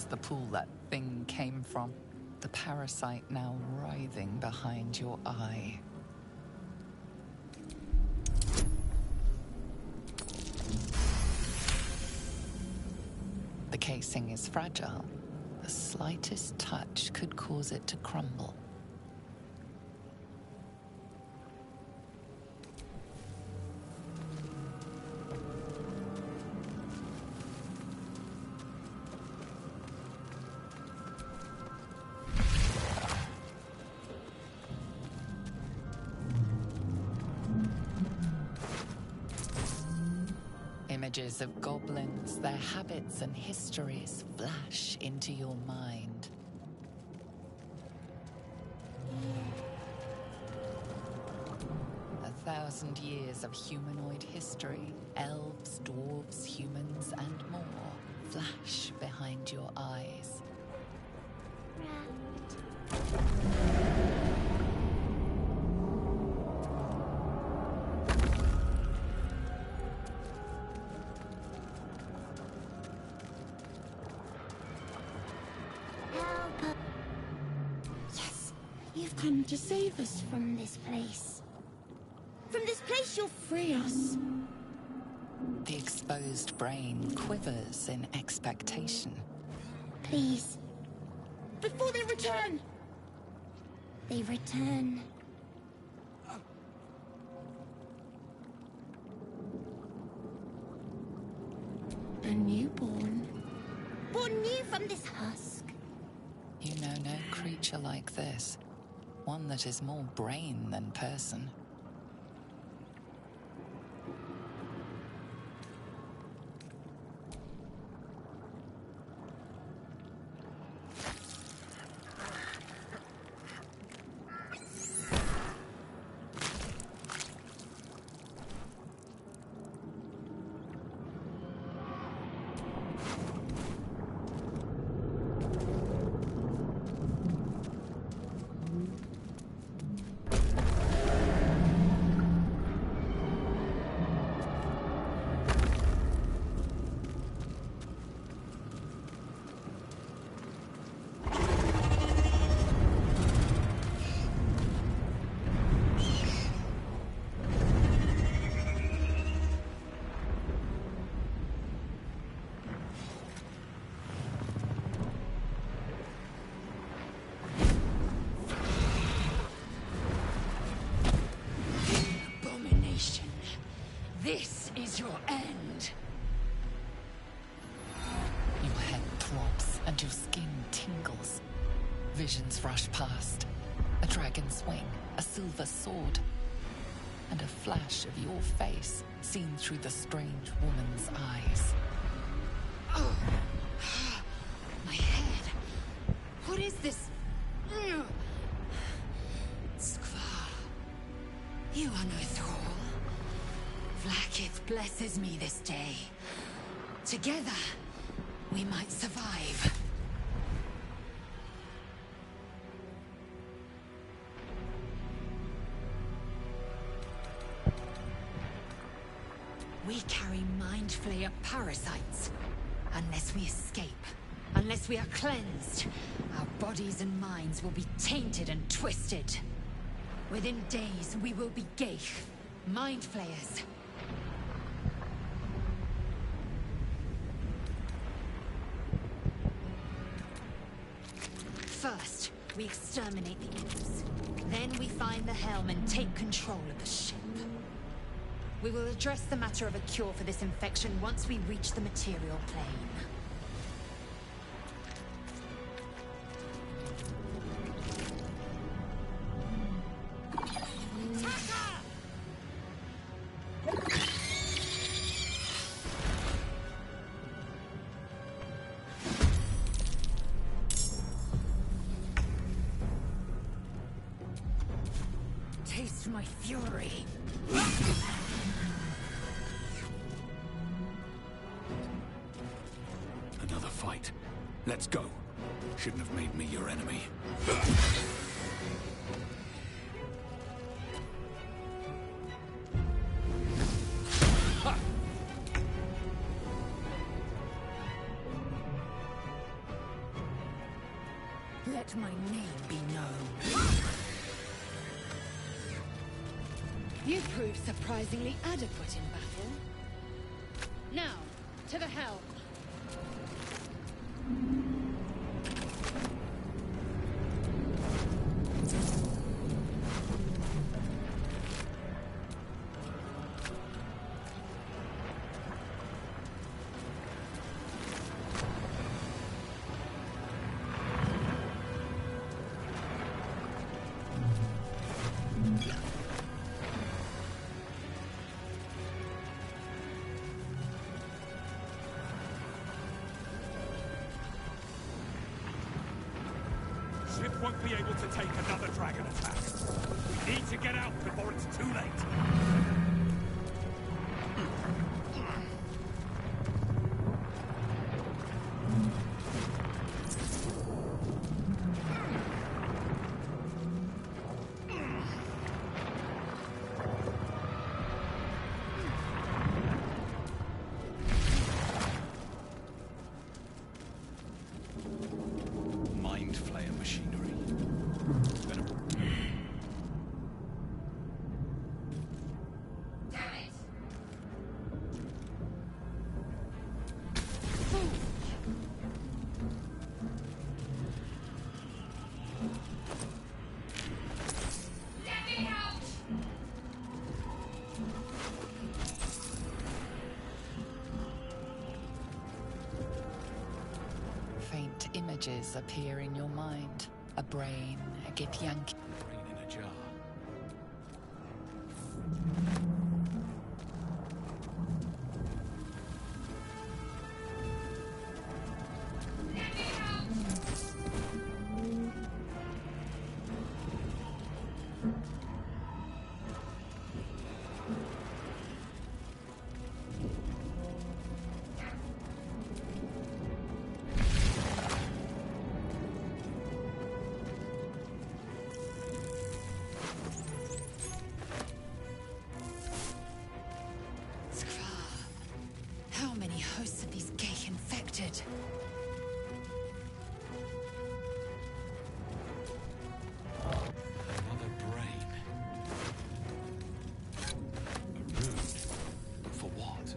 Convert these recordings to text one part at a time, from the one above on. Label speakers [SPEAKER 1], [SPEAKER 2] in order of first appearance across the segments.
[SPEAKER 1] The pool that thing came from. The parasite now writhing behind your eye. The casing is fragile. The slightest touch could cause it to crumble. Images of goblins, their habits and histories flash into your mind. A 1,000 years of humanoid history, elves, dwarves, humans, and more flash behind your eyes.
[SPEAKER 2] You've come to save us from this place. From this place, you'll free us.
[SPEAKER 1] The exposed brain quivers in expectation.
[SPEAKER 2] Please. Before they return! They return. A newborn. Born new from this husk.
[SPEAKER 1] You know no creature like this. One that is more brain than person. This is your end. Your head throbs and your skin tingles. Visions rush past. A dragon's wing, a silver sword, and a flash of your face seen through the strange woman's eyes. Oh, my head. What is this? Skvar, you are no thrall. Vlaakith blesses me this day. Together, we might survive. We carry Mind Flayer parasites. Unless we escape, unless we are cleansed, our bodies and minds will be tainted and twisted. Within days, we will be Geich, Mind Flayers. First, we exterminate the imps. Then we find the helm and take control of the ship. We will address the matter of a cure for this infection once we reach the material plane. Taste my fury.
[SPEAKER 3] Another fight. Let's go. Shouldn't have made me your enemy.
[SPEAKER 1] Let my name be known. You proved surprisingly adequate in battle. Now, to the helm.
[SPEAKER 4] Ship won't be able to take another dragon attack. We need to get out before it's too late.
[SPEAKER 3] Mind Flayer machinery.
[SPEAKER 1] images appear in your mind. A brain, a githyanki.
[SPEAKER 3] Brain in a jar.
[SPEAKER 1] How many hosts of these gay infected?
[SPEAKER 3] Another brain. A rune. For what?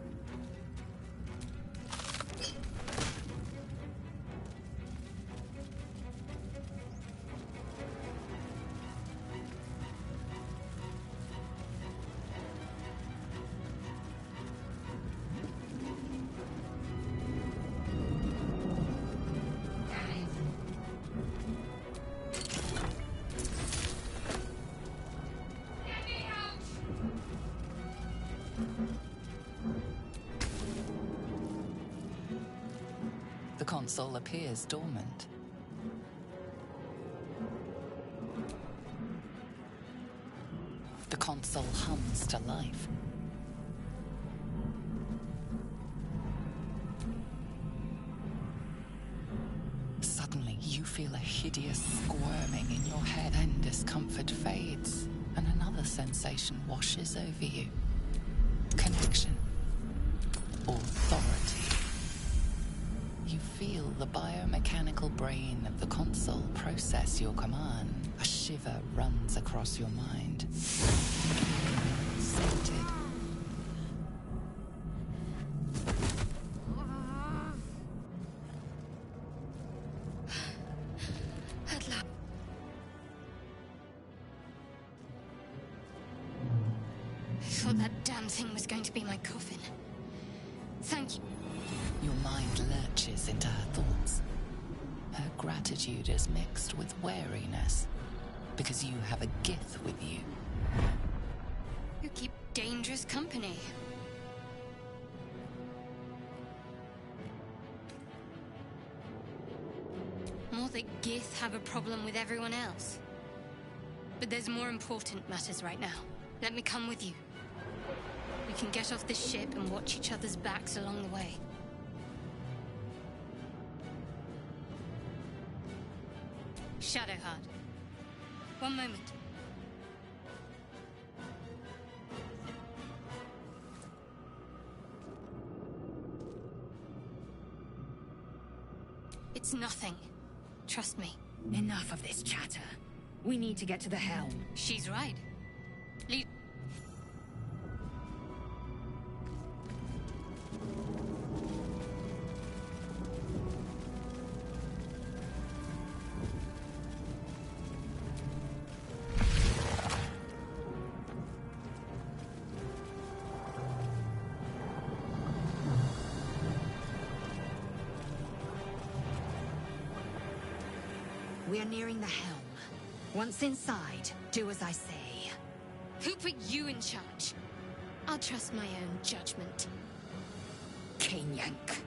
[SPEAKER 1] The console appears dormant. The console hums to life. Suddenly, you feel a hideous squirming in your head, then discomfort fades, and another sensation washes over you. Connection. Authority. You feel the biomechanical brain of the console process your command. A shiver runs across your mind. Sated.
[SPEAKER 2] At last. I thought that damn thing was going to be my coffin. Thank you.
[SPEAKER 1] Your mind lurches into her thoughts. Her gratitude is mixed with wariness, because you have a gith with you.
[SPEAKER 2] You keep dangerous company. More that Gith have a problem with everyone else. But there's more important matters right now. Let me come with you. We can get off this ship and watch each other's backs along the way. Shadowheart. One moment. It's nothing. Trust me.
[SPEAKER 5] Enough of this chatter. We need to get to the helm.
[SPEAKER 2] She's right. Lead.
[SPEAKER 5] We are nearing the helm. Once inside, do as I say.
[SPEAKER 2] Who put you in charge? I'll trust my own judgment.
[SPEAKER 5] Kinyank.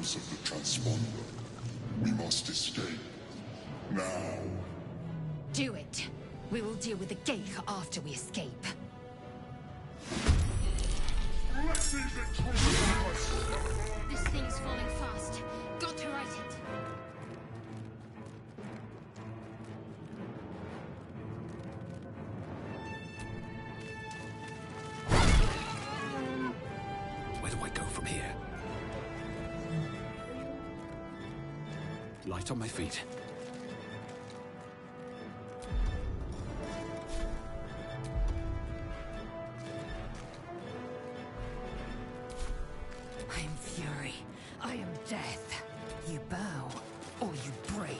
[SPEAKER 6] Of the transponder. We must escape. Now.
[SPEAKER 5] Do it. We will deal with the Geich after we escape.
[SPEAKER 6] Let me victorious!
[SPEAKER 2] This thing's falling fast. Got to right it.
[SPEAKER 3] light on my feet.
[SPEAKER 5] I am fury. I am death. You bow, or you break.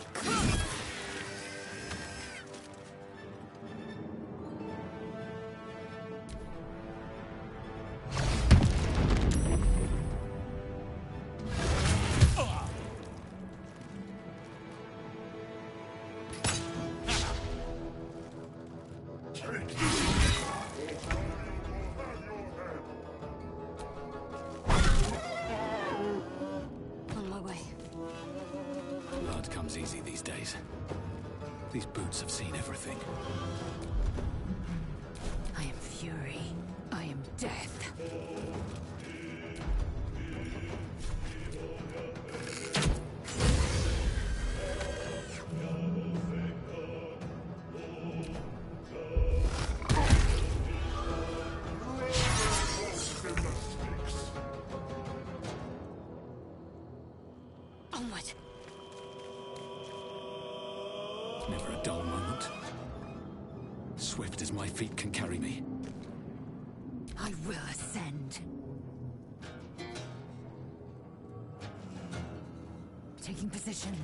[SPEAKER 2] On my way.
[SPEAKER 3] Blood comes easy these days. These boots have seen everything.
[SPEAKER 5] I am fury. I am death.
[SPEAKER 2] Onward.
[SPEAKER 3] Never a dull moment. Swift as my feet can carry me.
[SPEAKER 5] I will ascend. Taking position.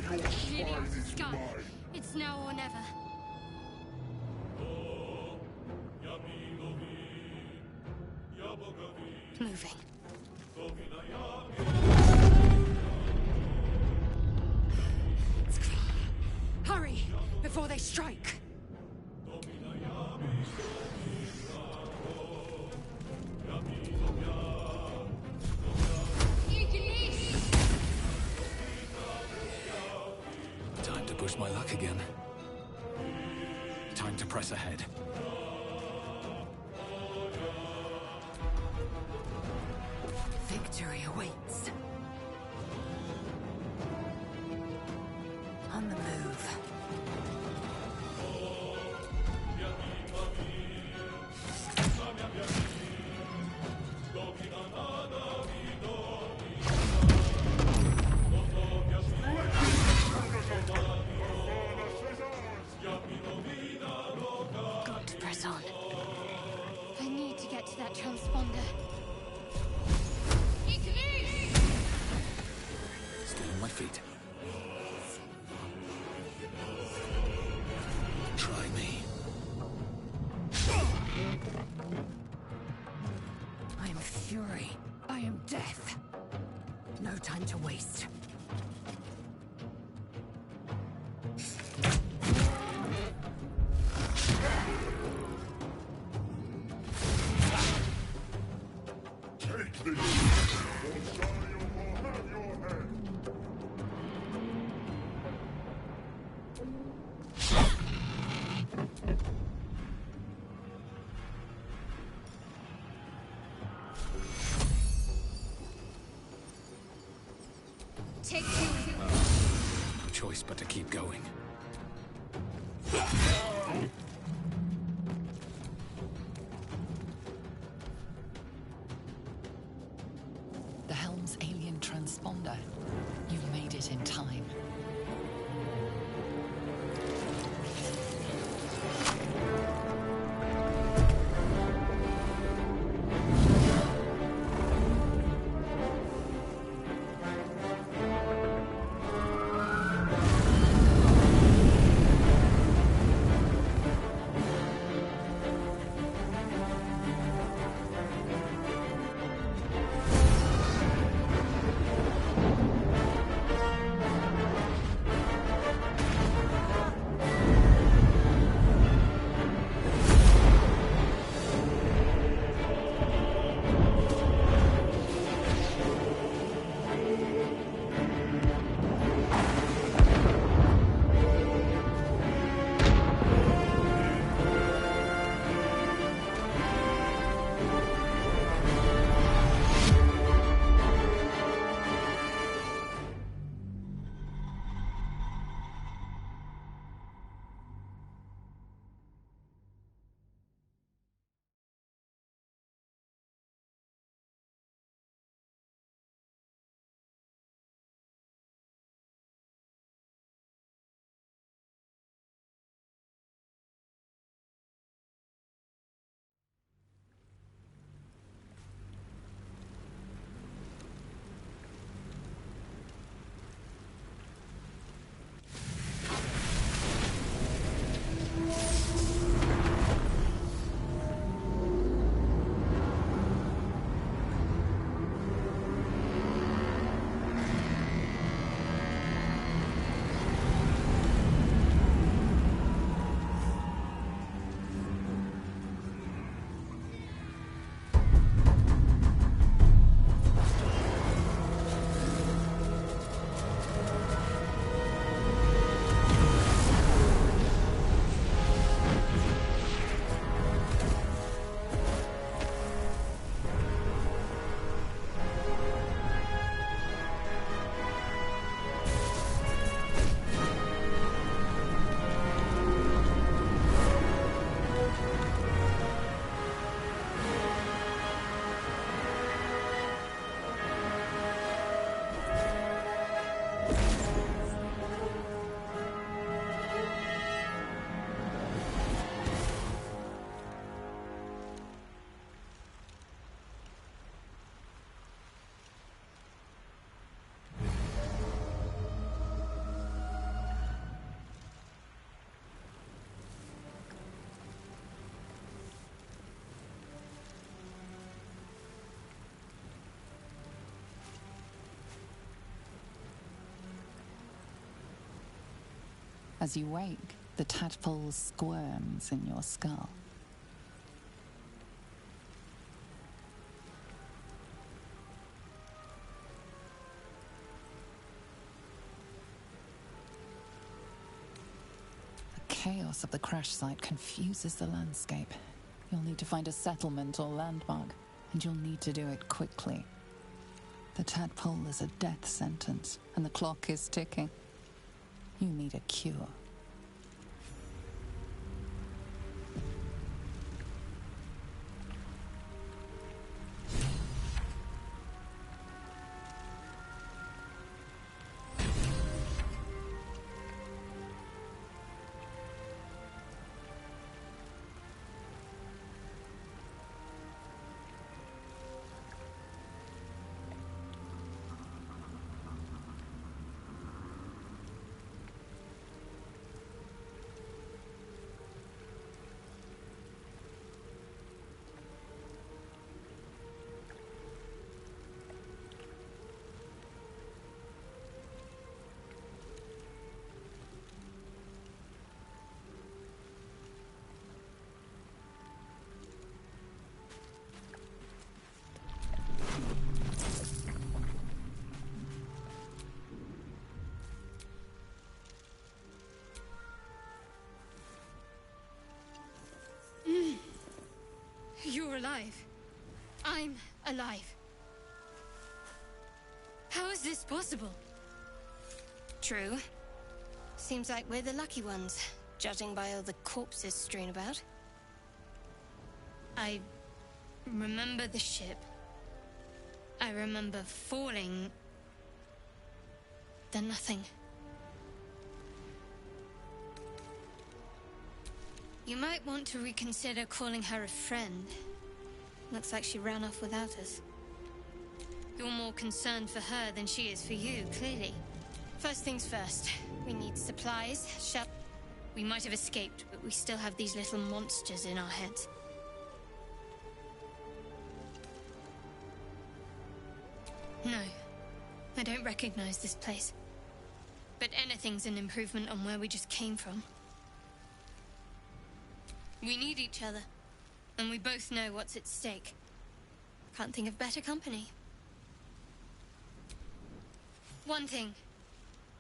[SPEAKER 2] Clearly out of sky. It's now or never. Moving.
[SPEAKER 5] Hurry, before they strike.
[SPEAKER 3] Time to push my luck again. Time to press ahead.
[SPEAKER 5] Victory awaits. On the move.
[SPEAKER 2] Got to press on. I need to get to that transponder.
[SPEAKER 3] Still on my feet. Try me.
[SPEAKER 5] I am fury. I am death. No time to waste.
[SPEAKER 6] Take this! Or Zion will have your head!
[SPEAKER 2] Take two.
[SPEAKER 3] No choice but to keep going.
[SPEAKER 1] The helm's alien transponder. You've made it in time. As you wake, the tadpole squirms in your skull. The chaos of the crash site confuses the landscape. You'll need to find a settlement or landmark, and you'll need to do it quickly. The tadpole is a death sentence, and the clock is ticking. You need a cure.
[SPEAKER 2] You're alive. I'm alive. How is this possible? True. Seems like we're the lucky ones, judging by all the corpses strewn about. I remember the ship. I remember falling. Then nothing. You might want to reconsider calling her a friend. Looks like she ran off without us. You're more concerned for her than she is for you, clearly. First things first, we need supplies, We might have escaped, but we still have these little monsters in our heads. No, I don't recognize this place. But anything's an improvement on where we just came from. We need each other, and we both know what's at stake. Can't think of better company. One thing,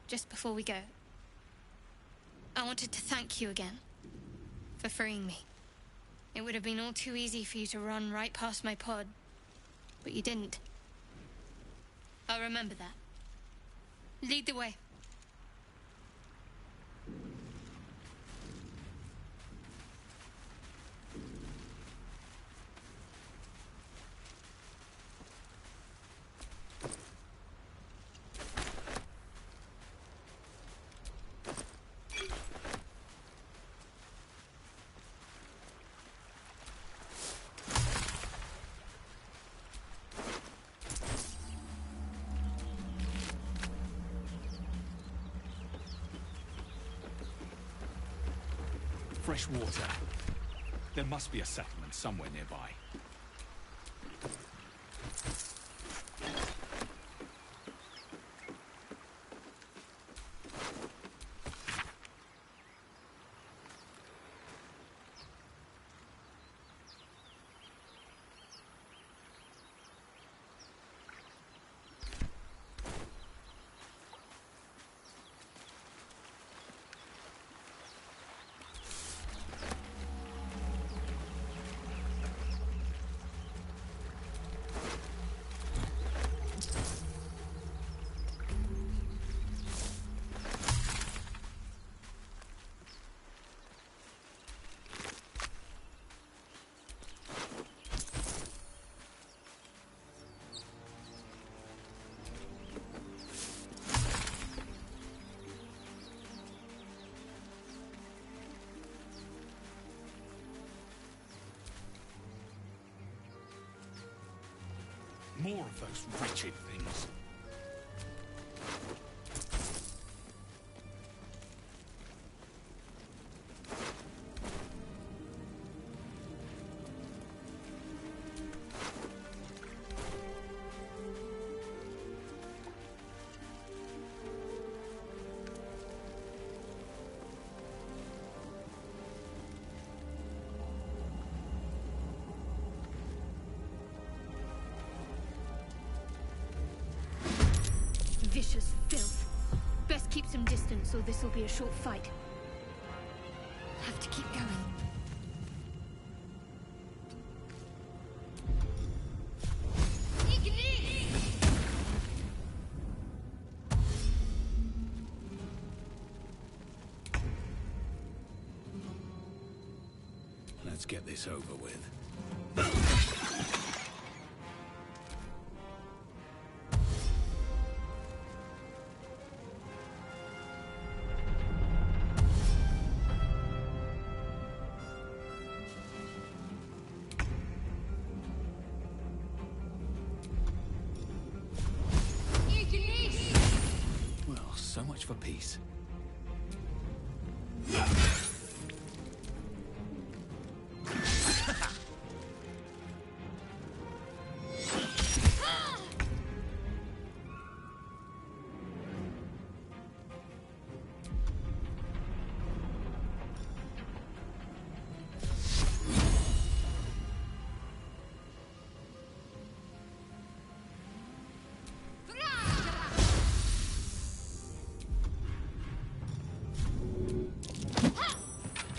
[SPEAKER 2] just before we go. I wanted to thank you again for freeing me. It would have been all too easy for you to run right past my pod, but you didn't. I'll remember that. Lead the way.
[SPEAKER 4] Fresh water. There must be a settlement somewhere nearby. More of those wretched things.
[SPEAKER 2] keep some distance, or this will be a short fight.
[SPEAKER 5] Have to keep going.
[SPEAKER 3] Let's get this over with. Well, so much for peace.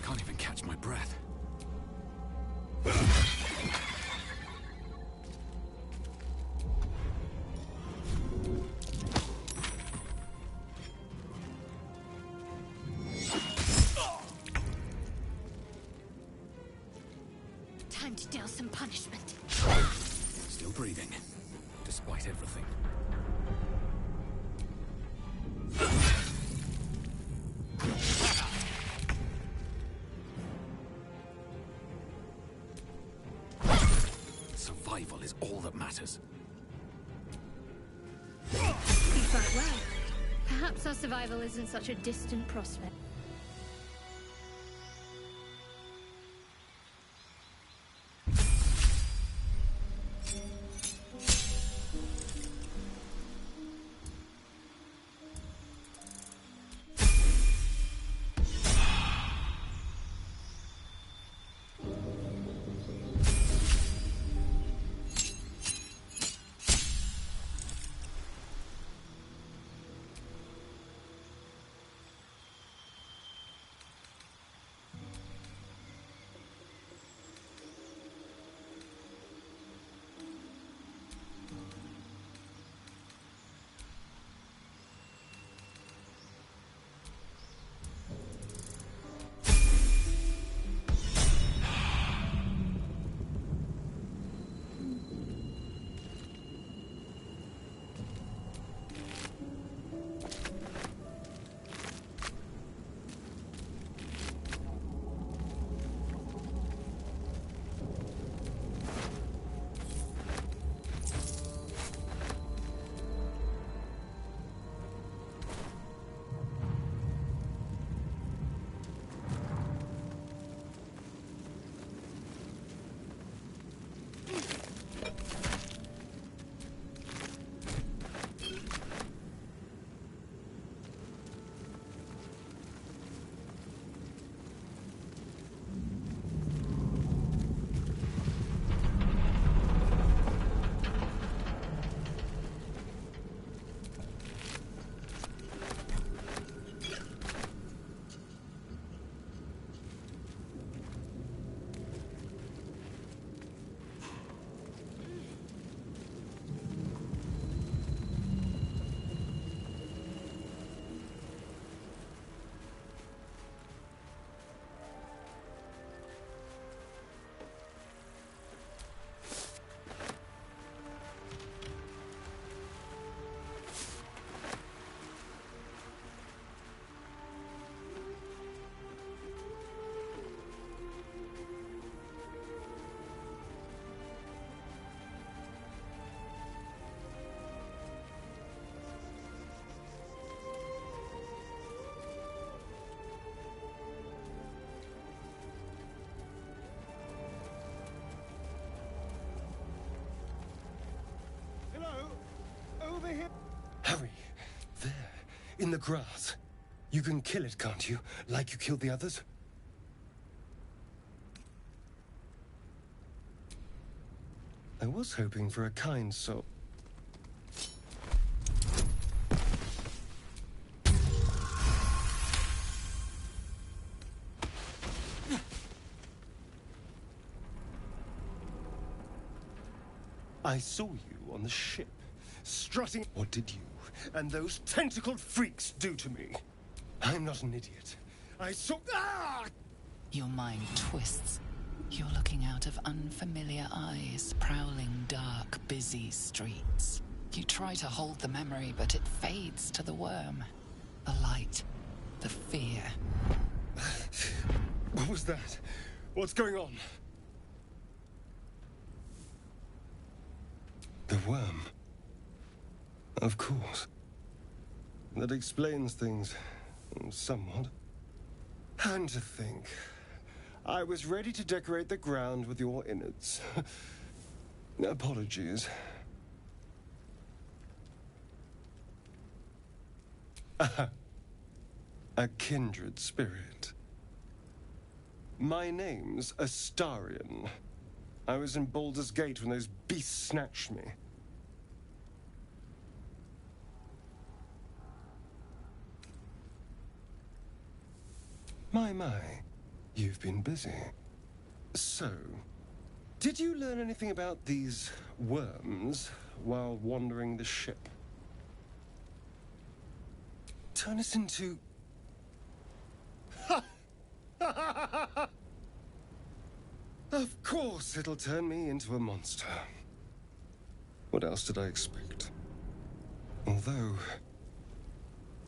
[SPEAKER 3] Can't even catch my breath.
[SPEAKER 2] Time to deal some punishment.
[SPEAKER 3] Still breathing, despite everything. Survival is all that matters.
[SPEAKER 2] You fight well. Perhaps our survival isn't such a distant prospect.
[SPEAKER 7] Hurry! There, in the grass. You can kill it, can't you? Like you killed the others? I was hoping for a kind soul. I saw you on the ship, strutting. What did you and those tentacled freaks do to me? I'm not an idiot. I saw. Ah!
[SPEAKER 1] Your mind twists. You're looking out of unfamiliar eyes, prowling dark, busy streets. You try to hold the memory, but it fades to the worm. The light. The fear.
[SPEAKER 7] What was that? What's going on? The worm. Of course. That explains things somewhat. And to think, I was ready to decorate the ground with your innards. Apologies. A kindred spirit. My name's Astarion. I was in Baldur's Gate when those beasts snatched me. My. You've been busy. So, did you learn anything about these worms while wandering the ship? Turn us into... Of course it'll turn me into a monster. What else did I expect? Although,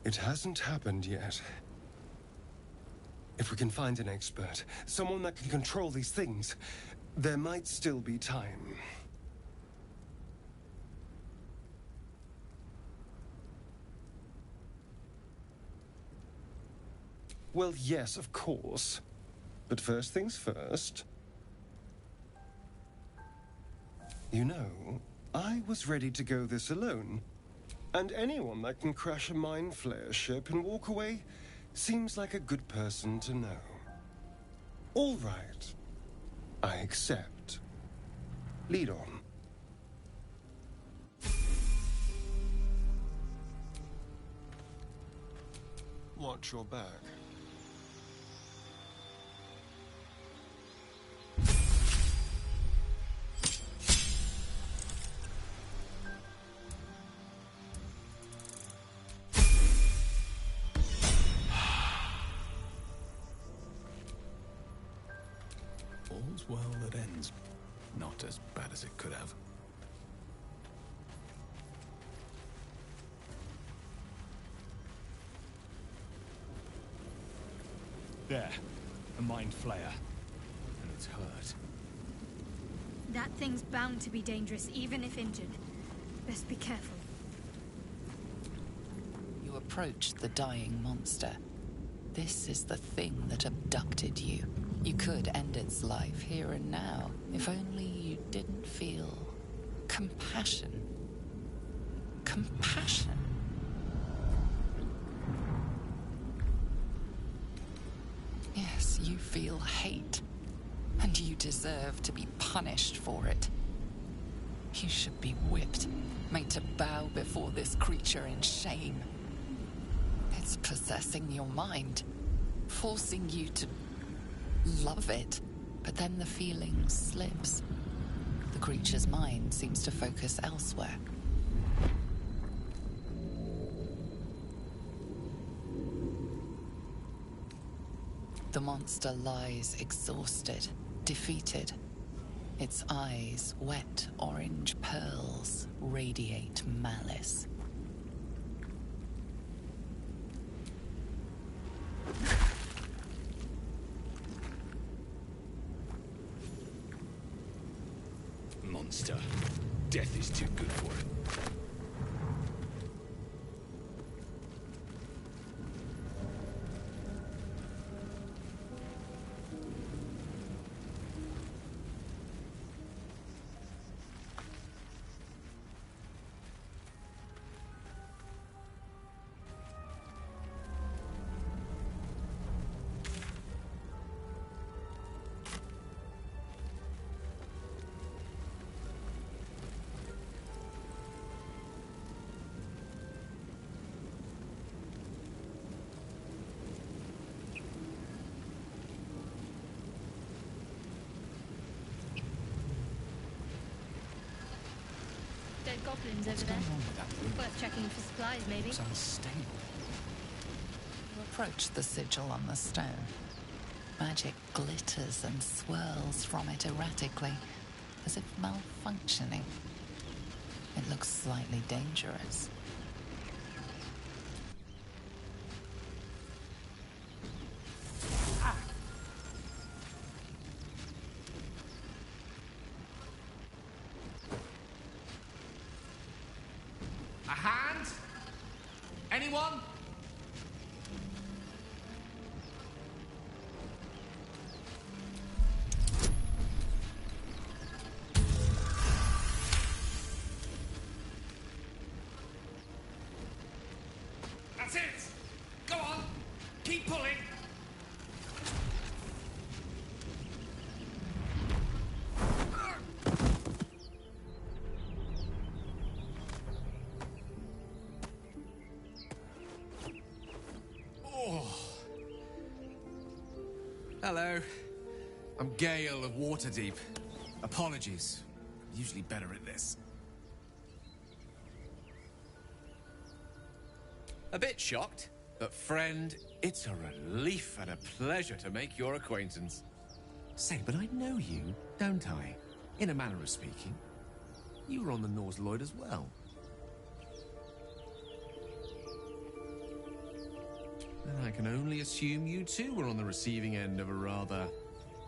[SPEAKER 7] it hasn't happened yet. If we can find an expert, someone that can control these things, there might still be time. Well, yes, of course. But first things first. You know, I was ready to go this alone. And anyone that can crash a Mind Flayer ship and walk away seems like a good person to know. All right. I accept. Lead on. Watch your back.
[SPEAKER 3] All's well that ends. Not as bad as it could have.
[SPEAKER 4] There. A Mind Flayer. And it's hurt.
[SPEAKER 2] That thing's bound to be dangerous, even if injured. Best be careful.
[SPEAKER 1] You approach the dying monster. This is the thing that abducted you. You could end its life here and now, if only you didn't feel compassion. Compassion. Yes, you feel hate, and you deserve to be punished for it. You should be whipped, made to bow before this creature in shame. It's possessing your mind, forcing you to love it, but then the feeling slips. The creature's mind seems to focus elsewhere. The monster lies exhausted, defeated. Its eyes, wet orange pearls, radiate malice.
[SPEAKER 3] Monster. Death is too good for it.
[SPEAKER 2] goblins
[SPEAKER 3] What's
[SPEAKER 2] over
[SPEAKER 3] going
[SPEAKER 2] there.
[SPEAKER 3] on with that room?
[SPEAKER 2] Worth checking for supplies, maybe.
[SPEAKER 3] It's unstable.
[SPEAKER 1] You approach the sigil on the stone. Magic glitters and swirls from it erratically, as if malfunctioning. It looks slightly dangerous.
[SPEAKER 8] A hand? Anyone? That's it! Go on! Keep pulling! Hello. I'm Gale of Waterdeep. Apologies. I'm usually better at this. A bit shocked, but friend, it's a relief and a pleasure to make your acquaintance. Say, but I know you, don't I? In a manner of speaking. You were on the Norse Lloyd as well. And I can only assume you too were on the receiving end of a rather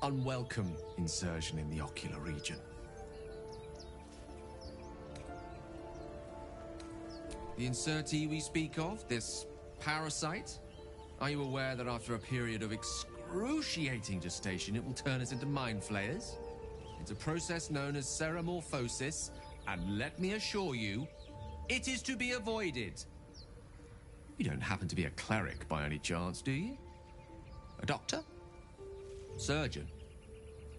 [SPEAKER 8] unwelcome insertion in the ocular region. The insertee we speak of, this parasite, are you aware that after a period of excruciating gestation, it will turn us into mind flayers? It's a process known as ceramorphosis, and let me assure you, it is to be avoided. You don't happen to be a cleric by any chance, do you? A doctor? Surgeon?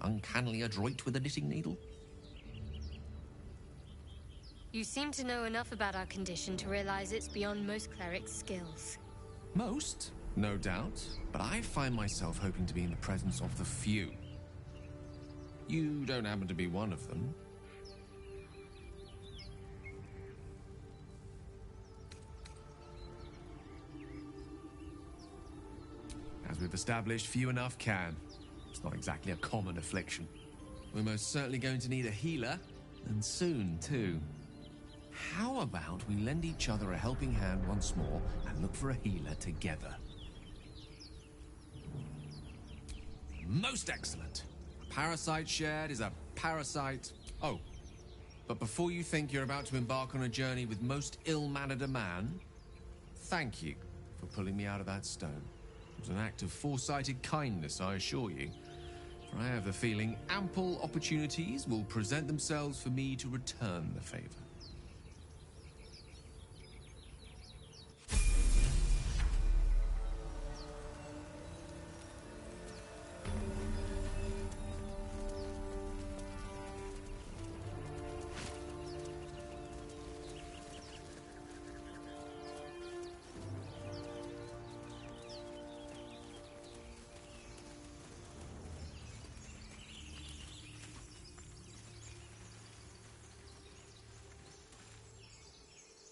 [SPEAKER 8] Uncannily adroit with a knitting needle?
[SPEAKER 2] You seem to know enough about our condition to realize it's beyond most clerics' skills.
[SPEAKER 8] Most, no doubt, but I find myself hoping to be in the presence of the few. You don't happen to be one of them. As we've established, few enough can. It's not exactly a common affliction. We're most certainly going to need a healer, and soon, too. How about we lend each other a helping hand once more and look for a healer together? Most excellent. A parasite shared is a parasite... Oh, but before you think you're about to embark on a journey with most ill-mannered a man, thank you for pulling me out of that stone. It was an act of foresighted kindness, I assure you. For I have the feeling ample opportunities will present themselves for me to return the favor.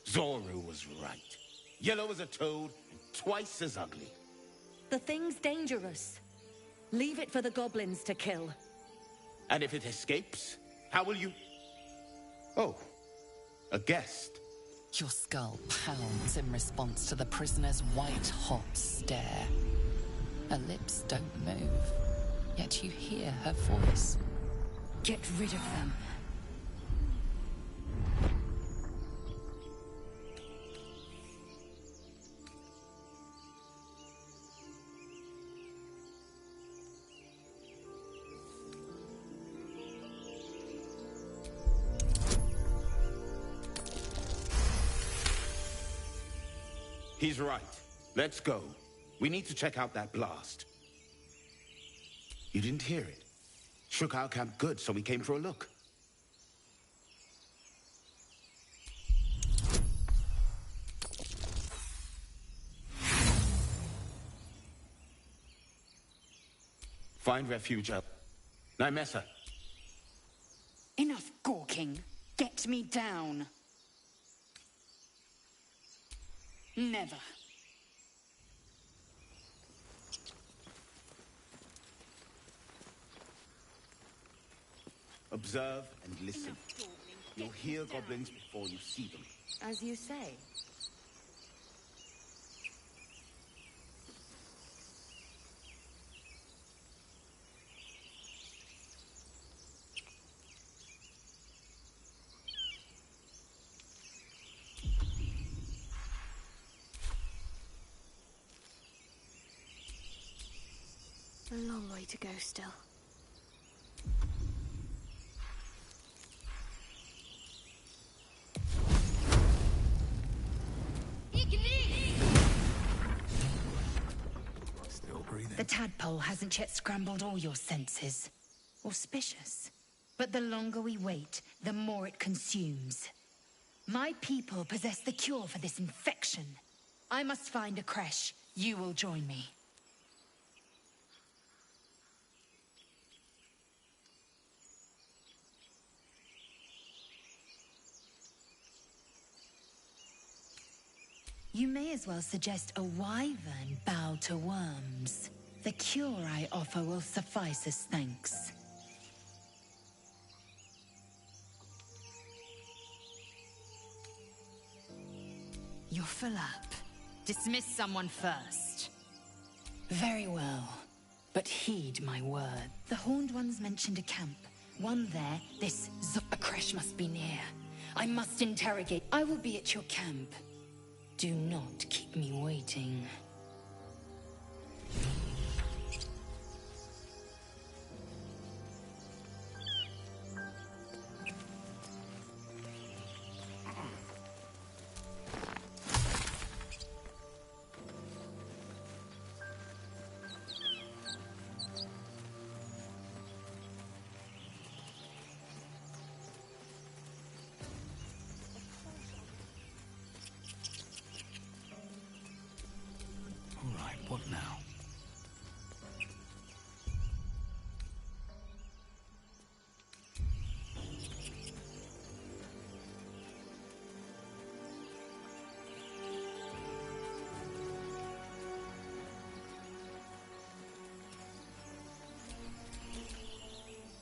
[SPEAKER 9] Zoru was right. Yellow as a toad, and twice as ugly.
[SPEAKER 10] The thing's dangerous. Leave it for the goblins to kill.
[SPEAKER 9] And if it escapes, how will you... Oh, a guest.
[SPEAKER 1] Your skull pounds in response to the prisoner's white-hot stare. Her lips don't move, yet you hear her voice.
[SPEAKER 5] Get rid of them.
[SPEAKER 9] He's right. Let's go. We need to check out that blast. You didn't hear it? Shook our camp good, so we came for a look. Find refuge up. Nymessa.
[SPEAKER 5] Enough gawking. Get me down. Never.
[SPEAKER 9] Observe and listen. You'll hear goblins before you see them.
[SPEAKER 10] As you say.
[SPEAKER 2] A long way to go still.
[SPEAKER 3] Still breathing.
[SPEAKER 5] The tadpole hasn't yet scrambled all your senses. Auspicious. But the longer we wait, the more it consumes. My people possess the cure for this infection. I must find a creche. You will join me. You may as well suggest a wyvern bow to worms. The cure I offer will suffice as thanks. You're full up. Dismiss someone first. Very well, but heed my word. The Horned Ones mentioned a camp. One there, a creche must be near. I must interrogate. I will be at your camp. Do not keep me waiting.
[SPEAKER 3] What now?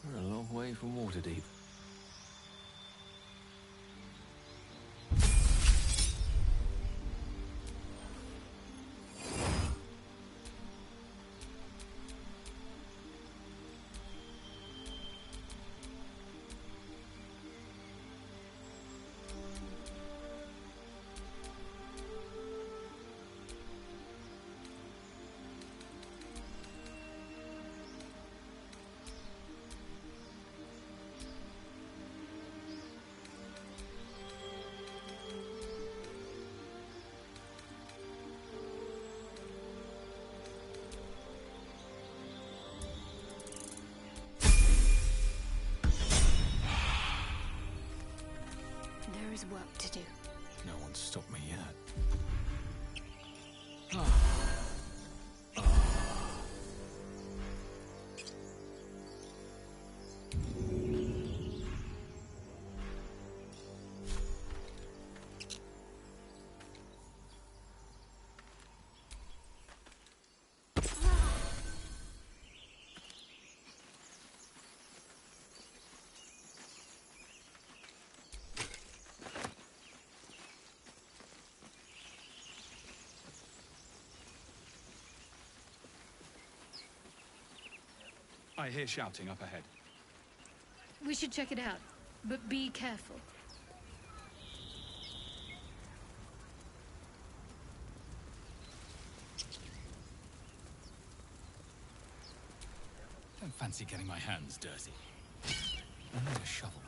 [SPEAKER 3] We're a long way from Waterdeep.
[SPEAKER 2] There is work to do.
[SPEAKER 3] No one's stopped me yet.
[SPEAKER 4] I hear shouting up ahead.
[SPEAKER 2] We should check it out, but be careful.
[SPEAKER 3] Don't fancy getting my hands dirty. I need a shovel.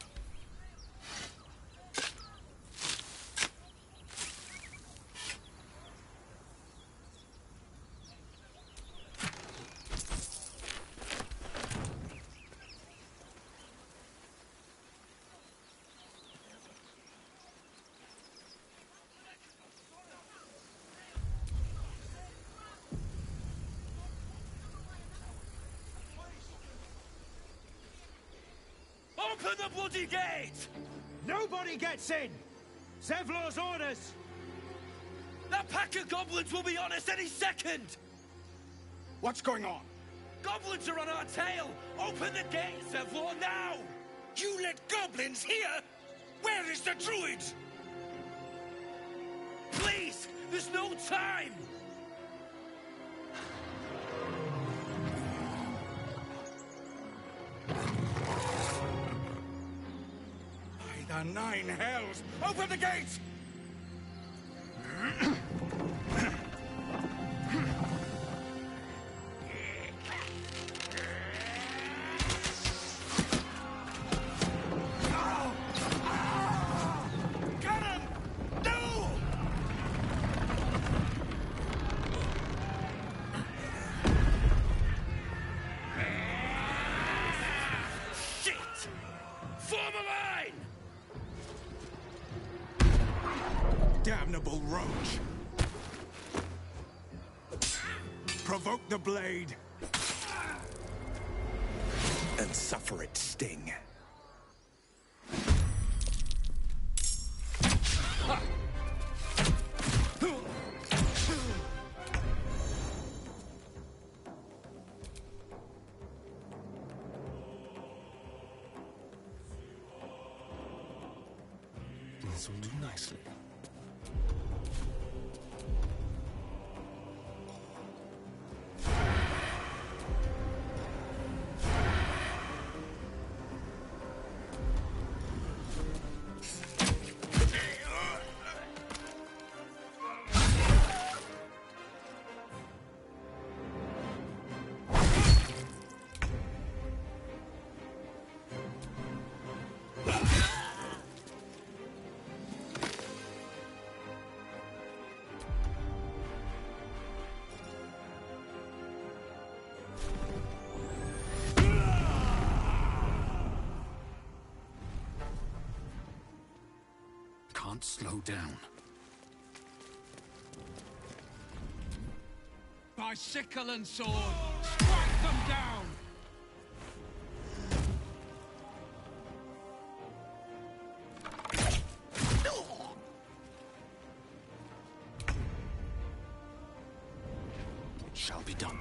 [SPEAKER 4] Open the bloody gate!
[SPEAKER 11] Nobody gets in! Zevlor's orders! That pack of goblins will be on us any second!
[SPEAKER 6] What's going on?
[SPEAKER 11] Goblins are on our tail! Open the gate, Sevlor, now!
[SPEAKER 6] You let goblins here? Where is the druid?
[SPEAKER 11] Please! There's no time!
[SPEAKER 6] By the 9 hells! Open the gate! Damnable roach! Provoke the blade! And suffer its sting.
[SPEAKER 7] This will do nicely.
[SPEAKER 3] Can't slow down.
[SPEAKER 11] By sickle and sword, strike them down!
[SPEAKER 3] It shall be done.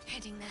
[SPEAKER 2] Heading there.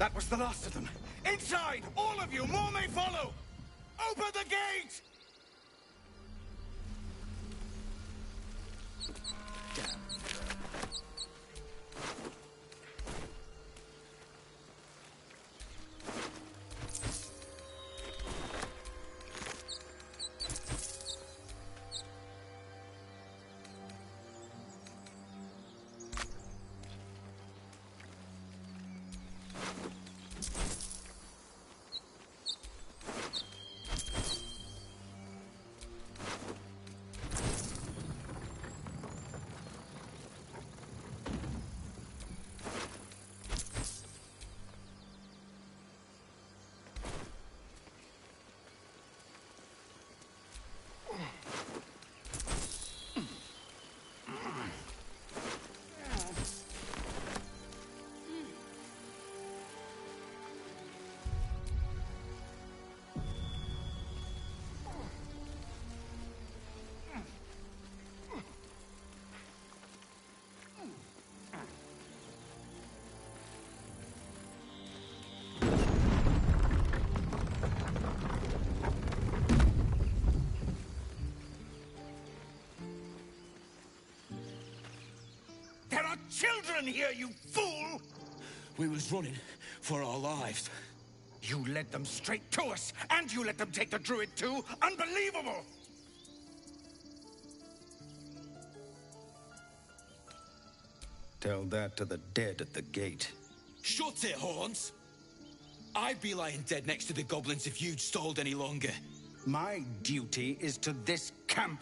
[SPEAKER 11] That was the last of them. Inside! All of you! More may follow! Open the gate! Damn. There are children here, you fool!
[SPEAKER 3] We was running for our lives.
[SPEAKER 11] You led them straight to us, and you let them take the druid too? Unbelievable!
[SPEAKER 12] Tell that to the dead at the gate.
[SPEAKER 3] Shut it, Horns! I'd be lying dead next to the goblins if you'd stalled any longer.
[SPEAKER 12] My duty is to this camp.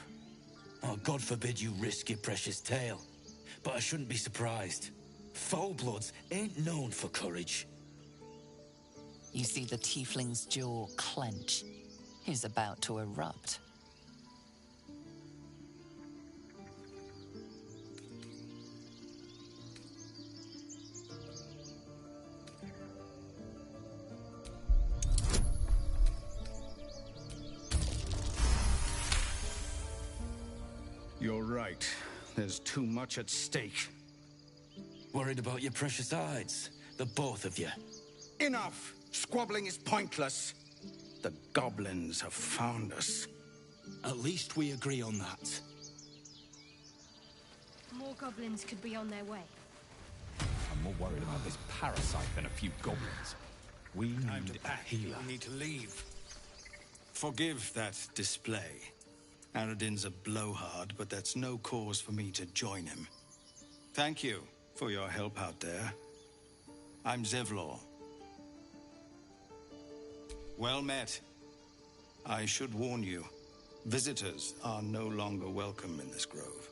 [SPEAKER 3] Oh, God forbid you risk your precious tail. But I shouldn't be surprised. Foulbloods ain't known for courage.
[SPEAKER 1] You see the tiefling's jaw clench. He's about to erupt.
[SPEAKER 12] You're right. There's too much at stake.
[SPEAKER 3] Worried about your precious hides, the both of you.
[SPEAKER 12] Enough! Squabbling is pointless. The goblins have found us.
[SPEAKER 3] At least we agree on that.
[SPEAKER 2] More goblins could be on their way.
[SPEAKER 4] I'm more worried about this parasite than a few goblins. We need a healer.
[SPEAKER 12] We need to leave. Forgive that display. Aradin's a blowhard, but that's no cause for me to join him. Thank you for your help out there. I'm Zevlor. Well met. I should warn you, visitors are no longer welcome in this grove.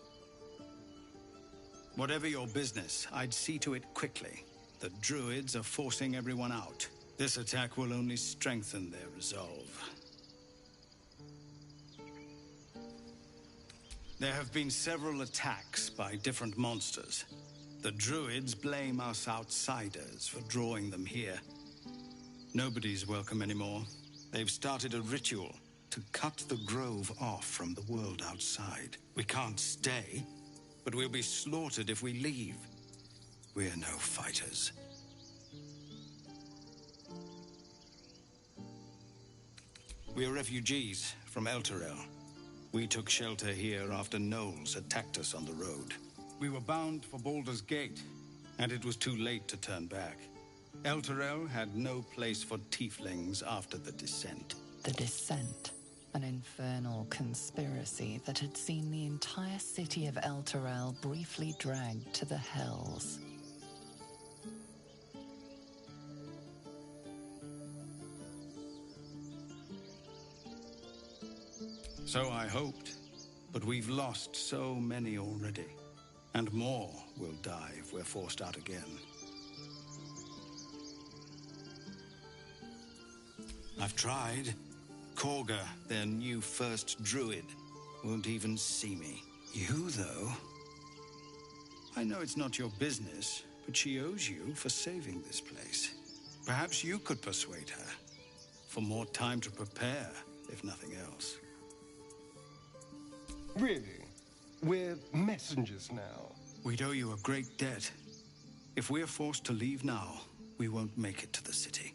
[SPEAKER 12] Whatever your business, I'd see to it quickly. The druids are forcing everyone out. This attack will only strengthen their resolve. There have been several attacks by different monsters. The druids blame us outsiders for drawing them here. Nobody's welcome anymore. They've started a ritual to cut the grove off from the world outside. We can't stay, but we'll be slaughtered if we leave. We're no fighters. We're refugees from Elturel. We took shelter here after gnolls attacked us on the road. We were bound for Baldur's Gate, and it was too late to turn back. Elturel had no place for tieflings after the Descent.
[SPEAKER 1] The Descent, an infernal conspiracy that had seen the entire city of Elturel briefly dragged to the Hells.
[SPEAKER 12] So I hoped, but we've lost so many already. And more will die if we're forced out again. I've tried. Korga, their new first druid, won't even see me. You, though? I know it's not your business, but she owes you for saving this place. Perhaps you could persuade her. For more time to prepare, if nothing else.
[SPEAKER 7] Really? We're messengers now.
[SPEAKER 12] We'd owe you a great debt. If we're forced to leave now, we won't make it to the city.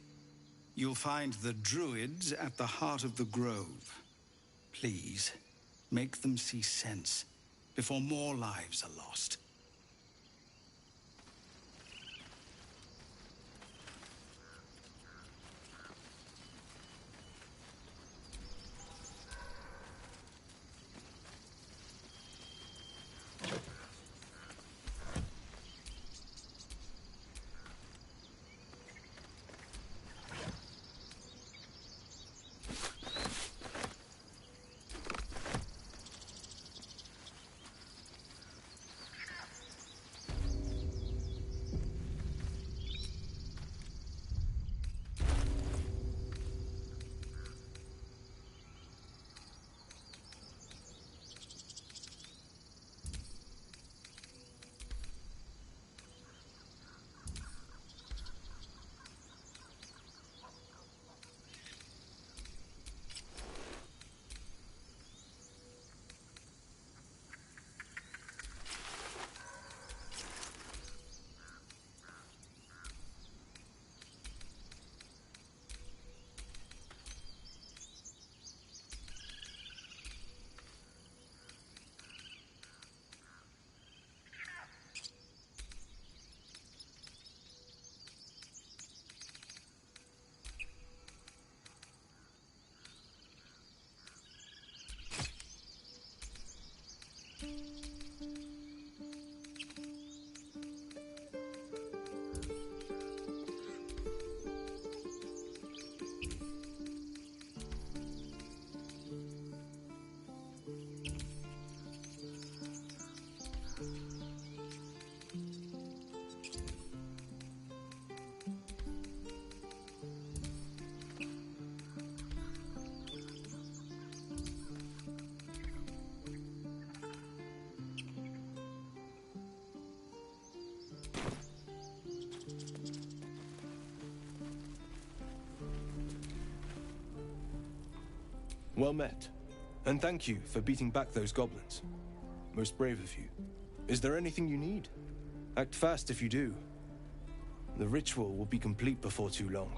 [SPEAKER 12] You'll find the druids at the heart of the grove. Please, make them see sense before more lives are lost.
[SPEAKER 13] Well met. And thank you for beating back those goblins. Most brave of you. Is there anything you need? Act fast if you do. The ritual will be complete before too long.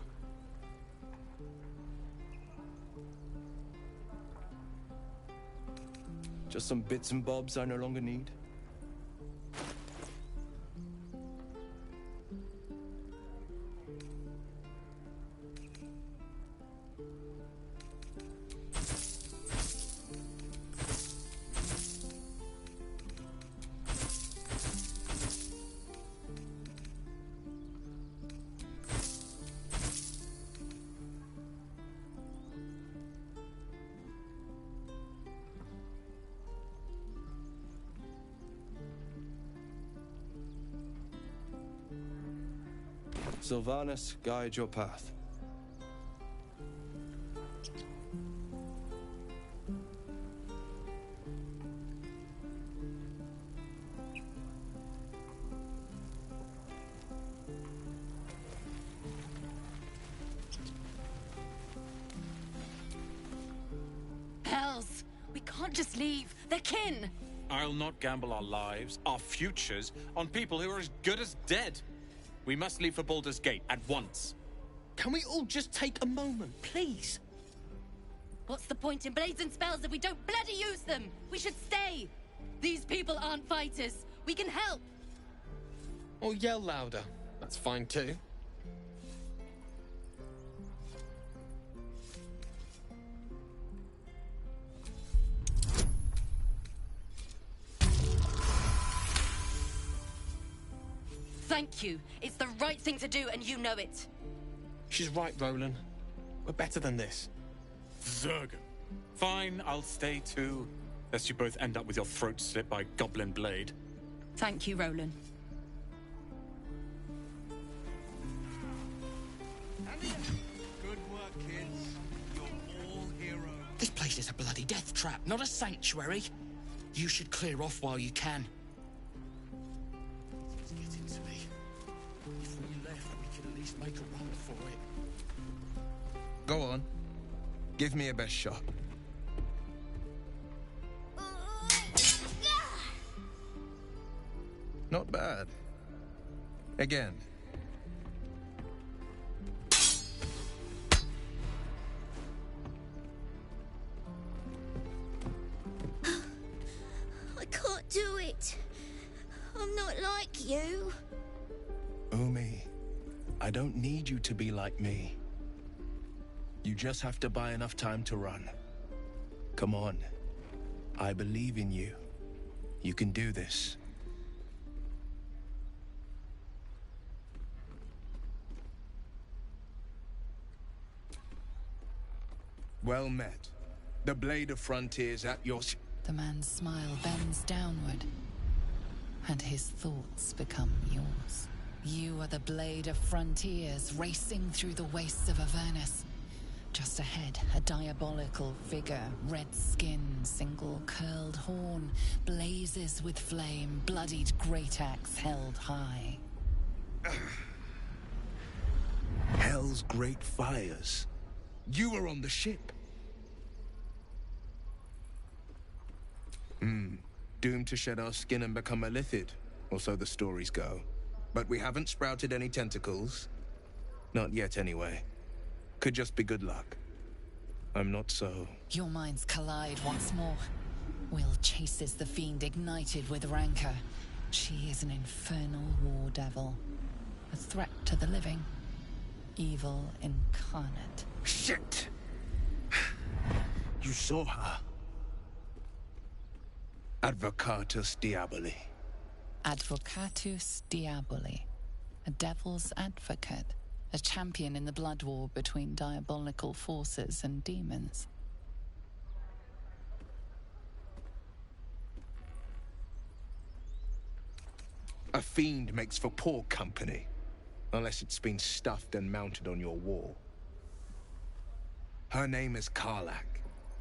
[SPEAKER 13] Just some bits and bobs I no longer need? Sylvanus, guide your path.
[SPEAKER 10] Hells! We can't just leave. They're kin!
[SPEAKER 4] I'll not gamble our lives, our futures, on people who are as good as dead. We must leave for Baldur's Gate at once.
[SPEAKER 14] Can we all just take a moment, please?
[SPEAKER 10] What's the point in blades and spells if we don't bloody use them? We should stay! These people aren't fighters. We can help!
[SPEAKER 14] Or yell louder. That's fine too.
[SPEAKER 10] Thank you. It's the right thing to do, and you know it.
[SPEAKER 14] She's right, Roland. We're better than this.
[SPEAKER 4] Zerg. Fine, I'll stay too. Lest you both end up with your throats slit by goblin blade.
[SPEAKER 10] Thank you, Roland.
[SPEAKER 11] Good work, kids. You're all heroes.
[SPEAKER 3] This place is a bloody death trap, not a sanctuary. You should clear off while you can. It's getting to me. If we left, we could at least make a run for it.
[SPEAKER 15] Go on. Give me a best shot. Not bad. Again.
[SPEAKER 16] do it. I'm not like you.
[SPEAKER 15] Umi, I don't need you to be like me. You just have to buy enough time to run. Come on. I believe in you. You can do this. Well met. The Blade of Frontiers at your...
[SPEAKER 1] The man's smile bends downward, and his thoughts become yours. You are the Blade of Frontiers, racing through the wastes of Avernus. Just ahead, a diabolical figure, red skin, single curled horn, blazes with flame, bloodied great axe held high.
[SPEAKER 15] Hell's great fires. You were on the ship. Doomed to shed our skin and become a lithid, or so the stories go. But we haven't sprouted any tentacles. Not yet, anyway. Could just be good luck. I'm not so...
[SPEAKER 1] Your minds collide once more. Will chases the fiend ignited with rancor. She is an infernal war devil. A threat to the living. Evil incarnate.
[SPEAKER 15] Shit! You saw her. Advocatus Diaboli.
[SPEAKER 1] Advocatus Diaboli. A devil's advocate. A champion in the blood war between diabolical forces and demons.
[SPEAKER 15] A fiend makes for poor company. Unless it's been stuffed and mounted on your wall. Her name is Karlach.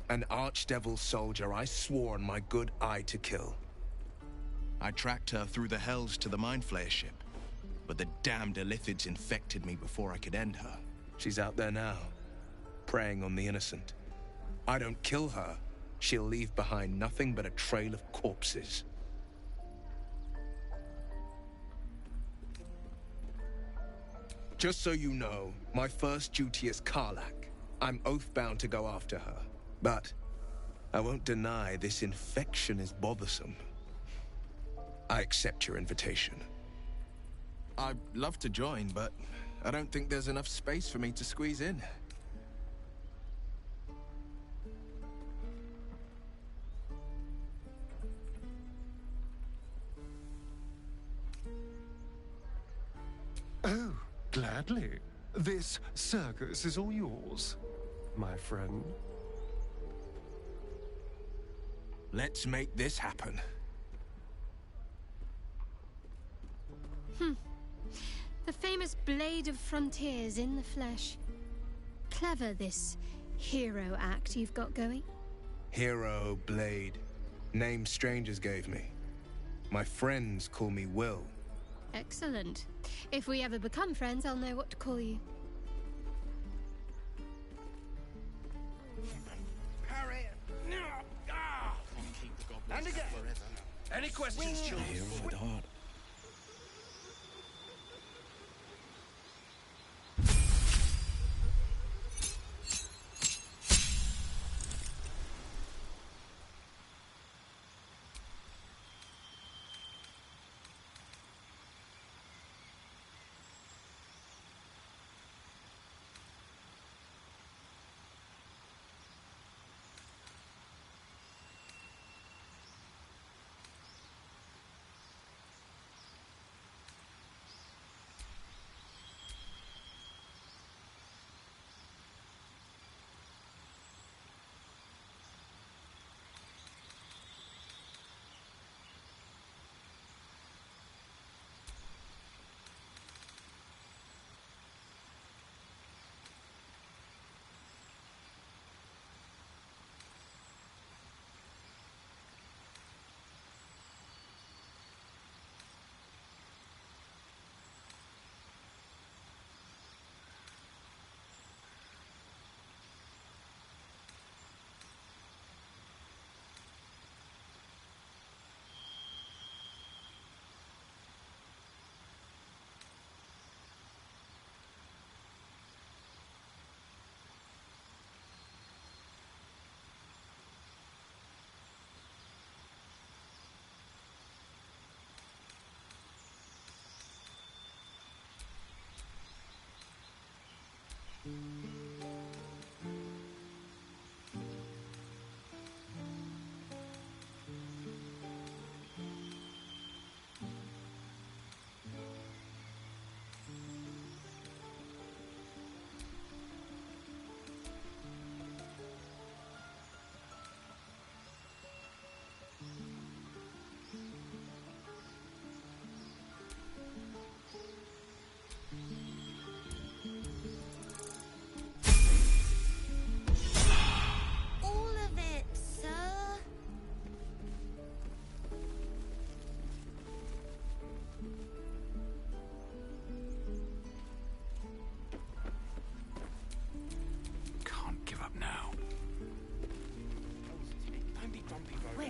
[SPEAKER 15] An archdevil soldier I swore on my good eye to kill.
[SPEAKER 17] I tracked her through the hells to the Mind Flayer ship. But the damned Illithids infected me before I could end her.
[SPEAKER 15] She's out there now, preying on the innocent. I don't kill her, she'll leave behind nothing but a trail of corpses. Just so you know, my first duty is Karlach. I'm oath-bound to go after her. But I won't deny this infection is bothersome. I accept your invitation.
[SPEAKER 17] I'd love to join, but I don't think there's enough space for me to squeeze in.
[SPEAKER 7] Oh, gladly. This circus is all yours, my friend.
[SPEAKER 15] Let's make this happen.
[SPEAKER 2] The famous Blade of Frontiers in the flesh. Clever, this hero act you've got going.
[SPEAKER 15] Hero, Blade. Name strangers gave me. My friends call me Will.
[SPEAKER 2] Excellent. If we ever become friends, I'll know what to call you.
[SPEAKER 11] Harry! No! Ah! And again! Any questions, children?
[SPEAKER 3] Hero at heart.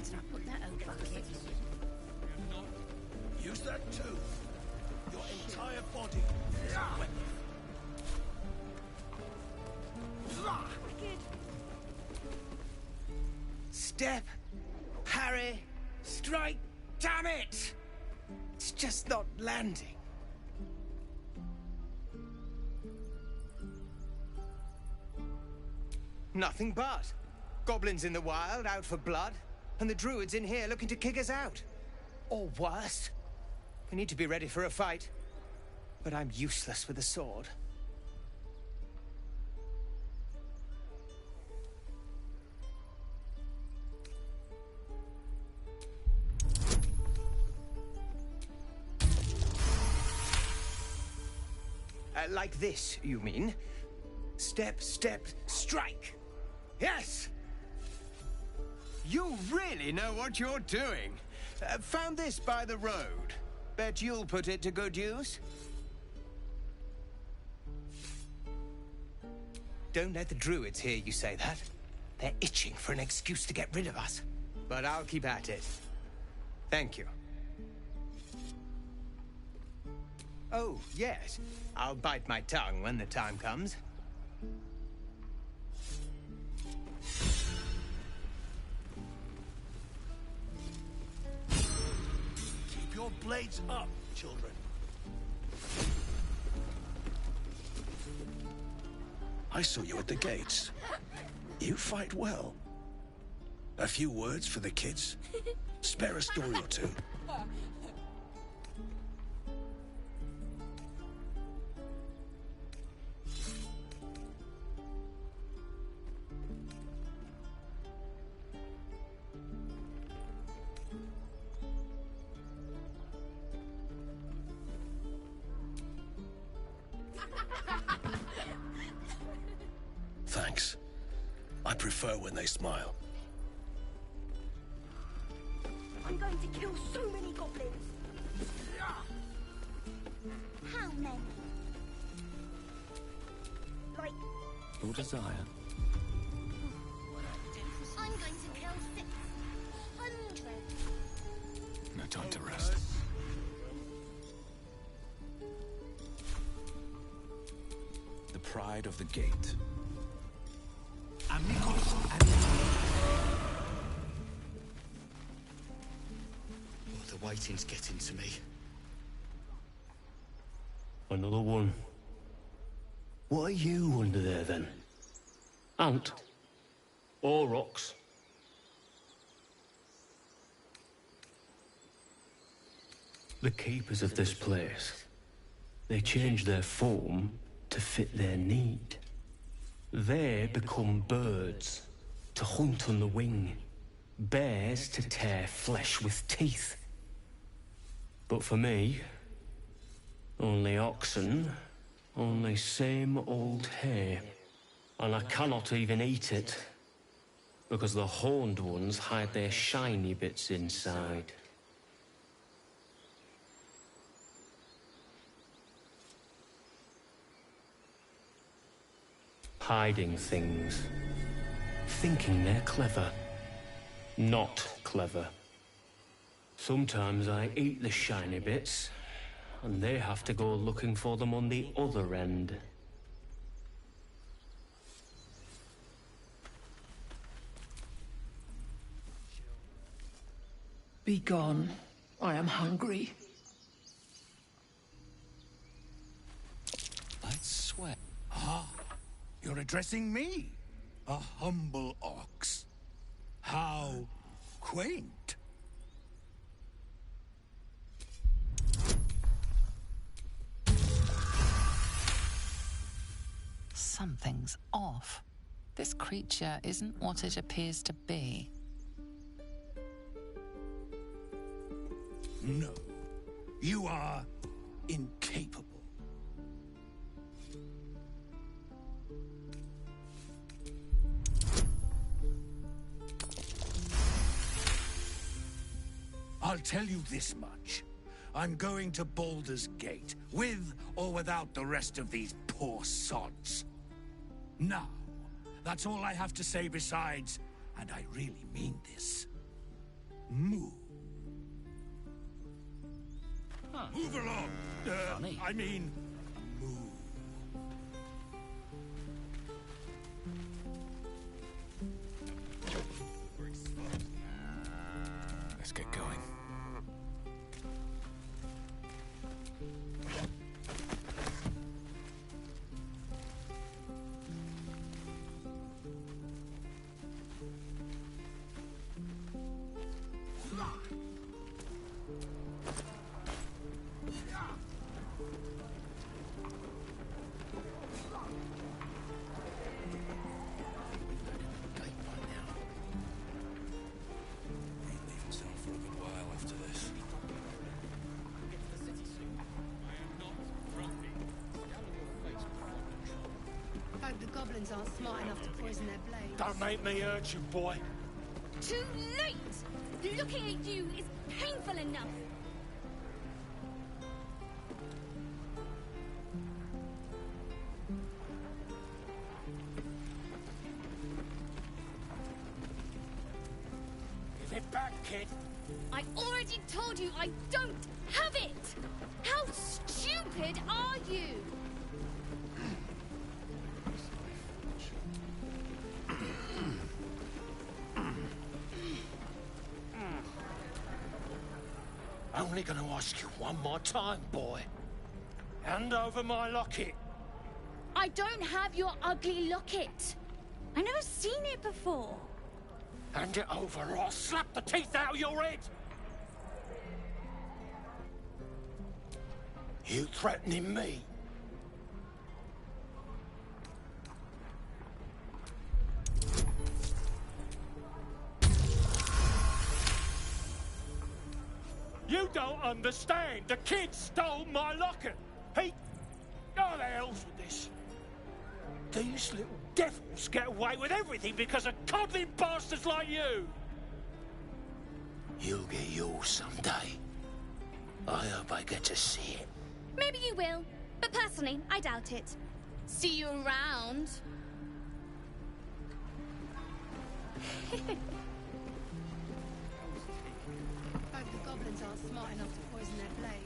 [SPEAKER 10] Where did I put that old bucket?
[SPEAKER 11] Use that too. Your entire body is a weapon.
[SPEAKER 18] Step, parry, strike. Damn it! It's just not landing. Nothing but. Goblins in the wild, out for blood, and the druids in here looking to kick us out. Or worse. We need to be ready for a fight. But I'm useless with a sword. Like this, you mean? Step, step, strike! Yes! You really know what you're doing. Found this by the road. Bet you'll put it to good use. Don't let the druids hear you say that. They're itching for an excuse to get rid of us. But I'll keep at it. Thank you. Oh, yes. I'll bite my tongue when the time comes.
[SPEAKER 11] Keep your blades up, children.
[SPEAKER 3] I saw you at the gates. You fight well. A few words for the kids? Spare a story or two. Thanks. I prefer when they smile.
[SPEAKER 16] I'm going to kill so many goblins. How many? Like...
[SPEAKER 3] Your desire.
[SPEAKER 16] I'm going to kill 600.
[SPEAKER 3] No time to rest. The pride of the gate.
[SPEAKER 11] Amigos,
[SPEAKER 19] the waiting's getting to me.
[SPEAKER 20] Another one. What are you under there, then? Ant? Or rocks? The keepers of this place, they change their form to fit their need. They become birds, to hunt on the wing. Bears to tear flesh with teeth. But for me, only oxen, only same old hay. And I cannot even eat it, because the horned ones hide their shiny bits inside. Hiding things. Thinking they're clever. Not clever. Sometimes I eat the shiny bits, and they have to go looking for them on the other end.
[SPEAKER 1] Be gone. I am hungry.
[SPEAKER 11] I swear. Ah, you're addressing me, a humble ox. How quaint.
[SPEAKER 1] Something's off. This creature isn't what it appears to be.
[SPEAKER 11] No, you are incapable. I'll tell you this much. I'm going to Baldur's Gate, with or without the rest of these poor sods. Now, that's all I have to say besides, and I really mean this. funny. I mean, move.
[SPEAKER 3] Let's get going.
[SPEAKER 2] Hope the goblins aren't smart enough to poison their blades.
[SPEAKER 11] Don't make me hurt you, boy.
[SPEAKER 16] Too late! Looking at you is painful enough.
[SPEAKER 11] Give it back, kid.
[SPEAKER 16] I already told you I don't have it! How stupid are you?
[SPEAKER 11] Only gonna ask you one more time, boy. Hand over my locket.
[SPEAKER 16] I don't have your ugly locket. I've never seen it before.
[SPEAKER 11] Hand it over or I'll slap the teeth out of your head. You threatening me? You don't understand. The kid stole my locket. He... Oh, the hell's with this? These little devils get away with everything because of coddling bastards like you. You'll get yours someday. I hope I get to see it.
[SPEAKER 16] Maybe you will, but personally, I doubt it. See you around.
[SPEAKER 2] Hope the goblins aren't smart enough to poison their blades.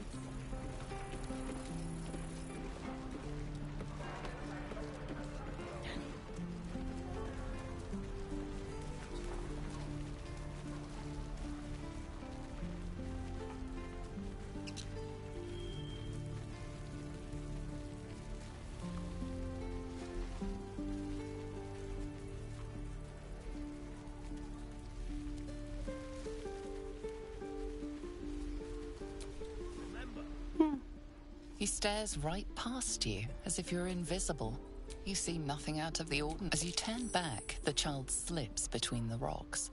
[SPEAKER 1] He stares right past you, as if you're invisible. You see nothing out of the ordinary. As you turn back, the child slips between the rocks.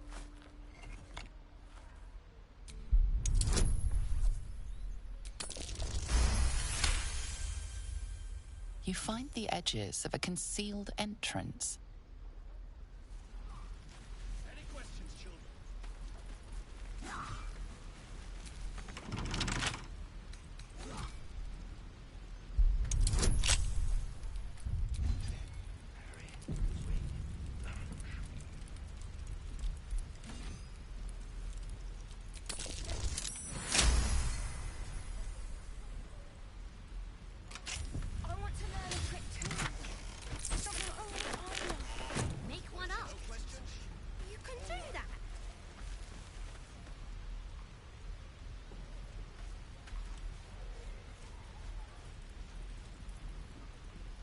[SPEAKER 1] You find the edges of a concealed entrance.
[SPEAKER 11] Any questions, children?
[SPEAKER 16] I want to learn a trick too. Something only I know. Make one up. You can do that.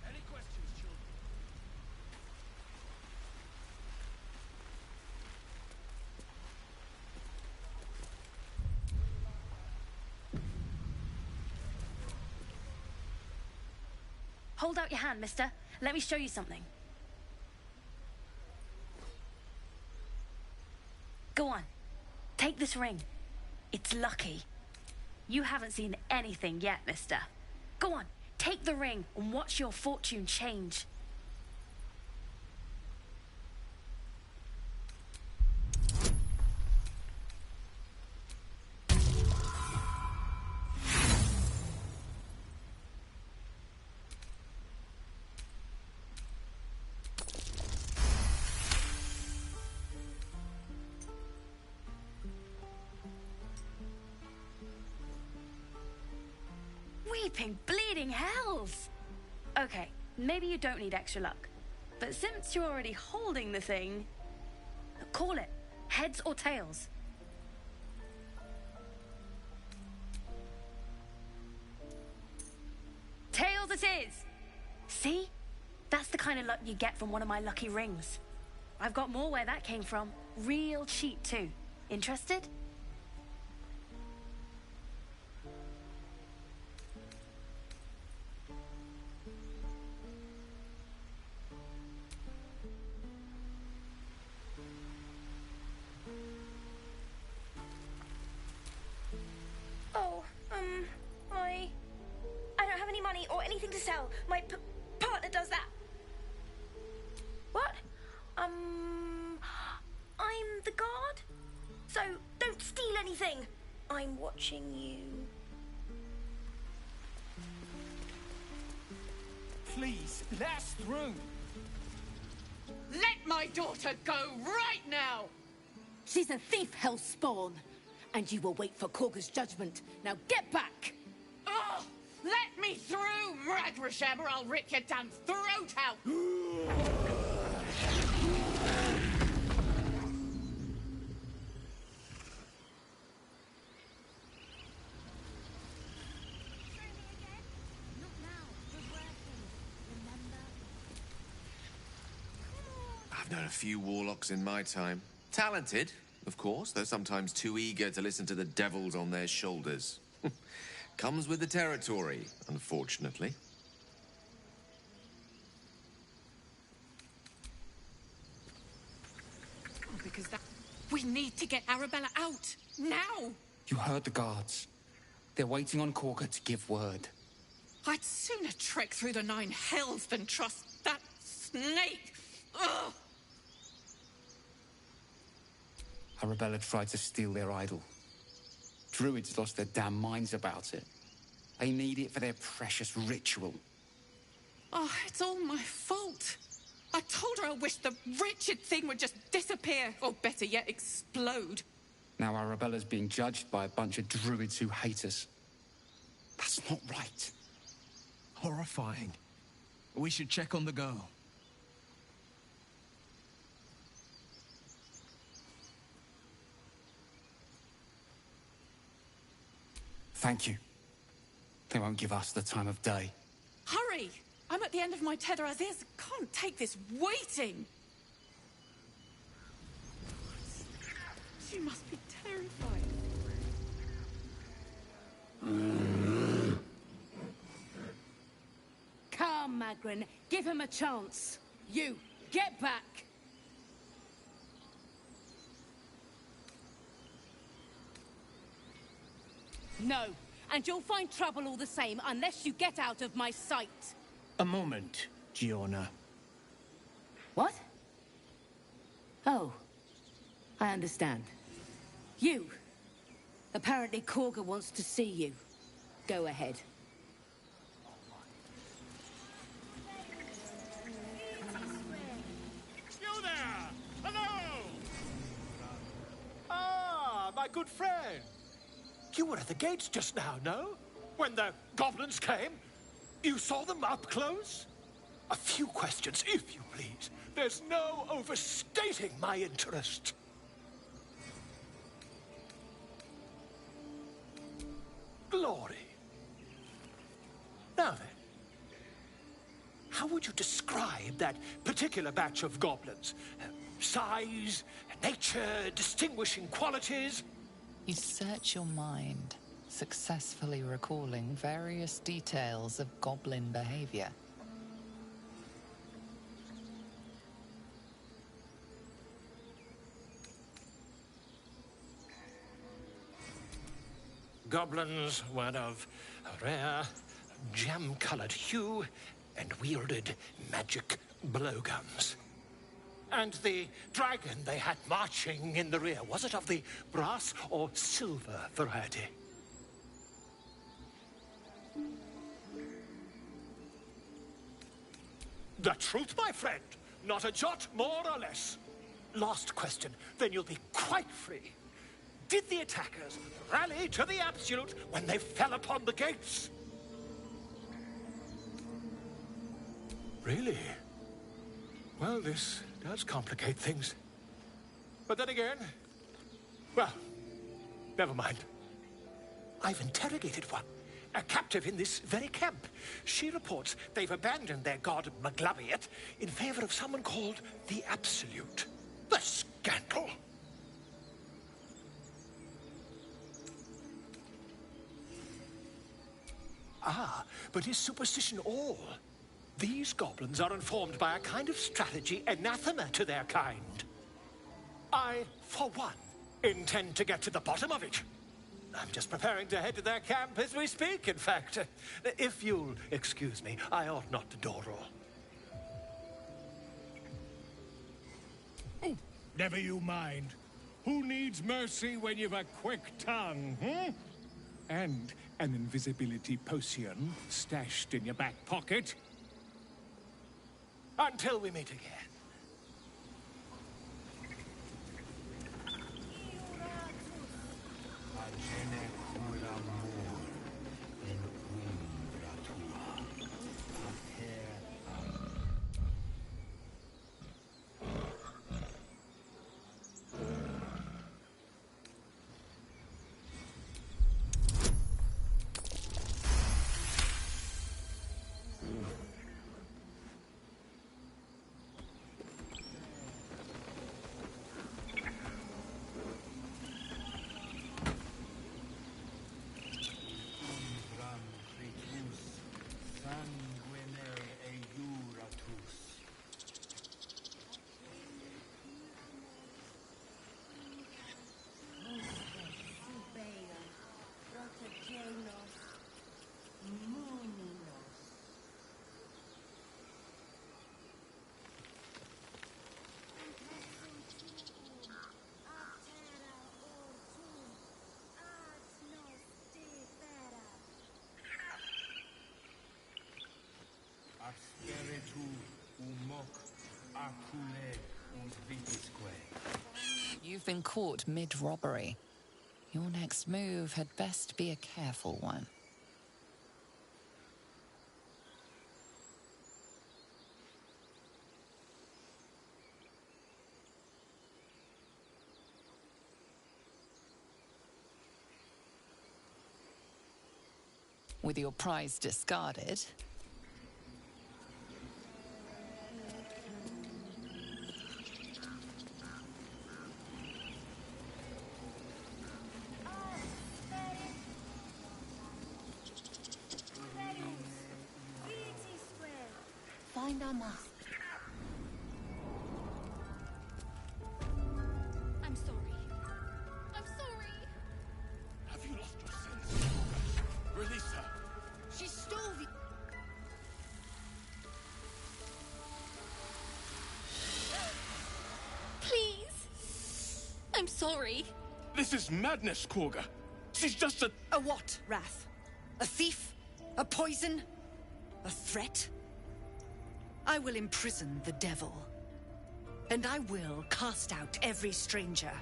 [SPEAKER 11] Any questions, children?
[SPEAKER 10] Hold out your hand, mister. Let me show you something. Go on. Take this ring. It's lucky. You haven't seen anything yet, mister. Go on. Take the ring and watch your fortune change. Flipping bleeding hells! Okay, maybe you don't need extra luck. But since you're already holding the thing, call it. Heads or tails? Tails it is! See? That's the kind of luck you get from one of my lucky rings. I've got more where that came from. Real cheap, too. Interested?
[SPEAKER 16] Oh, I don't have any money or anything to sell. My partner does that. What? I'm the guard? So don't steal anything. I'm watching you.
[SPEAKER 11] Please, let us through.
[SPEAKER 5] Let my daughter go right now! She's a thief, hellspawn. And you will wait for Korga's judgment. Now get back! Oh! Let me through, Ragrasham, or I'll rip your damn throat out!
[SPEAKER 8] I've known a few warlocks in my time. Talented, of course, though sometimes too eager to listen to the devils on their shoulders. Comes with the territory, unfortunately.
[SPEAKER 5] Because that... We need to get Arabella out! Now!
[SPEAKER 21] You heard the guards. They're waiting on Korga to give word.
[SPEAKER 5] I'd sooner trek through the 9 hells than trust that snake! Ugh!
[SPEAKER 21] Arabella tried to steal their idol. Druids lost their damn minds about it. They need it for their precious ritual.
[SPEAKER 5] Oh, it's all my fault. I told her I wished the wretched thing would just disappear, or better yet, explode.
[SPEAKER 21] Now Arabella's being judged by a bunch of druids who hate us. That's not right.
[SPEAKER 17] Horrifying. We should check on the girl.
[SPEAKER 21] Thank you. They won't give us the time of day.
[SPEAKER 5] Hurry! I'm at the end of my tether as is. Can't take this waiting. She must be terrified. Come, Magrin. Give him a chance. You, get back. No, and you'll find trouble all the same unless you get out of my sight.
[SPEAKER 11] A moment, Giona.
[SPEAKER 5] What? Oh, I understand. You. Apparently Korga wants to see you. Go ahead.
[SPEAKER 11] You there! Hello! Ah, my good friend. You were at the gates just now, no? When the goblins came? You saw them up close? A few questions, if you please. There's no overstating my interest. Glory. Now then, how would you describe that particular batch of goblins? Size, nature, distinguishing qualities?
[SPEAKER 1] You search your mind, successfully recalling various details of goblin behavior.
[SPEAKER 11] Goblins were of a rare, jam-colored hue and wielded magic blowguns. And the dragon they had marching in the rear, was it of the brass or silver variety? The truth, my friend. Not a jot more or less. Last question, then you'll be quite free. Did the attackers rally to the absolute when they fell upon the gates? Really? Well, this does complicate things. But then again, well, never mind. I've interrogated one, a captive in this very camp. She reports they've abandoned their god Maglabiet in favor of someone called the Absolute. The scandal! Ah, but is superstition all? These goblins are informed by a kind of strategy anathema to their kind. I, for one, intend to get to the bottom of it. I'm just preparing to head to their camp as we speak, in fact. If you'll excuse me, I ought not to dawdle. Oh, never you mind. Who needs mercy when you've a quick tongue, hmm? And an invisibility potion stashed in your back pocket. Until we meet again.
[SPEAKER 1] You've been caught mid-robbery. Your next move had best be a careful one. With your prize discarded,
[SPEAKER 16] find our mark. I'm sorry. I'm sorry.
[SPEAKER 3] Have you lost your sense? Release her.
[SPEAKER 16] She stole the... Please. I'm sorry.
[SPEAKER 3] This is madness, Korga. She's just a...
[SPEAKER 5] A what, Wrath? A thief? A poison? A threat? I will imprison the devil. And I will cast out every stranger.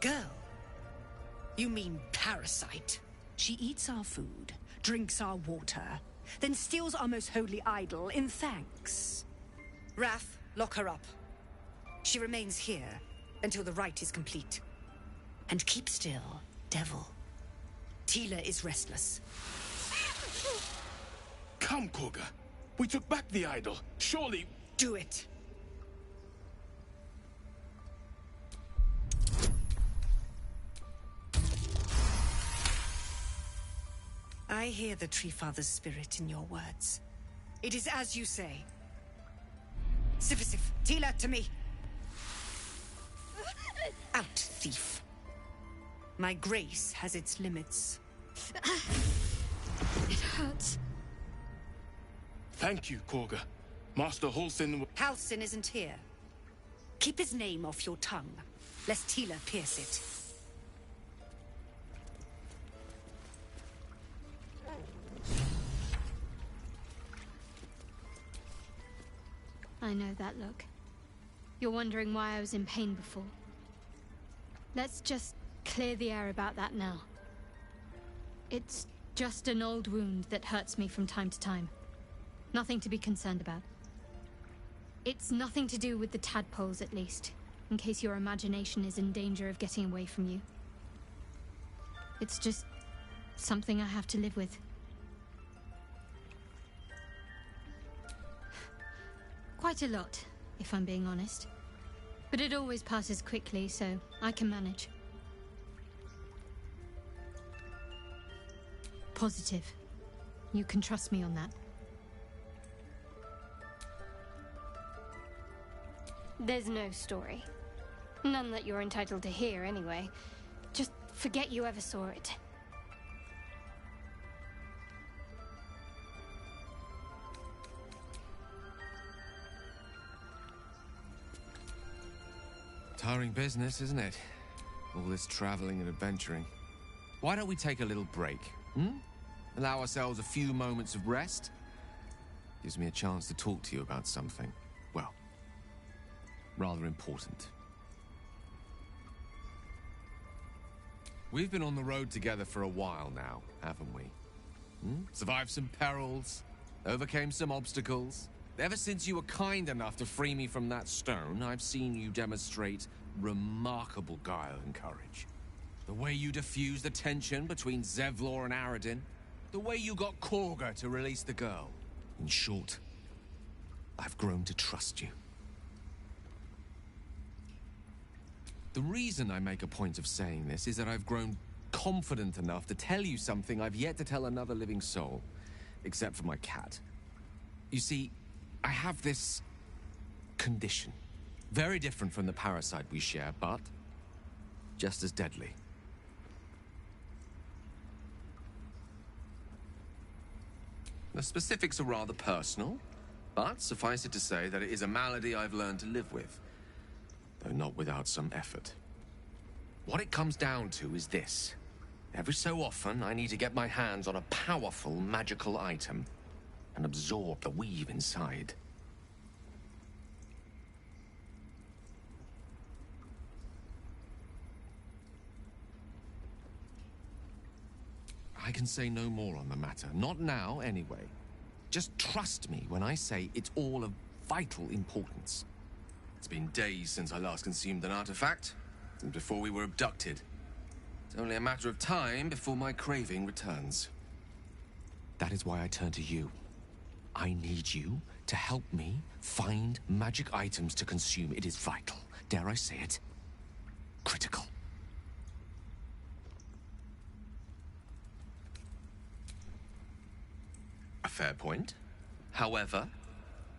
[SPEAKER 5] Girl? You mean parasite? She eats our food, drinks our water, then steals our most holy idol in thanks. Wrath, lock her up. She remains here until the rite is complete. And keep still, devil. Tila is restless.
[SPEAKER 3] Come, Korga. We took back the idol. Surely...
[SPEAKER 5] Do it. I hear the Tree Father's spirit in your words. It is as you say. Sifisif, Tila, to me. Out, thief. My grace has its limits.
[SPEAKER 2] It hurts.
[SPEAKER 3] Thank you, Korga. Master Halsin...
[SPEAKER 5] Halsin isn't here. Keep his name off your tongue, lest Tila pierce it.
[SPEAKER 2] I know that look. You're wondering why I was in pain before. Let's just clear the air about that now. It's just an old wound that hurts me from time to time. Nothing to be concerned about. It's nothing to do with the tadpoles, at least, in case your imagination is in danger of getting away from you. It's just something I have to live with. Quite a lot, if I'm being honest. But it always passes quickly, so I can manage. Positive. You can trust me on that. There's no story. None that you're entitled to hear, anyway. Just forget you ever saw it.
[SPEAKER 8] Tiring business, isn't it? All this traveling and adventuring. Why don't we take a little break, Allow ourselves a few moments of rest? Gives me a chance to talk to you about something, well, rather important. We've been on the road together for a while now, haven't we? Survived some perils, overcame some obstacles. Ever since you were kind enough to free me from that stone, I've seen you demonstrate remarkable guile and courage. The way you diffused the tension between Zevlor and Aradin. The way you got Korga to release the girl. In short, I've grown to trust you. The reason I make a point of saying this is that I've grown confident enough to tell you something I've yet to tell another living soul, except for my cat. You see, I have this condition. Very different from the parasite we share, but just as deadly. The specifics are rather personal, but suffice it to say that it is a malady I've learned to live with, though not without some effort. What it comes down to is this. Every so often, I need to get my hands on a powerful magical item and absorb the weave inside. I can say no more on the matter. Not now, anyway. Just trust me when I say it's all of vital importance. It's been days since I last consumed an artifact, since before we were abducted. It's only a matter of time before my craving returns. That is why I turn to you. I need you to help me find magic items to consume. It is vital. Dare I say it? Critical. A fair point. However,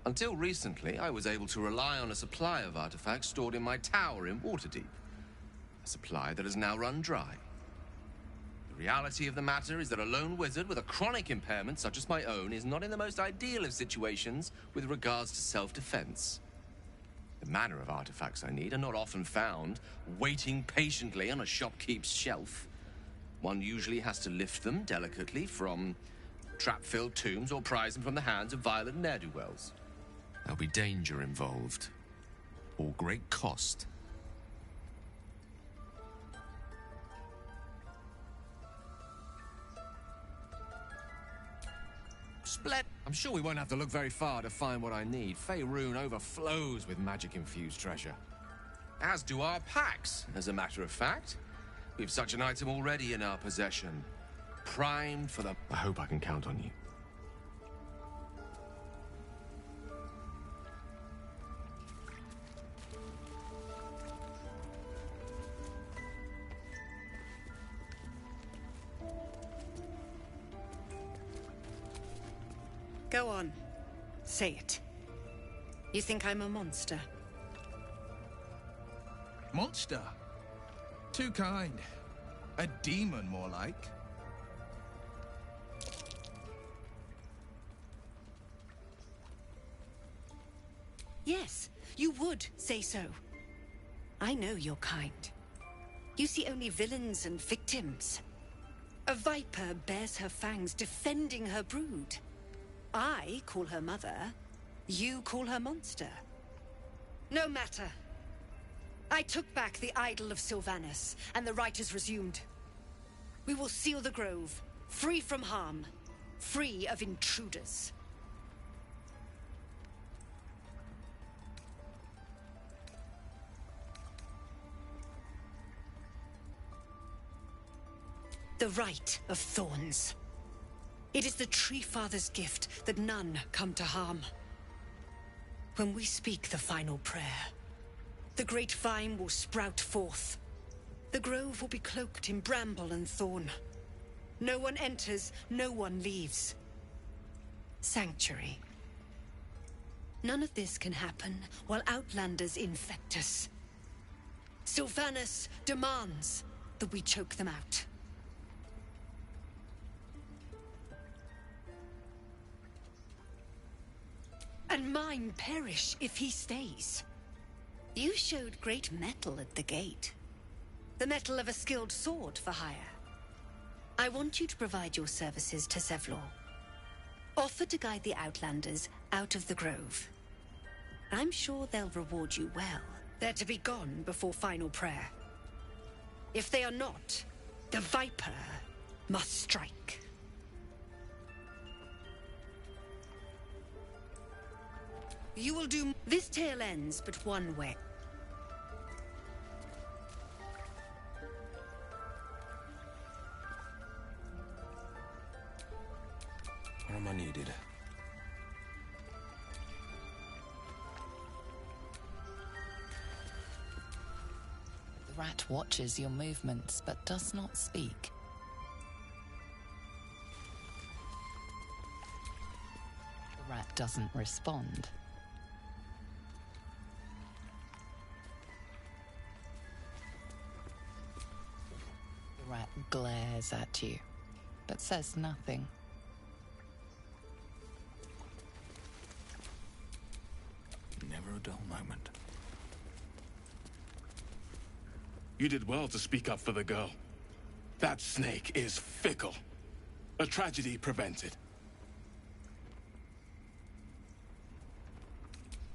[SPEAKER 8] until recently, I was able to rely on a supply of artifacts stored in my tower in Waterdeep. A supply that has now run dry. The reality of the matter is that a lone wizard with a chronic impairment such as my own is not in the most ideal of situations with regards to self-defense. The manner of artifacts I need are not often found waiting patiently on a shopkeep's shelf. One usually has to lift them delicately from trap-filled tombs or prize them from the hands of violent ne'er-do-wells. There'll be danger involved, or great cost. Split. I'm sure we won't have to look very far to find what I need. Faerun overflows with magic-infused treasure. As do our packs, as a matter of fact. We've such an item already in our possession. Primed for the... I hope I can count on you.
[SPEAKER 9] Go on. Say it. You think I'm a monster?
[SPEAKER 15] Monster? Too kind. A demon, more like.
[SPEAKER 9] Yes, you would say so. I know your kind. You see only villains and victims. A viper bears her fangs defending her brood. I call her mother. You call her monster. No matter. I took back the idol of Sylvanas, and the rite is resumed. We will seal the grove, Free from harm. Free of intruders. The right of thorns. It is the Tree Father's gift that none come to harm. When we speak the final prayer, the great vine will sprout forth. The grove will be cloaked in bramble and thorn. No one enters, no one leaves. Sanctuary. None of this can happen while Outlanders infect us. Sylvanas demands that we choke them out. And mine perish if he stays. You showed great mettle at the gate. The mettle of a skilled sword for hire. I want you to provide your services to Zevlor. Offer to guide the Outlanders out of the grove. I'm sure they'll reward you well. They're to be gone before final prayer. If they are not, the Viper must strike. You will do... This tale ends but one way.
[SPEAKER 3] Where am I needed?
[SPEAKER 1] The rat watches your movements, but does not speak. The rat doesn't respond. The rat glares at you, but says nothing.
[SPEAKER 6] Never a dull moment. You did well to speak up for the girl. That snake is fickle. A tragedy prevented.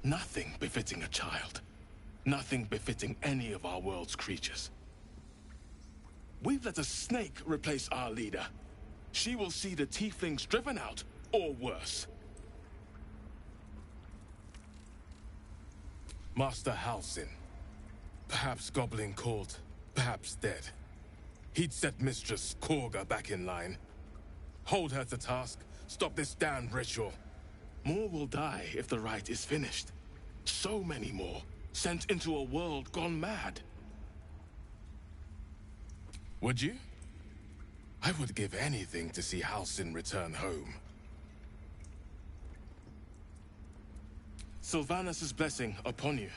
[SPEAKER 6] Nothing befitting a child. Nothing befitting any of our world's creatures. We've let a snake replace our leader. She will see the tieflings driven out, or worse. Master Halsin. Perhaps goblin called, perhaps dead. He'd set Mistress Korga back in line. Hold her to task, stop this damned ritual. More will die if the rite is finished. So many more, sent into a world gone mad. Would you? I would give anything to see Halsin return home. Sylvanas' blessing upon you,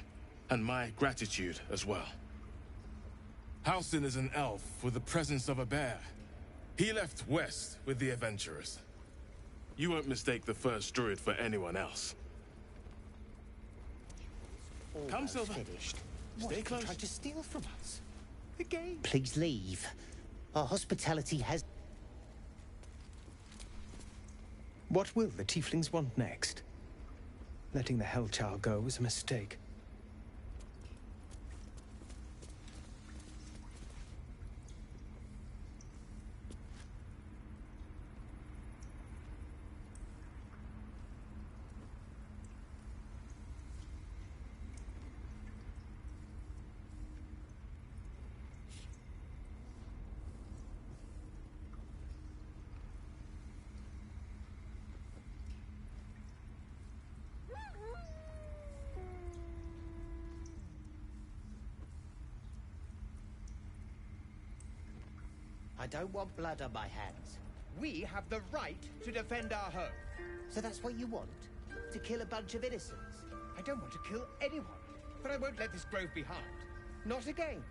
[SPEAKER 6] and my gratitude as well. Halsin is an elf with the presence of a bear. He left west with the adventurers. You won't mistake the first druid for anyone else. Come, Silver.
[SPEAKER 22] Finished.
[SPEAKER 6] Stay close.
[SPEAKER 22] Tried to steal from us.
[SPEAKER 6] The game.
[SPEAKER 22] Please leave. Our hospitality has...
[SPEAKER 18] What will the tieflings want next? Letting the Hellchild go was a mistake.
[SPEAKER 22] I don't want blood on my hands.
[SPEAKER 18] We have the right to defend our home.
[SPEAKER 22] So that's what you want? To kill a bunch of innocents?
[SPEAKER 18] I don't want to kill anyone, but I won't let this grove be harmed. Not again.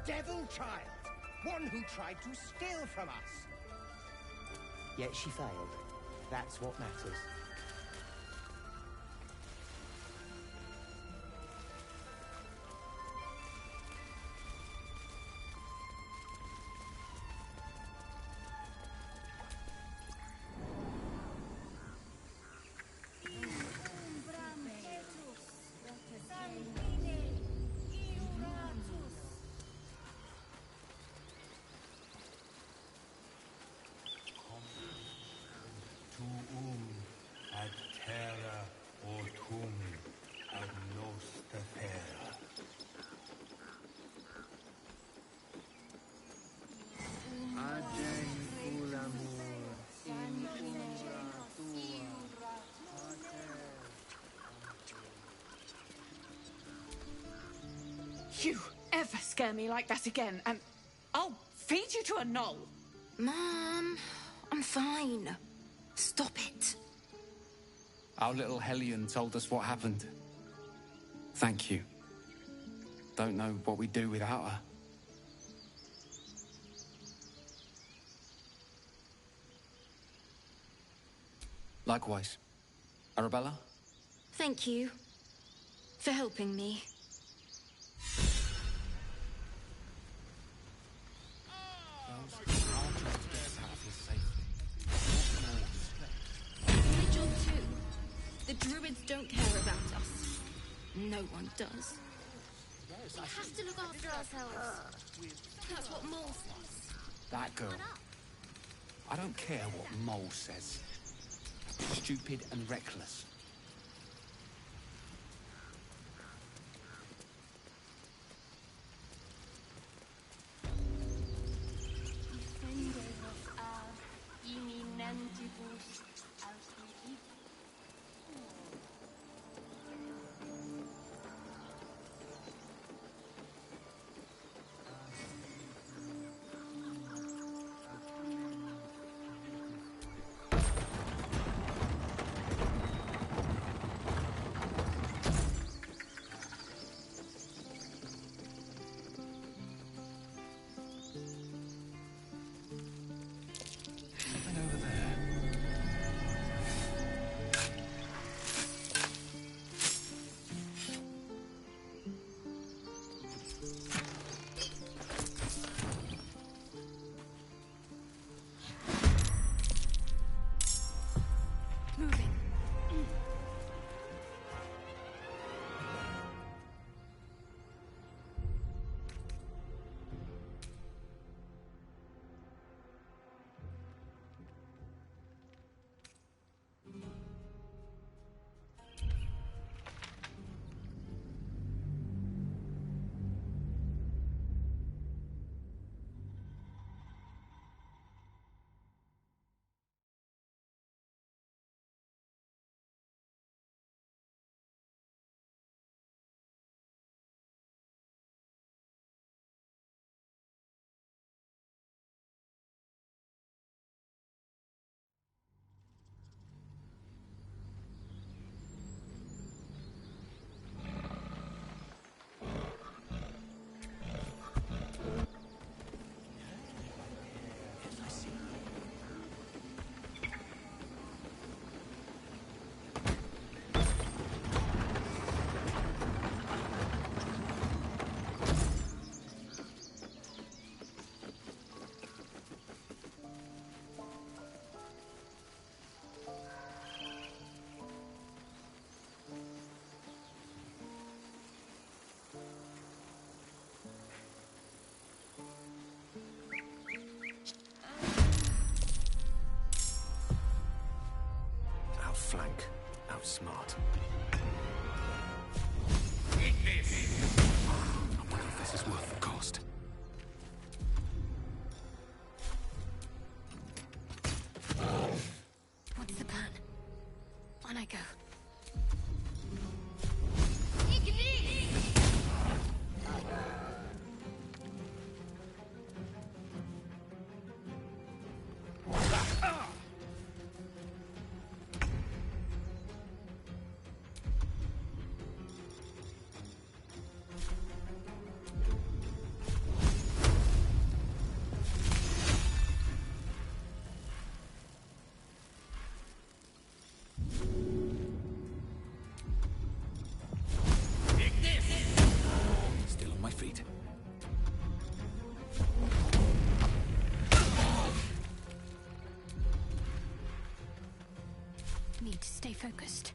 [SPEAKER 18] devil child. One who tried to steal from us.
[SPEAKER 22] Yet she failed. That's what matters.
[SPEAKER 12] You ever scare me like that again, and I'll feed you to a knoll.
[SPEAKER 10] Mom, I'm fine. Stop it.
[SPEAKER 21] Our little Hellion told us what happened. Thank you. Don't know what we'd do without her. Likewise. Arabella?
[SPEAKER 10] Thank you for helping me. My job too. The druids don't care about us. No one does.
[SPEAKER 16] We have to look after ourselves. That's what Mole says.
[SPEAKER 21] That girl. I don't care what Mole says. Stupid and reckless.
[SPEAKER 7] Outflank, outsmart. I wonder if this is worth the cost.
[SPEAKER 2] What's the plan? On I go. focused.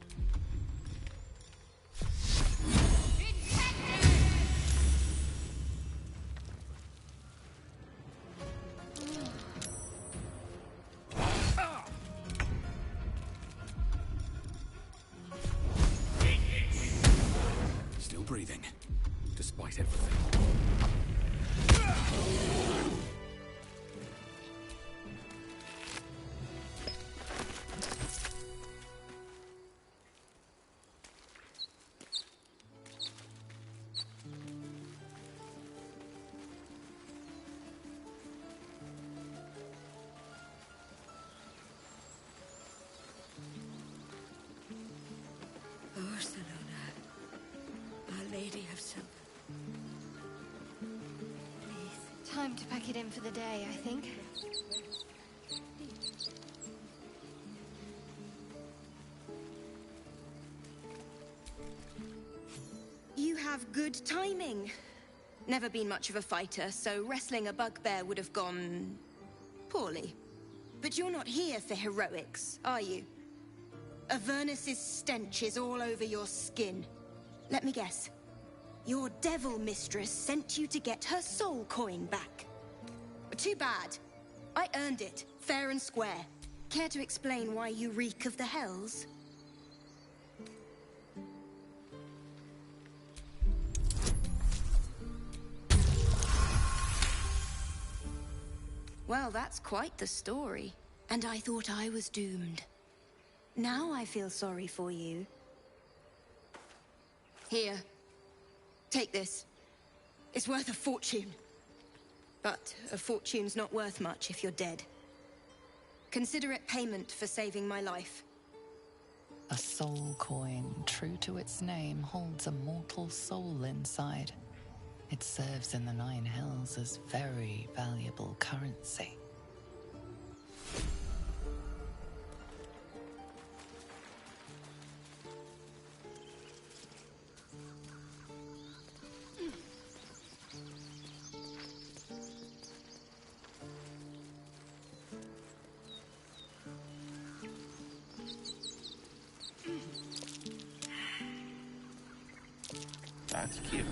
[SPEAKER 13] Still breathing, despite everything.
[SPEAKER 9] Barcelona, Our Lady of Silver.
[SPEAKER 2] Time to pack it in for the day, I think.
[SPEAKER 14] You have good timing. Never been much of a fighter, so wrestling a bugbear would have gone poorly. But you're not here for heroics, are you? Avernus's stench is all over your skin. Let me guess. Your devil mistress sent you to get her soul coin back. Too bad. I earned it, fair and square. Care to explain why you reek of the hells? Well, that's quite the story. And I thought I was doomed. Now I feel sorry for you. Here. Take this. It's worth a fortune. But a fortune's not worth much if you're dead. Consider it payment for saving my life.
[SPEAKER 1] A soul coin, true to its name, holds a mortal soul inside. It serves in the Nine Hells as very valuable currency.
[SPEAKER 20] That's curious.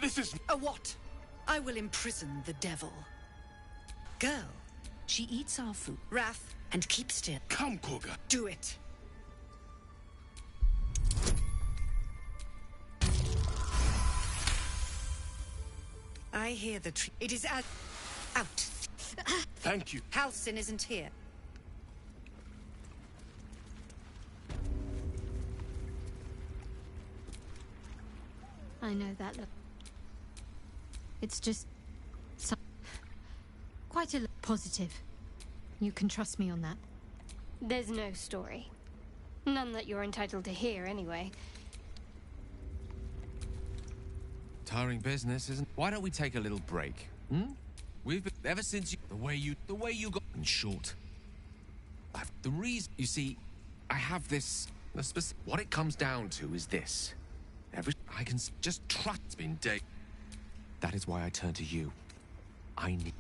[SPEAKER 9] This is... A what? I will imprison the devil. Girl, she eats our food. Wrath, and keep still.
[SPEAKER 6] Come, Koga.
[SPEAKER 9] Do it. I hear the tree. It is out.
[SPEAKER 6] Thank you.
[SPEAKER 9] Halcyon isn't here.
[SPEAKER 2] I know that look. It's just... quite a positive. You can trust me on that. There's no story. None that you're entitled to hear, anyway.
[SPEAKER 8] Tiring business, isn't? Why don't we take a little break? We've been ever since you the way you got in short. The reason you see, I have this. What it comes down to is this: I can just trust. It's been day. That is why I turn to you. I need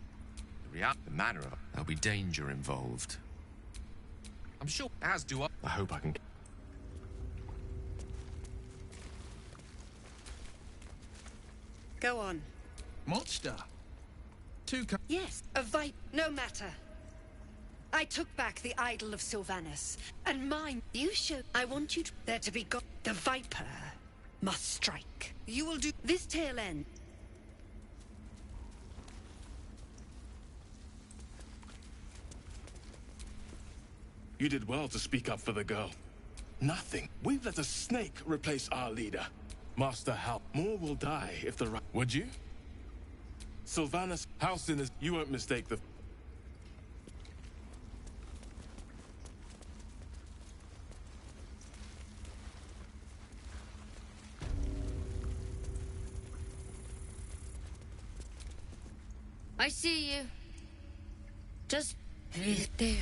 [SPEAKER 8] the manner of. There'll be danger involved. I'm sure, as do I. I hope I can.
[SPEAKER 9] Go on.
[SPEAKER 17] Monster.
[SPEAKER 9] Yes, a vipe. No matter. I took back the idol of Sylvanus, and mine. You should. I want you to. There to be got. The viper must strike. You will do this tail end.
[SPEAKER 6] You did well to speak up for the girl. Nothing. We've let a snake replace our leader. Master Hal. More will die if the right. Would you? Sylvanus, Halcyon is. You won't mistake the.
[SPEAKER 2] I see you. Just there.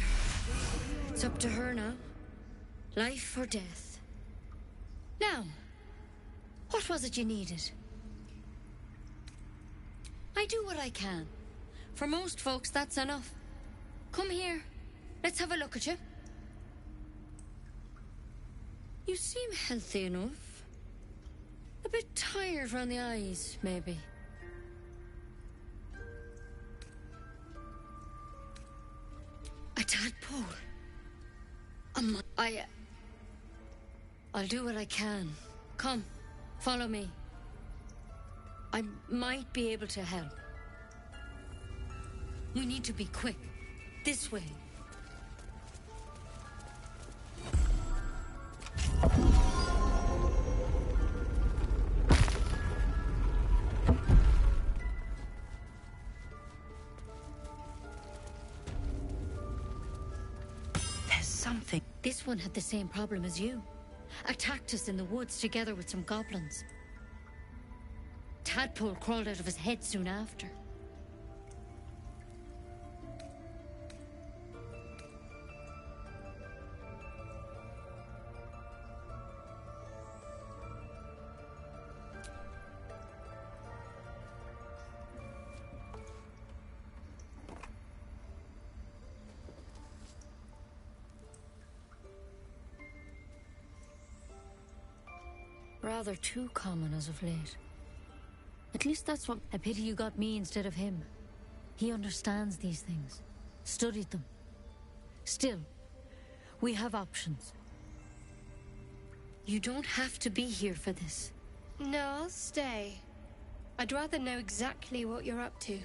[SPEAKER 2] It's up to her now. Life or death. Now, what was it you needed? I do what I can. For most folks, that's enough. Come here. Let's have a look at you. You seem healthy enough. A bit tired round the eyes, maybe. A tadpole. I'll do what I can. Come, follow me. I might be able to help. We need to be quick. This way.
[SPEAKER 9] There's something.
[SPEAKER 2] This one had the same problem as you. Attacked us in the woods together with some goblins. Tadpole crawled out of his head soon after. Rather too common as of late. At least that's what... I pity you got me instead of him. He understands these things. Studied them. Still, we have options. You don't have to be here for this. No, I'll stay. I'd rather know exactly what you're up to.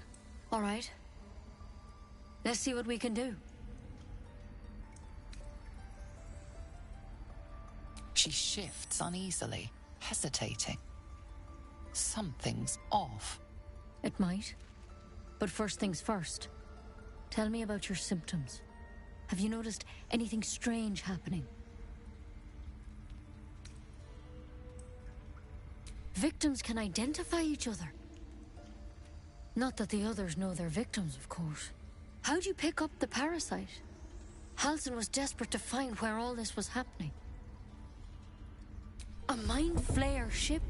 [SPEAKER 5] All right. Let's see what we can do.
[SPEAKER 1] She shifts uneasily, hesitating. Something's off.
[SPEAKER 5] It might. But first things first. Tell me about your symptoms. Have you noticed anything strange happening? Victims can identify each other. Not that the others know they're victims, of course. How'd you pick up the parasite? Halcyon was desperate to find where all this was happening. A mind flayer ship?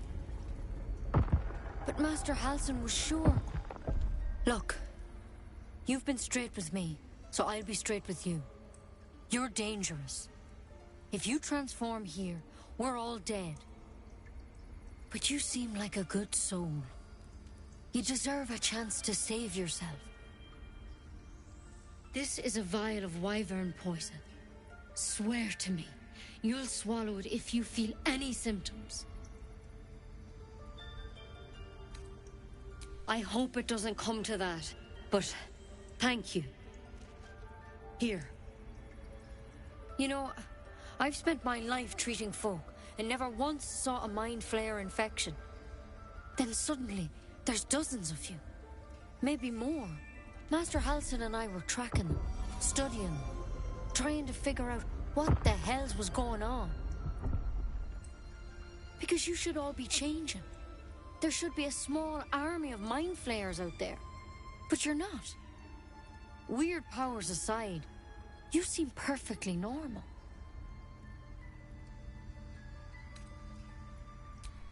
[SPEAKER 5] But Master Halcyon was sure. Look, you've been straight with me, so I'll be straight with you. You're dangerous. If you transform here, we're all dead. But you seem like a good soul. You deserve a chance to save yourself.
[SPEAKER 2] This is a vial of wyvern poison. Swear to me, you'll swallow it if you feel any symptoms. I hope it doesn't come to that, but thank you. Here. You know, I've spent my life treating folk and never once saw a mind flayer infection. Then suddenly, there's dozens of you. Maybe more. Master Halcyon and I were tracking them, studying them, trying to figure out what the hells was going on. Because you should all be changing. There should be a small army of mind flayers out there. But you're not. Weird powers aside, you seem perfectly normal.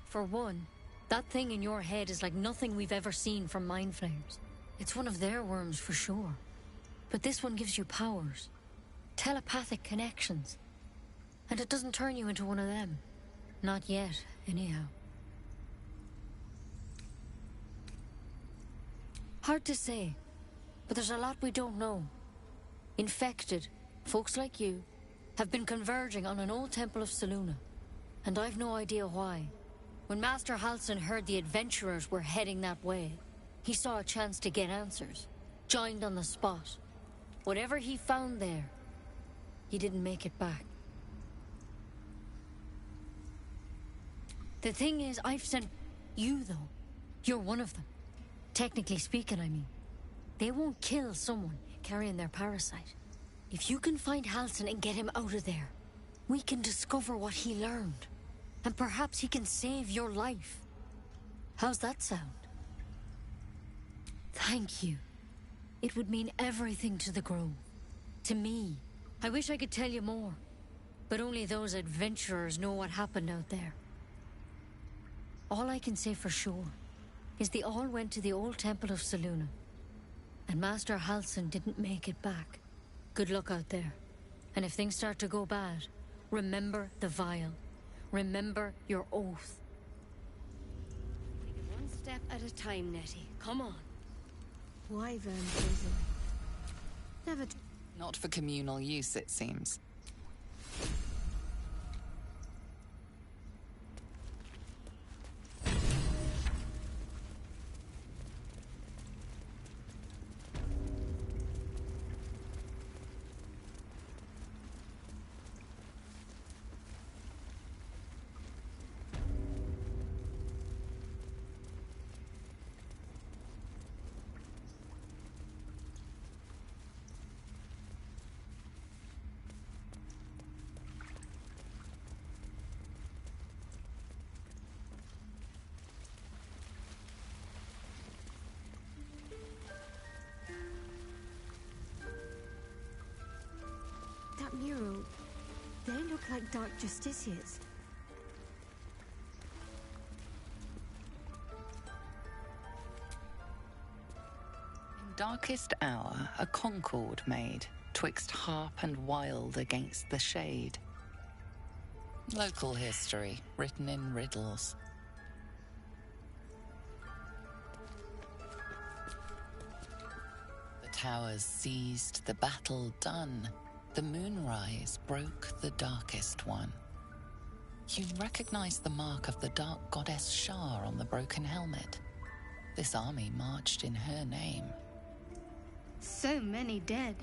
[SPEAKER 2] For one, that thing in your head is like nothing we've ever seen from mind flayers. It's one of their worms for sure. But this one gives you powers. Telepathic connections. And it doesn't turn you into one of them. Not yet, anyhow. Hard to say,
[SPEAKER 4] But there's a lot we don't know. Infected, folks like you, have been converging on an old temple of Selûne. And I've no idea why. When Master Halsin heard the adventurers were heading that way, he saw a chance to get answers. Joined on the spot. Whatever he found there, he didn't make it back. The thing is, I've sent you, though. You're one of them. Technically speaking, I mean. They won't kill someone carrying their parasite. If you can find Halsin and get him out of there, we can discover what he learned. And perhaps he can save your life. How's that sound? Thank you. It would mean everything to the Grove. To me. I wish I could tell you more. But only those adventurers know what happened out there. All I can say for sure is they all went to the old temple of Selûne. And Master Halsin didn't make it back. Good luck out there. And if things start to go bad, remember the vial. Remember your oath.
[SPEAKER 9] Take it one step at a time, Nettie. Come on.
[SPEAKER 14] Wyvern poison. Never.
[SPEAKER 1] Not for communal use, it seems.
[SPEAKER 14] That mural, they look like Dark Justiciars.
[SPEAKER 1] In darkest hour, a concord made, twixt harp and wild against the shade. Local history, written in riddles. The towers seized, the battle done. The moonrise broke the darkest one. You recognize the mark of the dark goddess Shar on the broken helmet. This army marched in her name.
[SPEAKER 2] So many dead.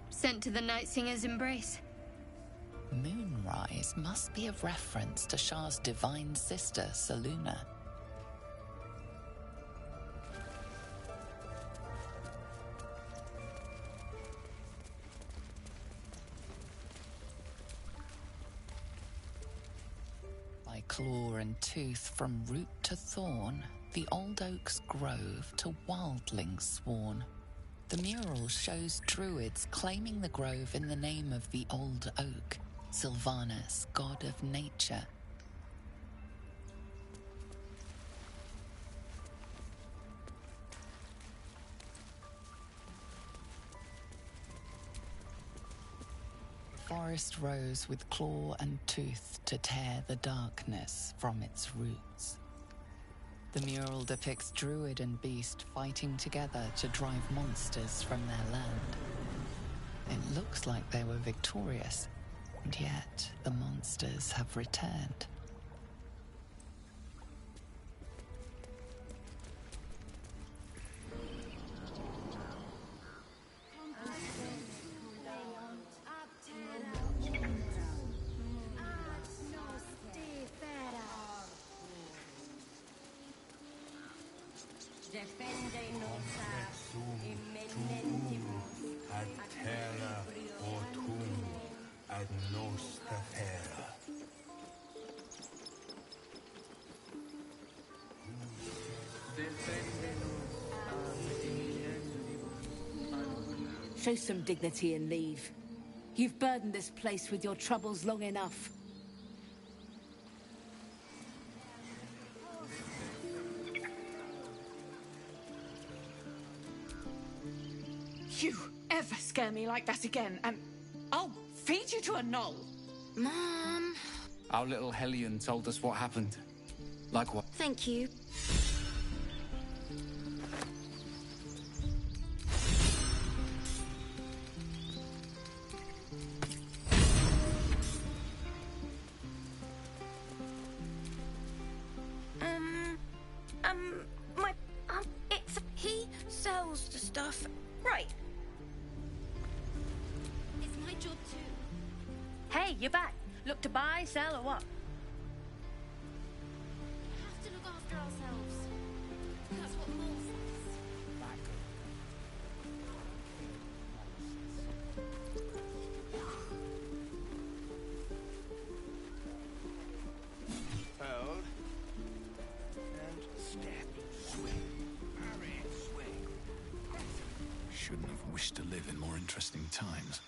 [SPEAKER 2] Sent to the Night Singer's embrace.
[SPEAKER 1] Moonrise must be a reference to Shar's divine sister, Selûne. By claw and tooth from root to thorn, the old oak's grove to wildlings sworn. The mural shows druids claiming the grove in the name of the old oak, Sylvanus, god of nature. The forest rose with claw and tooth to tear the darkness from its roots. The mural depicts druid and beast fighting together to drive monsters from their land. It looks like they were victorious, and yet the monsters have returned.
[SPEAKER 19] Show some dignity and leave. You've burdened this place with your troubles long enough.
[SPEAKER 12] You ever scare me like that again, and I'll feed you to a knoll.
[SPEAKER 14] Mom.
[SPEAKER 21] Our little Hellion told us what happened. Like what?
[SPEAKER 14] Thank you. He sells the stuff. Right.
[SPEAKER 10] It's my job too. Hey, you're back. Look to buy, sell, or what?
[SPEAKER 16] We have to look after ourselves. That's what Mole says.
[SPEAKER 17] Hold. And step. Swing. Parry. Swing.
[SPEAKER 13] Shouldn't have wished to live in more interesting times.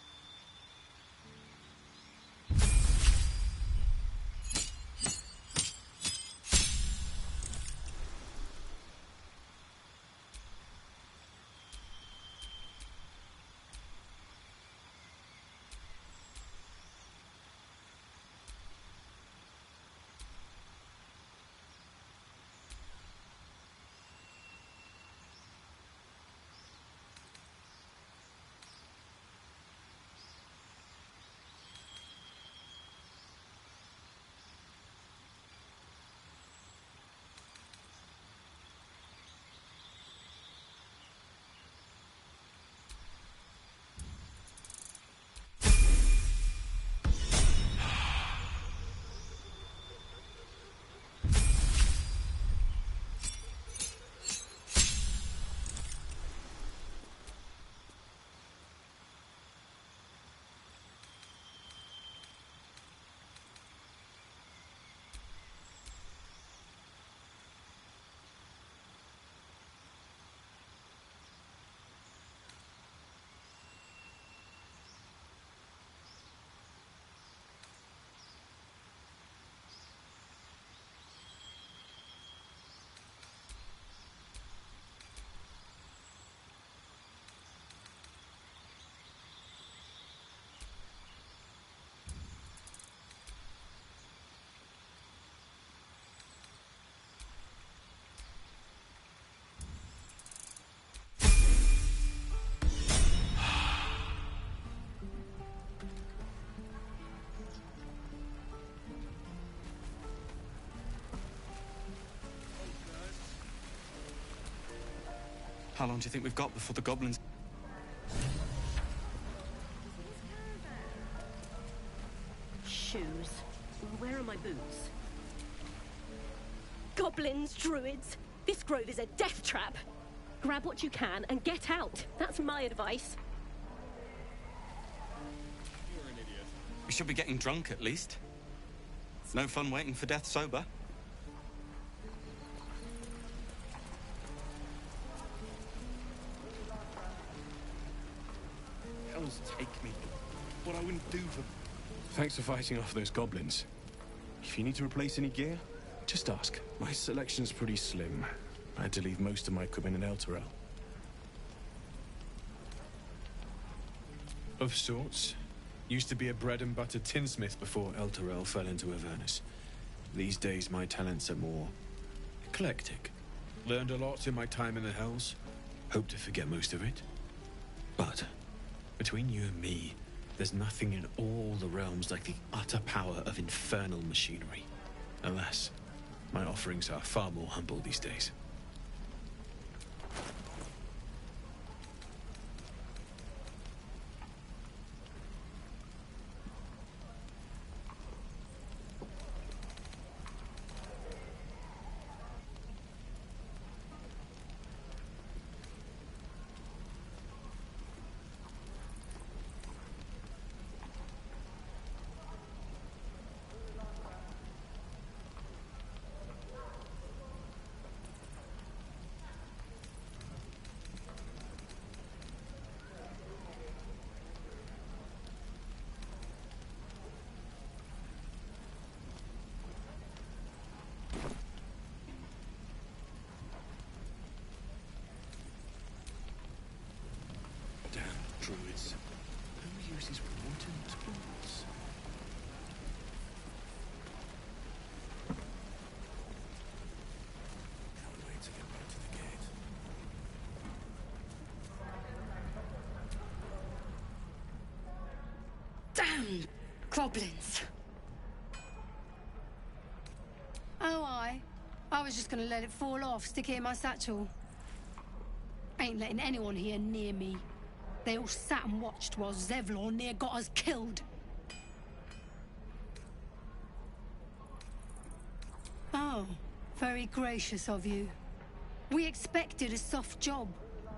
[SPEAKER 21] How long do you think we've got before the goblins...
[SPEAKER 11] Shoes. Where are my boots? Goblins, druids. This grove is a death trap. Grab what you can and get out. That's my advice.
[SPEAKER 21] You're an idiot. We should be getting drunk, at least. No fun waiting for death sober.
[SPEAKER 6] Hells take me. What I wouldn't do for... Thanks for fighting off those goblins. If you need to replace any gear, just ask. My selection's pretty slim. I had to leave most of my equipment in Elturel. Of sorts. Used to be a bread-and-butter tinsmith before Elturel fell into Avernus. These days, my talents are more eclectic. Learned a lot in my time in the Hells. Hope to forget most of it. But between you and me, there's nothing in all the realms like the utter power of infernal machinery. Alas, my offerings are far more humble these days. Druids. Who uses wooden tools? Can't wait to get back to the gate.
[SPEAKER 9] Damn goblins.
[SPEAKER 12] Oh, aye.
[SPEAKER 2] I was just gonna let it fall off, stick it in my satchel. Ain't letting anyone here near me. They all sat and watched while Zevlor near got us killed. Oh, very gracious of you. We expected a soft job.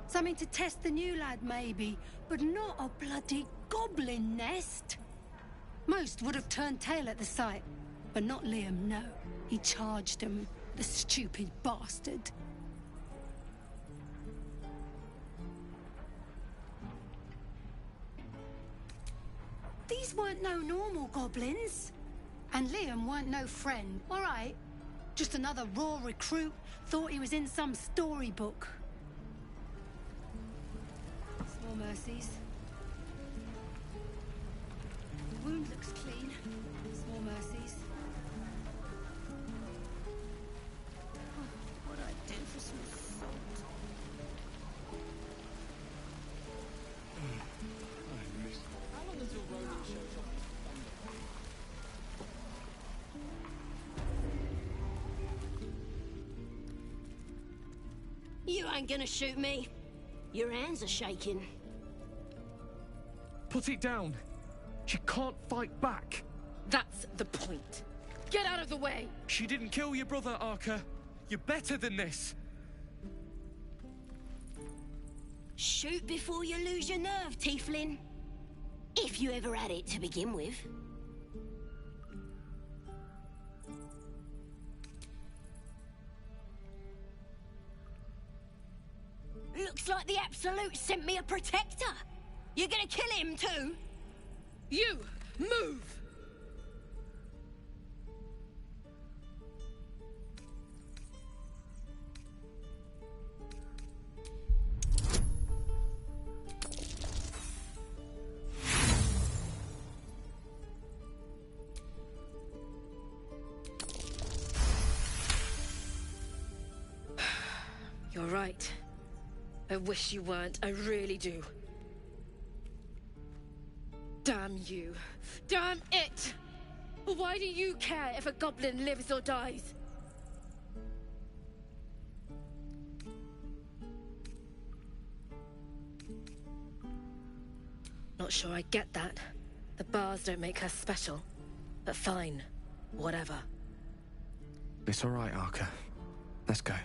[SPEAKER 2] Something to test the new lad, maybe, but not a bloody goblin nest. Most would have turned tail at the sight, but not Liam, no. He charged him, the stupid bastard. These weren't no normal goblins. And Liam weren't no friend, all right? Just another raw recruit, thought he was in some storybook. Small mercies. The wound looks clean. Small mercies. Oh, what'd I do for some salt?
[SPEAKER 3] How long until Ronan shows up?
[SPEAKER 15] You ain't gonna shoot me. Your hands are shaking.
[SPEAKER 3] Put it down. She can't fight back.
[SPEAKER 11] That's the point. Get out of the way!
[SPEAKER 3] She didn't kill your brother, Arca. You're better than this.
[SPEAKER 15] Shoot before you lose your nerve, Tiefling. If you ever had it to begin with. Looks like the Absolute sent me a protector. You're gonna kill him too?
[SPEAKER 11] You! Move! You're right. I wish you weren't, I really do. Damn you. Damn it! Why do you care if a goblin lives or dies? Not sure I get that. The bars don't make her special. But fine. Whatever.
[SPEAKER 17] It's all right, Arca. Let's go.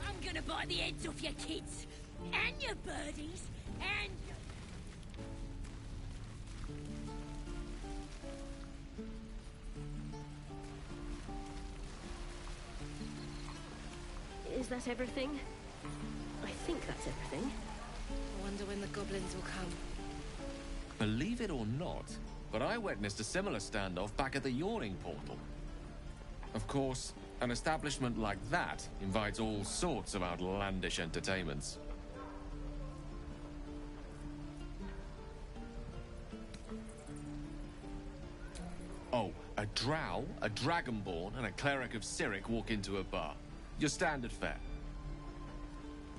[SPEAKER 15] I'm gonna bite the heads off your kids, and your birdies, and...
[SPEAKER 11] Is that everything? I think that's everything. I wonder when the goblins will come.
[SPEAKER 8] Believe it or not, but I witnessed a similar standoff back at the Yawning Portal. Of course, an establishment like that invites all sorts of outlandish entertainments. Oh, a drow, a dragonborn, and a cleric of Cyric walk into a bar. Your standard fare.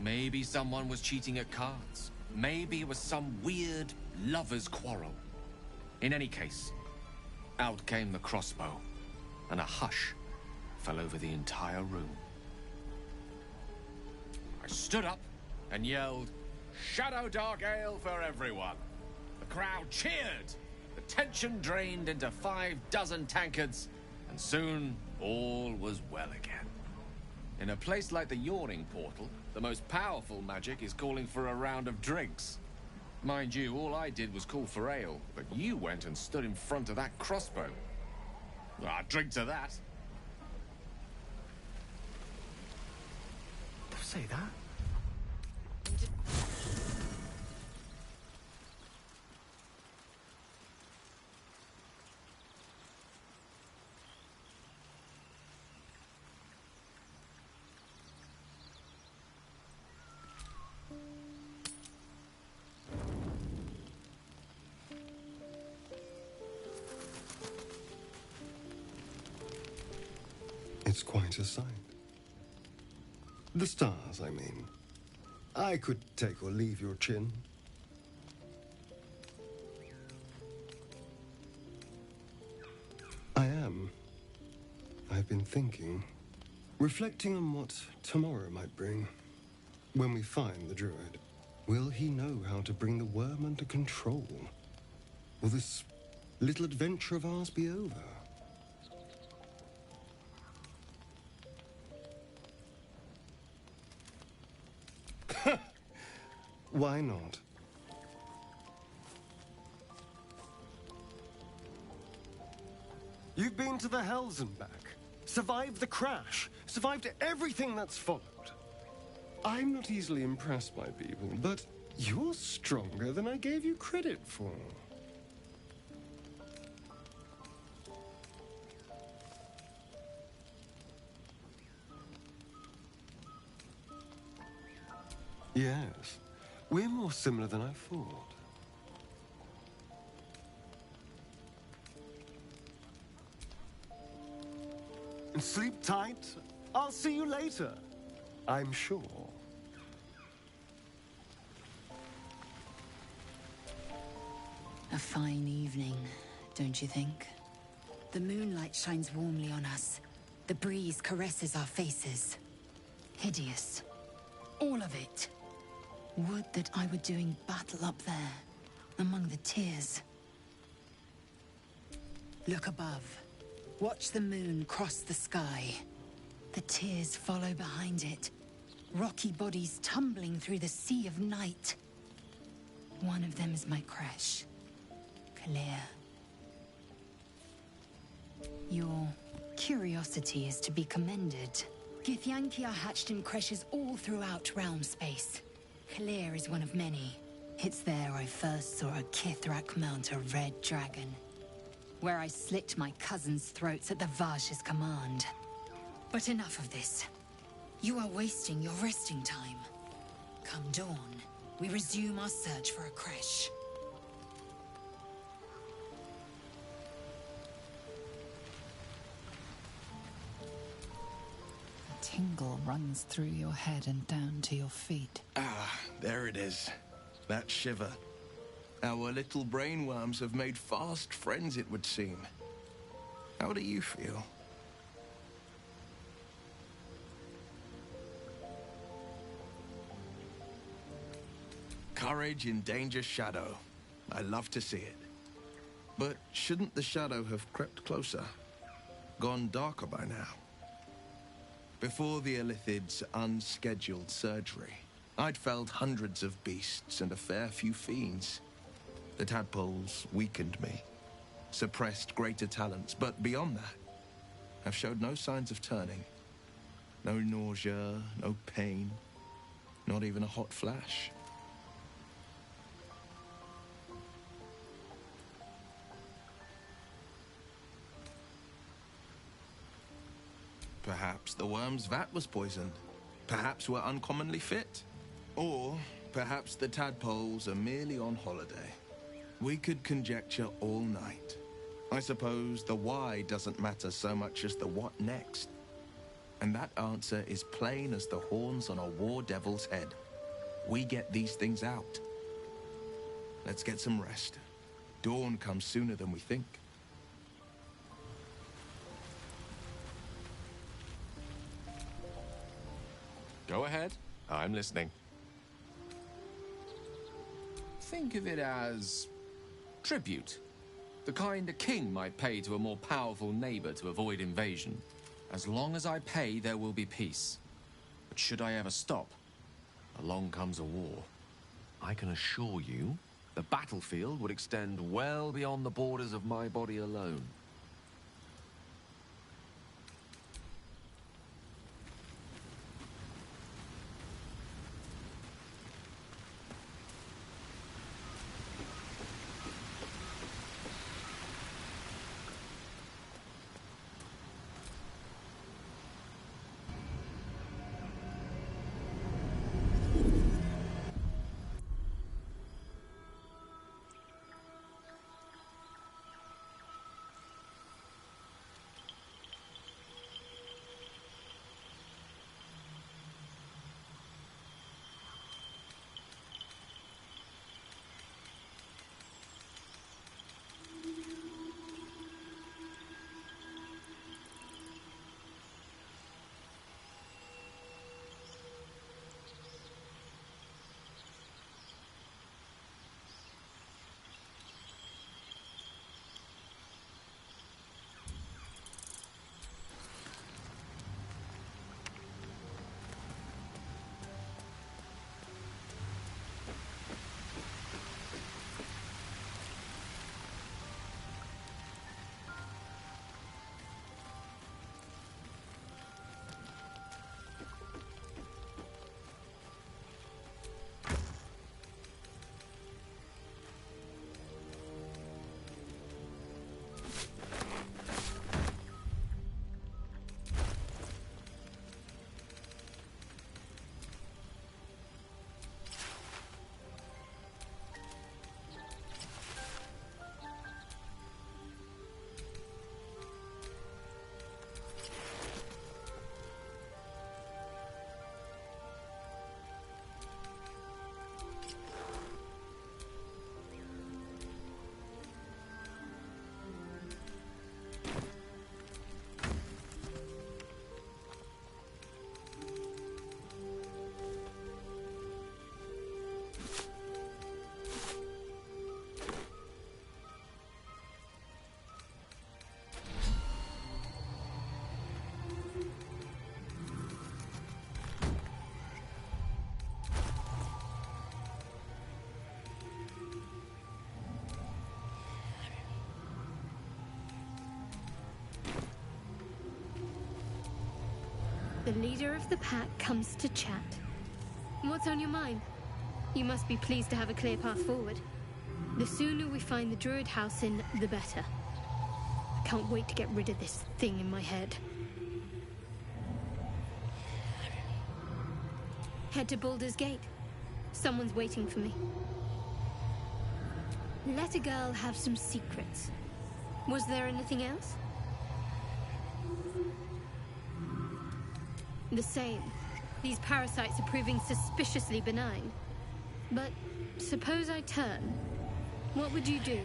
[SPEAKER 8] Maybe someone was cheating at cards. Maybe it was some weird lover's quarrel. In any case, out came the crossbow, and a hush fell over the entire room. I stood up and yelled, "Shadow Dark Ale for everyone!" The crowd cheered. The tension drained into 6 tankards, and soon all was well again. In a place like the Yawning Portal, the most powerful magic is calling for a round of drinks. Mind you, all I did was call for ale, but you went and stood in front of that crossbow. Well, I'd drink to that.
[SPEAKER 3] Don't say that.
[SPEAKER 7] It's quite a sight. The stars, I mean. I could take or leave your chin. I am I've been thinking, reflecting on what tomorrow might bring. When we find the druid, will he know how to bring the worm under control? Will this little adventure of ours be over? Why not? You've been to the Hells and back, survived the crash, survived everything that's followed. I'm not easily impressed by people, but you're stronger than I gave you credit for. Yes, we're more similar than I thought. And sleep tight. I'll see you later, I'm sure.
[SPEAKER 5] A fine evening, don't you think? The moonlight shines warmly on us. The breeze caresses our faces. Hideous. All of it. Would that I were doing battle up there, among the tears. Look above. Watch the moon cross the sky. The tears follow behind it. Rocky bodies tumbling through the sea of night. One of them is my creche. Clear. Your curiosity is to be commended. Githyanki are hatched in creches all throughout realm space. Clear is one of many. It's there I first saw a Kithrak mount a red dragon. Where I slit my cousins' throats at the Vash's command. But enough of this. You are wasting your resting time. Come dawn, we resume our search for a creche.
[SPEAKER 1] A tingle runs through your head and down to your feet.
[SPEAKER 17] Ah, there it is. That shiver. Our little brainworms have made fast friends, it would seem. How do you feel? Courage in danger's shadow. I love to see it. But shouldn't the shadow have crept closer? Gone darker by now? Before the Illithid's unscheduled surgery, I'd felled hundreds of beasts and a fair few fiends. The tadpoles weakened me, suppressed greater talents, but beyond that, I've showed no signs of turning. No nausea, no pain, not even a hot flash. Perhaps the worm's vat was poisoned. Perhaps we're uncommonly fit. Or perhaps the tadpoles are merely on holiday. We could conjecture all night. I suppose the why doesn't matter so much as the what next. And that answer is plain as the horns on a war devil's head. We get these things out. Let's get some rest. Dawn comes sooner than we think.
[SPEAKER 8] Go ahead. I'm listening. Think of it as tribute. The kind a king might pay to a more powerful neighbor to avoid invasion. As long as I pay, there will be peace. But should I ever stop, along comes a war. I can assure you, the battlefield would extend well beyond the borders of my body alone.
[SPEAKER 2] The leader of the pack comes to chat. What's on your mind? You must be pleased to have a clear path forward. The sooner we find the Druid house in, the better. I can't wait to get rid of this thing in my head. Head to Baldur's Gate. Someone's waiting for me. Let a girl have some secrets. Was there anything else? The same. These parasites are proving suspiciously benign. But suppose I turn. What would you do?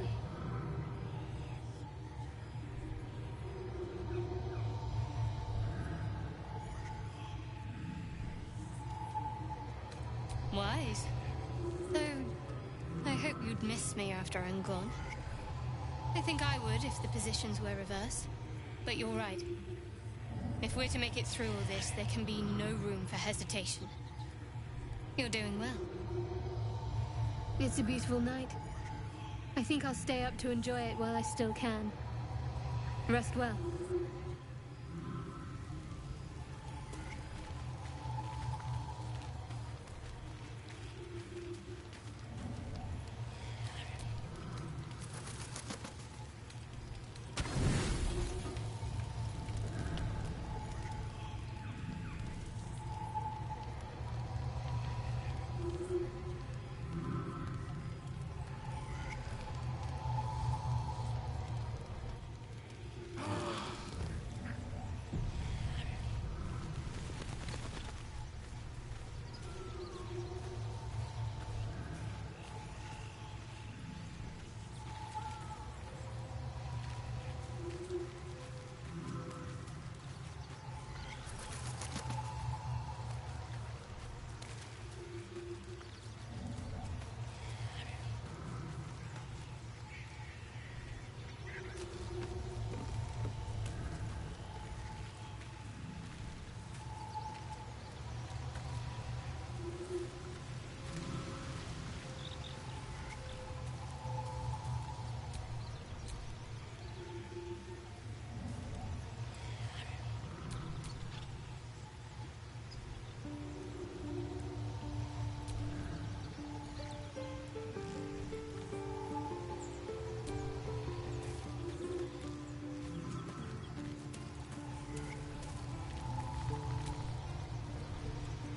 [SPEAKER 2] Wise. Though, I hope you'd miss me after I'm gone. I think I would if the positions were reversed. But you're right. If we're to make it through all this, there can be no room for hesitation. You're doing well. It's a beautiful night. I think I'll stay up to enjoy it while I still can. Rest well.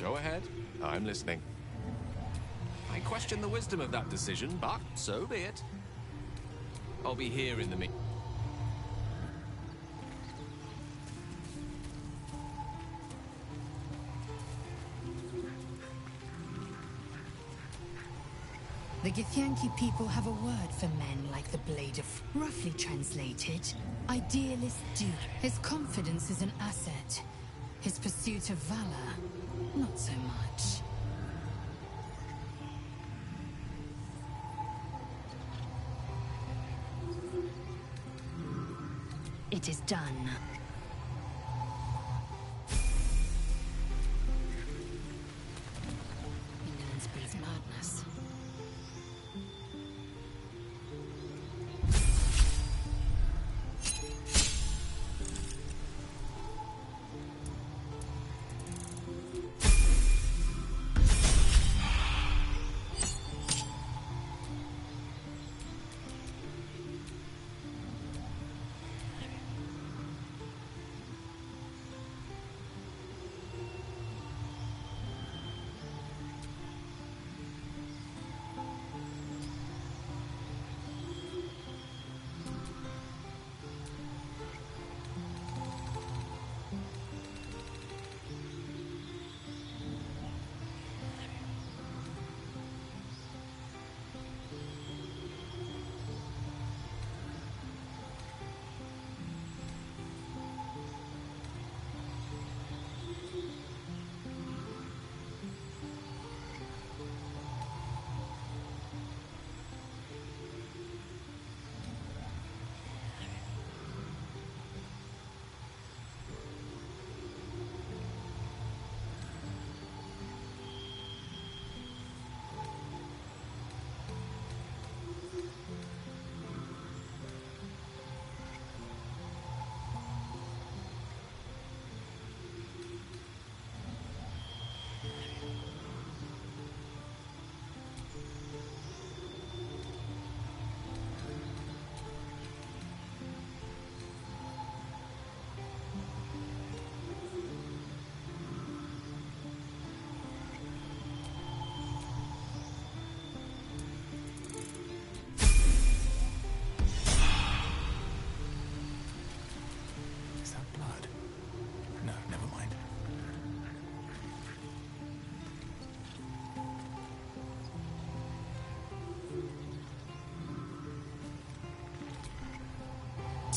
[SPEAKER 8] Go ahead. I'm listening. I question the wisdom of that decision, but so be it. I'll be here in the meantime.
[SPEAKER 5] The Githyanki people have a word for men like the Blade of... Roughly translated, idealist dude. His confidence is an asset. His pursuit of valor, not so much. It is done. England's breeds madness.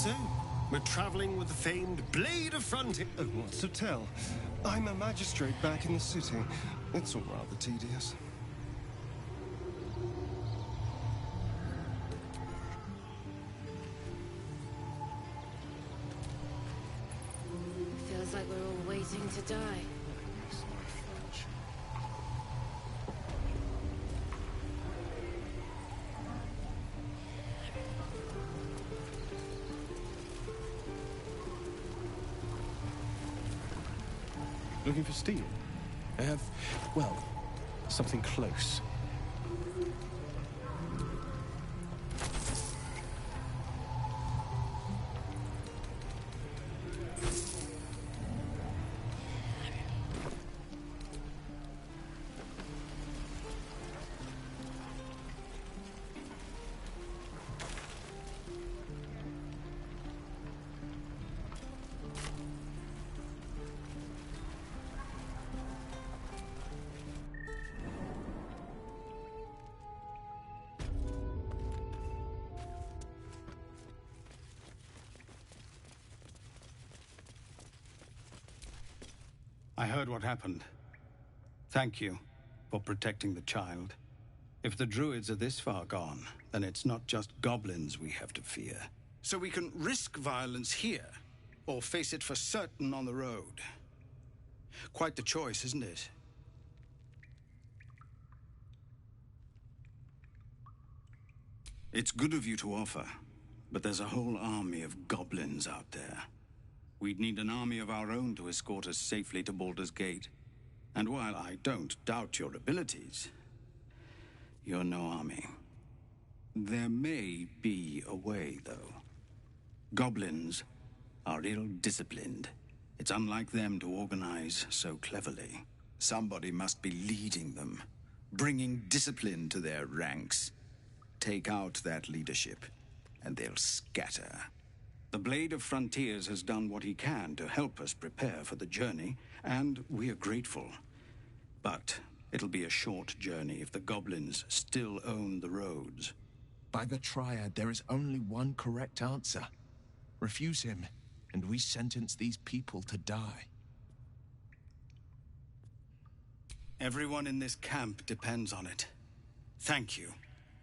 [SPEAKER 7] So, we're traveling with the famed Blade of Frontier. Oh, what's to tell? I'm a magistrate back in the city. It's all rather tedious.
[SPEAKER 4] Feels like we're all waiting to die.
[SPEAKER 13] Looking for steel? I have, well, something close.
[SPEAKER 18] I heard what happened. Thank you for protecting the child. If the druids are this far gone, then it's not just goblins we have to fear. So we can risk violence here, or face it for certain on the road. Quite the choice, isn't it? It's good of you to offer, but there's a whole army of goblins out there. We'd need an army of our own to escort us safely to Baldur's Gate. And while I don't doubt your abilities, you're no army. There may be a way, though. Goblins are ill-disciplined. It's unlike them to organize so cleverly. Somebody must be leading them, bringing discipline to their ranks. Take out that leadership, and they'll scatter. The Blade of Frontiers has done what he can to help us prepare for the journey, and we are grateful. But it'll be a short journey if the goblins still own the roads.
[SPEAKER 17] By the Triad, there is only one correct answer. Refuse him, and we sentence these people to die.
[SPEAKER 18] Everyone in this camp depends on it. Thank you.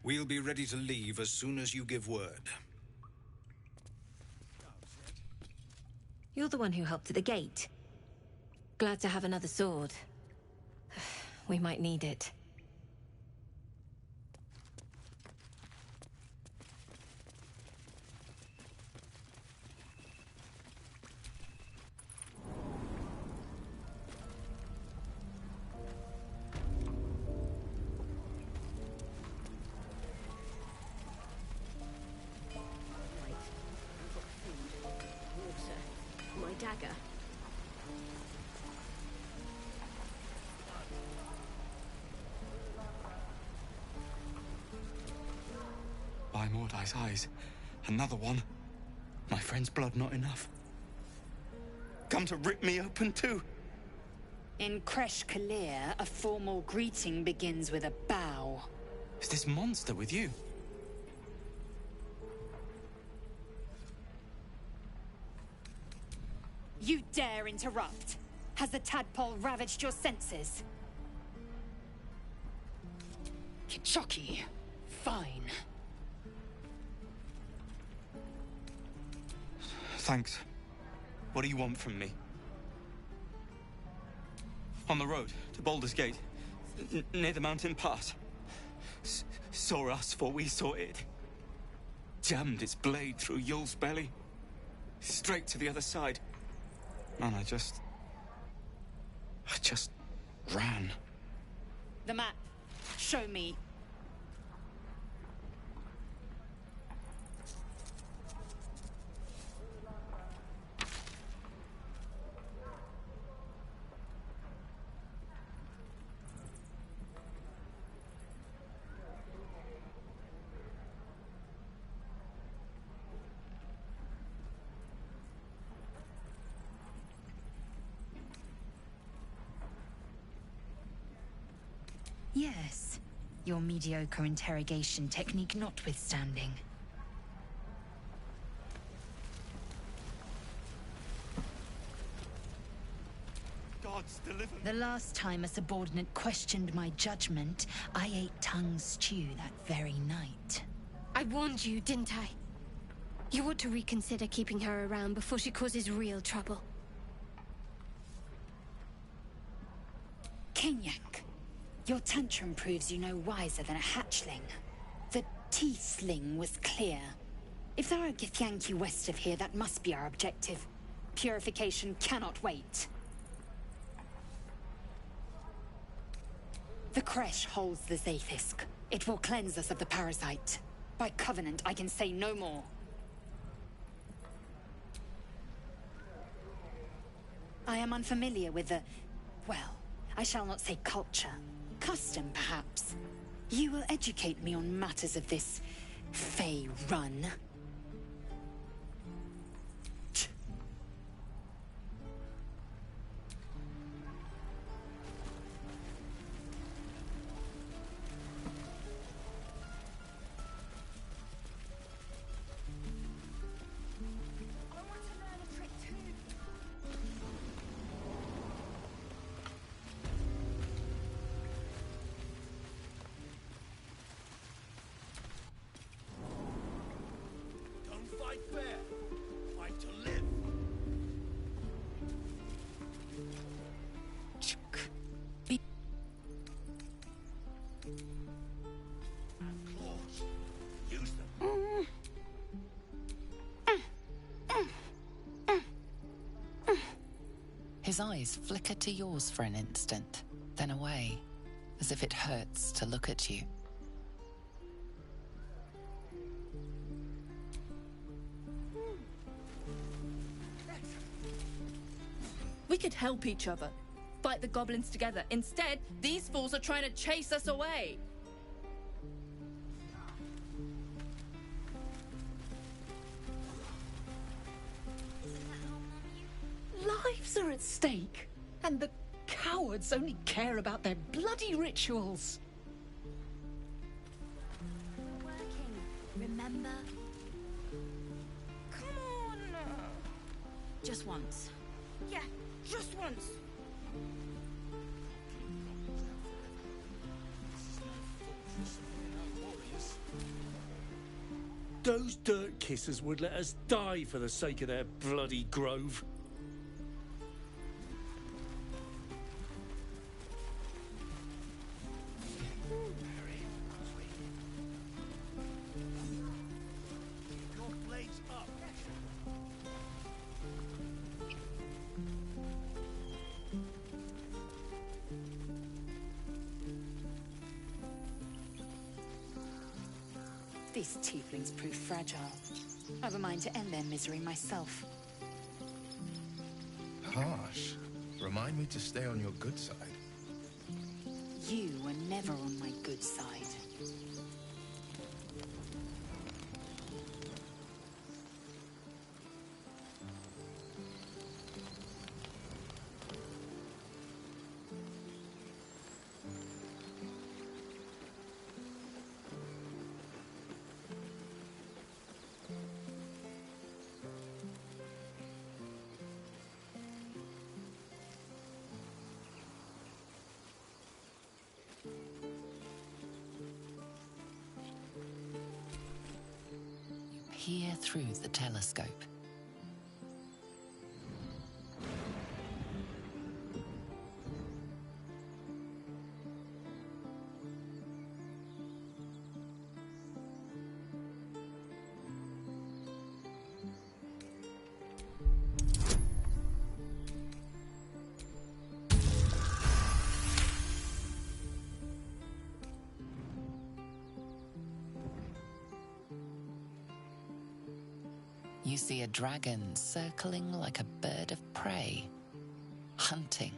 [SPEAKER 18] We'll be ready to leave as soon as you give word.
[SPEAKER 22] You're the one who helped at the gate. Glad to have another sword. We might need it.
[SPEAKER 11] My dagger.
[SPEAKER 3] By Mordai's eyes, another one. My friend's blood not enough. Come to rip me open too.
[SPEAKER 5] In Kresh Kalir, a formal greeting begins with a bow.
[SPEAKER 3] Is this monster with you?
[SPEAKER 5] You dare interrupt? Has the tadpole ravaged your senses? Kichoki, fine.
[SPEAKER 3] Thanks. What do you want from me? On the road to Baldur's Gate, near the mountain pass. Saw us, for we saw it. Jammed its blade through Yul's belly. Straight to the other side. Man, I just ran.
[SPEAKER 5] The map. Show me. Yes, your mediocre interrogation technique notwithstanding.
[SPEAKER 3] gods deliver me.
[SPEAKER 5] The last time a subordinate questioned my judgment, I ate tongue stew that very night.
[SPEAKER 2] I warned you, didn't I? You ought to reconsider keeping her around before she causes real trouble.
[SPEAKER 5] Kenyak, your tantrum proves you no wiser than a hatchling. The tiefling was clear. If there are Githyanki west of here, that must be our objective. Purification cannot wait. The Kresh holds the Zaithisk. It will cleanse us of the parasite. By covenant, I can say no more. I am unfamiliar with the... well, I shall not say culture. Custom, perhaps. You will educate me on matters of this... Fey run.
[SPEAKER 1] His eyes flicker to yours for an instant, then away, as if it hurts to look at you.
[SPEAKER 19] We could help each other, fight the goblins together. Instead, these fools are trying to chase us away.
[SPEAKER 12] Lives are at stake, and the cowards only care about their bloody rituals.
[SPEAKER 15] Working, remember?
[SPEAKER 9] Come on!
[SPEAKER 22] Just once.
[SPEAKER 9] Yeah, just once.
[SPEAKER 20] Those dirt kissers would let us die for the sake of their bloody grove.
[SPEAKER 5] These tieflings prove fragile. I've a mind to end their misery myself.
[SPEAKER 17] Harsh. Remind me to stay on your good side.
[SPEAKER 5] You were never on my good side.
[SPEAKER 1] Peer through the telescope. You see a dragon circling like a bird of prey, hunting.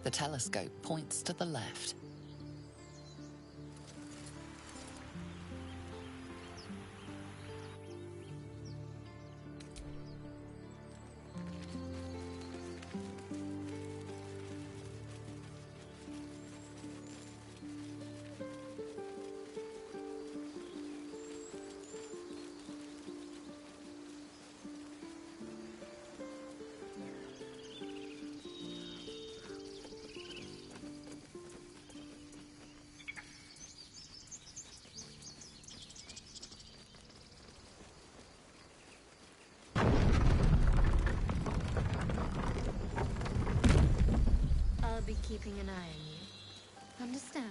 [SPEAKER 1] The telescope points to the left.
[SPEAKER 22] keeping an eye on you. Understand?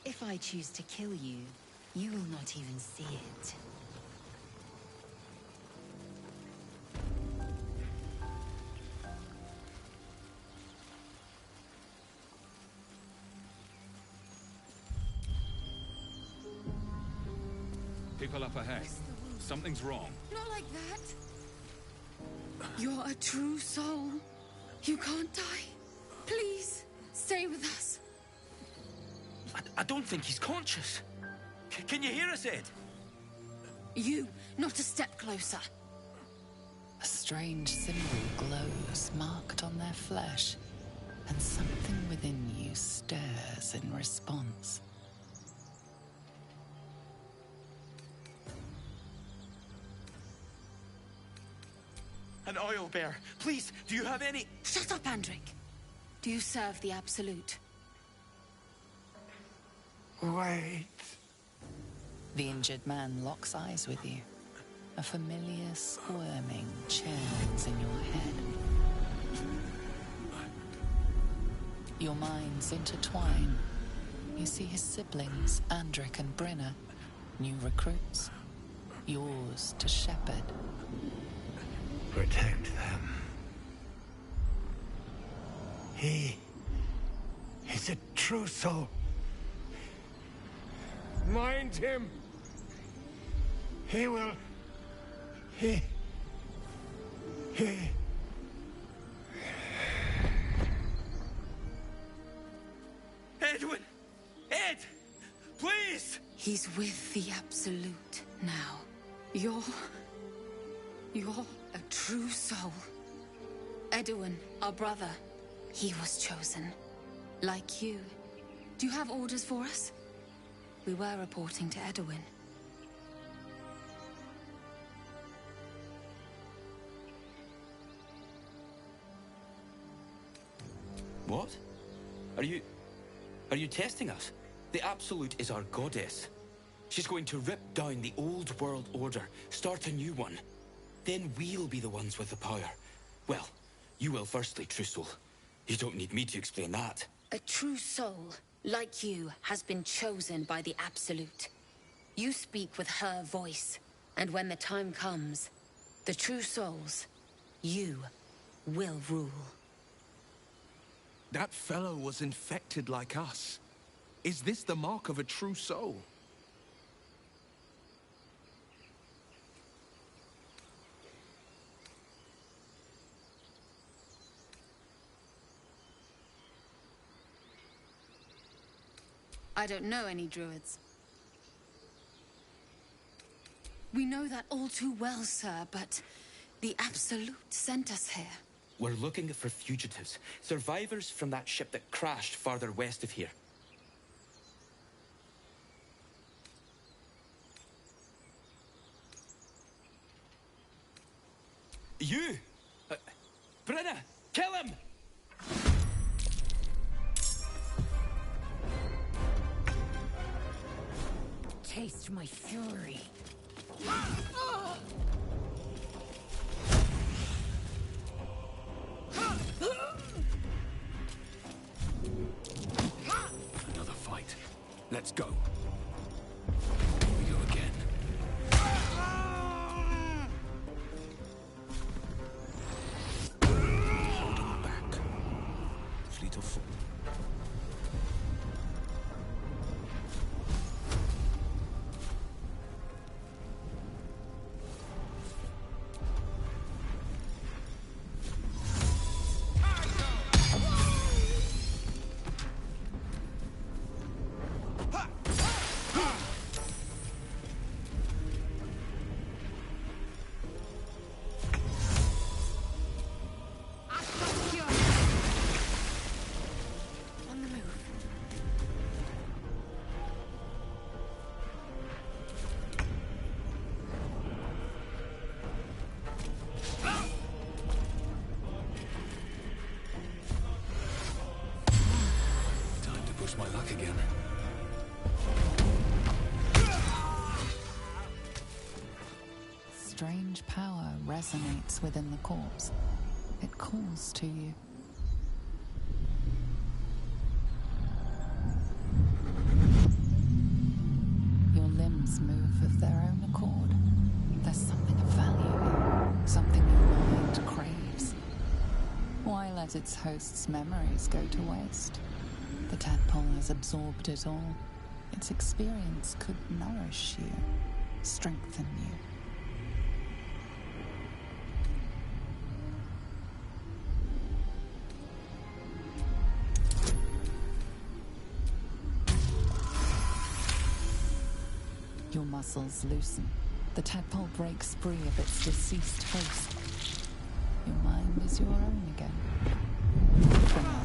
[SPEAKER 5] If I choose to kill you, you will not even see it.
[SPEAKER 10] People up ahead. Something's wrong.
[SPEAKER 2] Not like that. You're a true soul. You can't die. Please, stay with us.
[SPEAKER 3] I don't think he's conscious. Can you hear us, Ed?
[SPEAKER 2] You, not a step closer.
[SPEAKER 1] A strange symbol glows, marked on their flesh, and something within you stirs in response.
[SPEAKER 3] An oil bear. Please, do you have any...
[SPEAKER 2] Shut up, Andric. Do you serve the Absolute?
[SPEAKER 3] Wait.
[SPEAKER 1] The injured man locks eyes with you. A familiar squirming churns in your head. Your minds intertwine. You see his siblings, Andric and Brenna, new recruits, yours to shepherd.
[SPEAKER 14] Protect them. He is a true soul. Mind him. He will... He...
[SPEAKER 3] Edwin! Ed! Please!
[SPEAKER 2] He's with the Absolute now. You're a true soul. Edwin, our brother, he was chosen. Like you. Do you have orders for us? We were reporting to Edwin.
[SPEAKER 3] What? Are you testing us? The Absolute is our goddess. She's going to rip down the old world order, start a new one. Then we'll be the ones with the power. Well, you will firstly, true soul. You don't need me to explain that.
[SPEAKER 2] A true soul, like you, has been chosen by the Absolute. You speak with her voice, and when the time comes, the true souls, you will rule.
[SPEAKER 17] That fellow was infected like us. Is this the mark of a true soul?
[SPEAKER 2] I don't know any druids. We know that all too well, sir, but the Absolute sent us here.
[SPEAKER 3] We're looking for fugitives, survivors from that ship that crashed farther west of here. You! Brenna! Kill him!
[SPEAKER 4] Taste my fury.
[SPEAKER 13] Another fight. Let's go. Here we go again. Holding back. Fleet of foot. My luck again.
[SPEAKER 1] Strange power resonates within the corpse. It calls to you. lets its host's memories go to waste. The tadpole has absorbed it all. Its experience could nourish you, strengthen you. Your muscles loosen. The tadpole breaks free of its deceased host. Your mind is your own again. For now.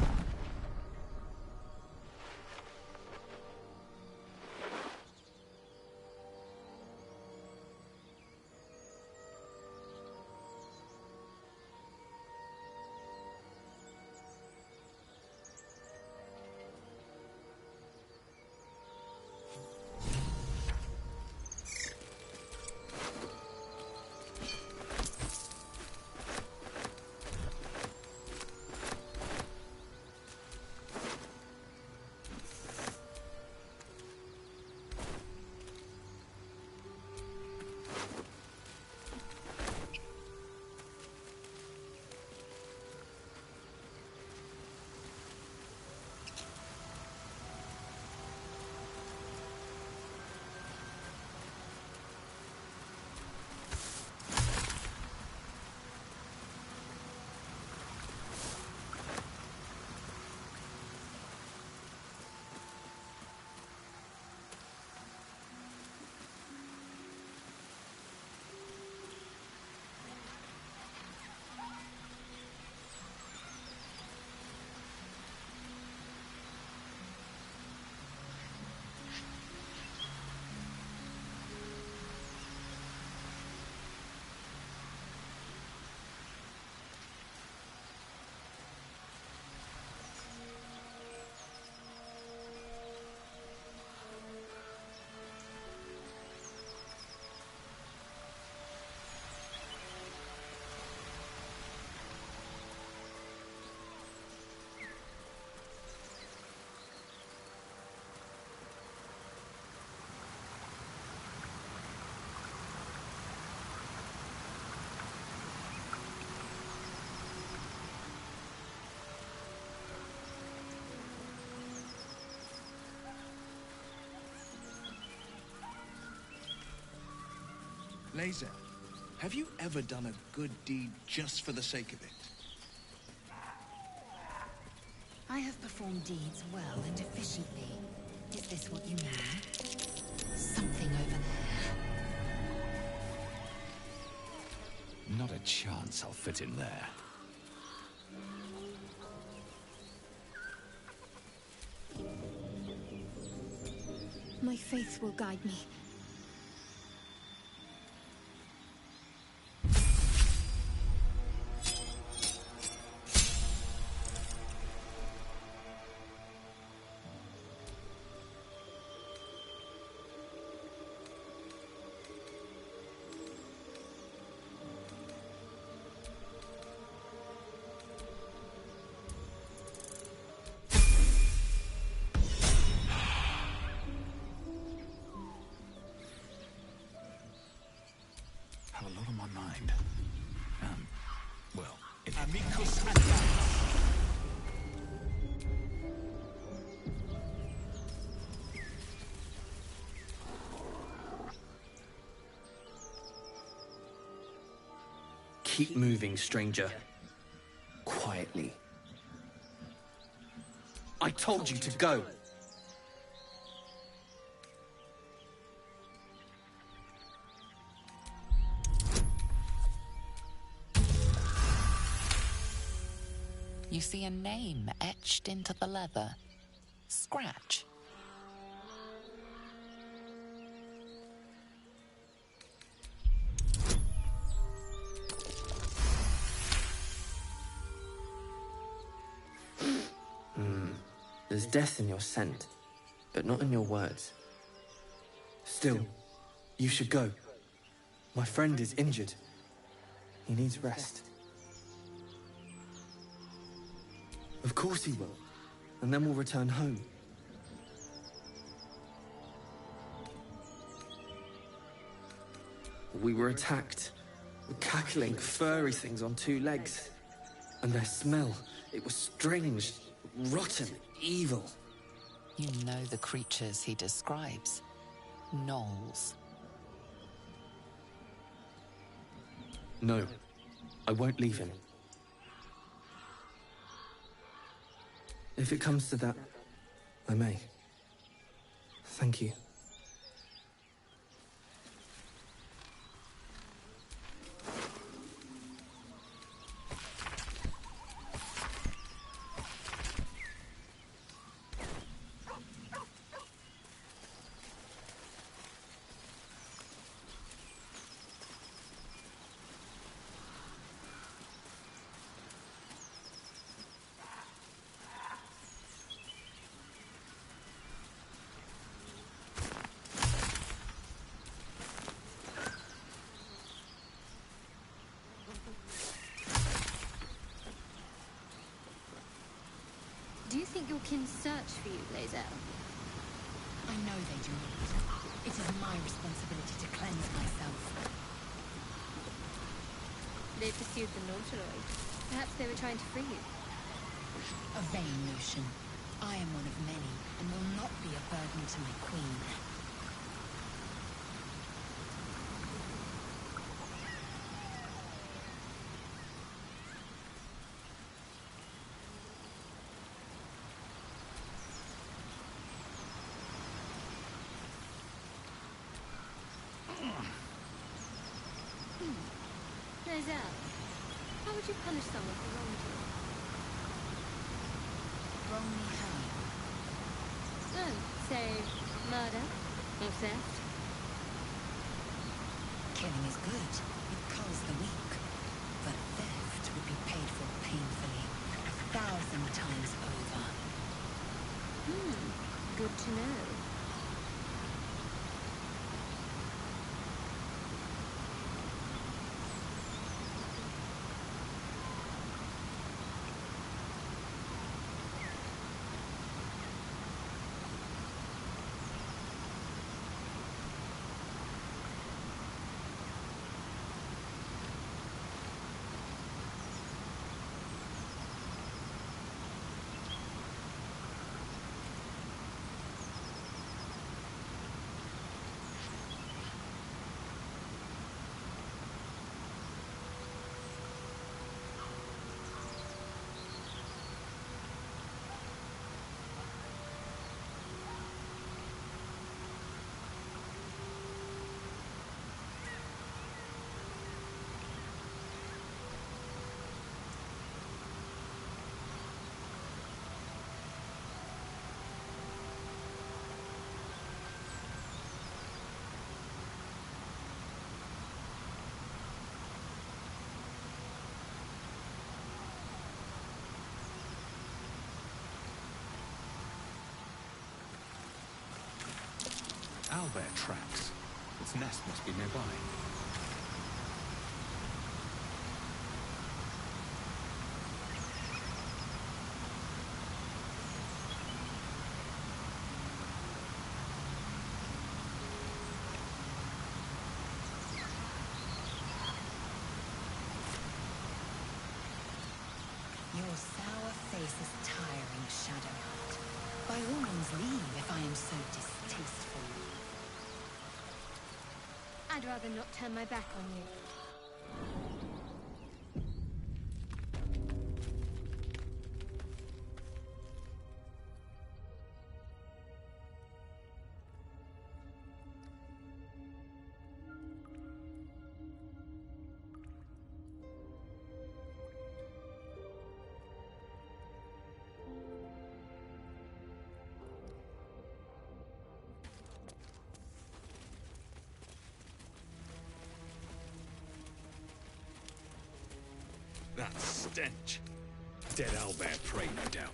[SPEAKER 17] Laser, have you ever done a good deed just for the sake of it?
[SPEAKER 5] I have performed deeds well and efficiently. Is this what you mean? Something over there.
[SPEAKER 10] Not a chance I'll fit in there.
[SPEAKER 22] My faith will guide me.
[SPEAKER 16] Keep moving, stranger. Quietly. I told you to go.
[SPEAKER 1] You see a name etched into the leather. Scratch.
[SPEAKER 16] There's death in your scent, but not in your words. Still, you should go. My friend is injured. He needs rest. Of course he will. And then we'll return home. We were attacked with cackling, furry things on two legs. And their smell, It was strange, rotten, evil.
[SPEAKER 1] You know the creatures he describes. Gnolls.
[SPEAKER 16] No, I won't leave him. If it comes to that, I may. Thank you.
[SPEAKER 2] Do you think your kin search for you, Lae'zel?
[SPEAKER 5] I know they do not. It is my responsibility to cleanse myself.
[SPEAKER 2] They pursued the Nautiloid. Perhaps they were trying to free you.
[SPEAKER 5] A vain notion. I am one of many, and will not be a burden to my queen.
[SPEAKER 2] Lae'zel, how would you punish someone who wronged you?
[SPEAKER 5] Wrong me how?
[SPEAKER 2] Oh, say, murder or theft?
[SPEAKER 5] Killing is good. It culls the weak. But theft would be paid for painfully, 1,000 times over.
[SPEAKER 2] Good to know.
[SPEAKER 13] Owlbear tracks. Its nest must be nearby.
[SPEAKER 5] Your sour face is tiring, Shadowheart. By all means leave if I am so distasteful.
[SPEAKER 2] I'd rather not turn my back on you.
[SPEAKER 13] That stench. Dead owlbear prey, no doubt.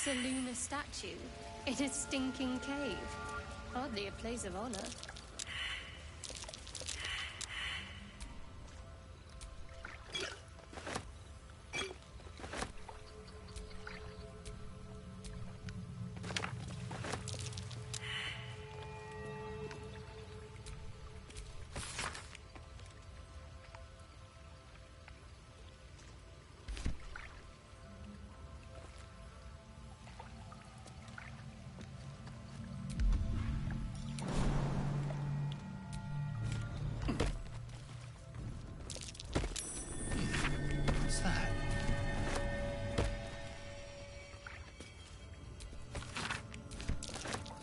[SPEAKER 2] Seluna statue in a stinking cave. Hardly a place of honor.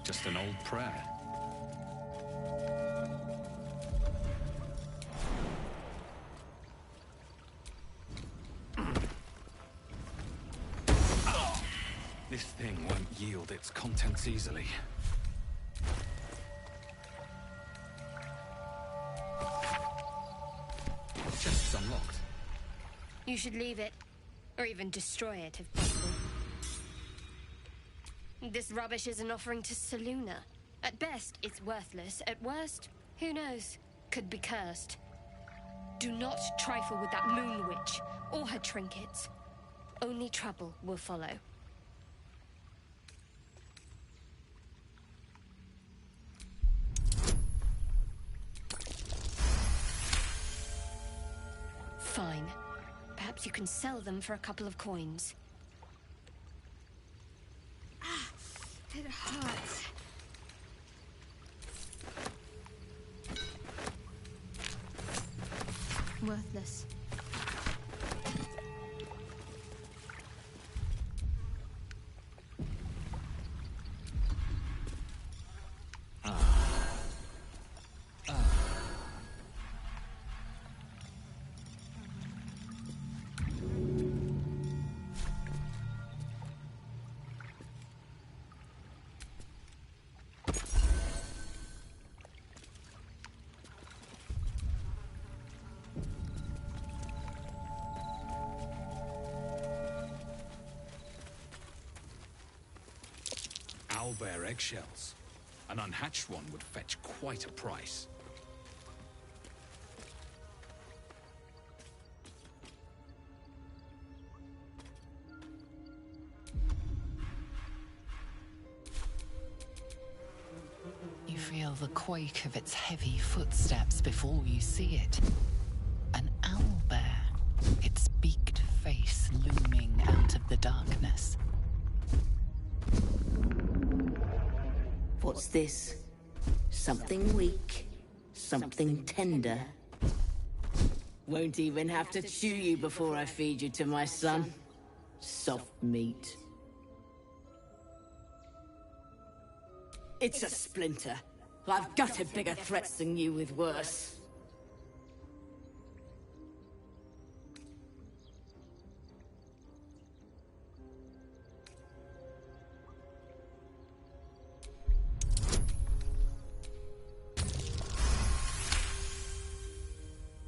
[SPEAKER 10] Just an old prayer. This thing won't yield its contents easily. Chest's unlocked.
[SPEAKER 2] You should leave it, or even destroy it if possible. This rubbish is an offering to Seluna. At best, it's worthless. At worst, who knows? Could be cursed. Do not trifle with that moon witch, or her trinkets. Only trouble will follow. Fine. Perhaps you can sell them for a couple of coins.
[SPEAKER 19] It hurts.
[SPEAKER 2] Worthless.
[SPEAKER 10] Owlbear eggshells. An unhatched one would fetch quite a price.
[SPEAKER 1] You feel the quake of its heavy footsteps before you see it. An owlbear, its beaked face looming out of the darkness.
[SPEAKER 6] What's this? Something weak, something tender. Won't even have to chew you before I feed you to my son. Soft meat. It's a splinter. I've gutted bigger threats than you with worse.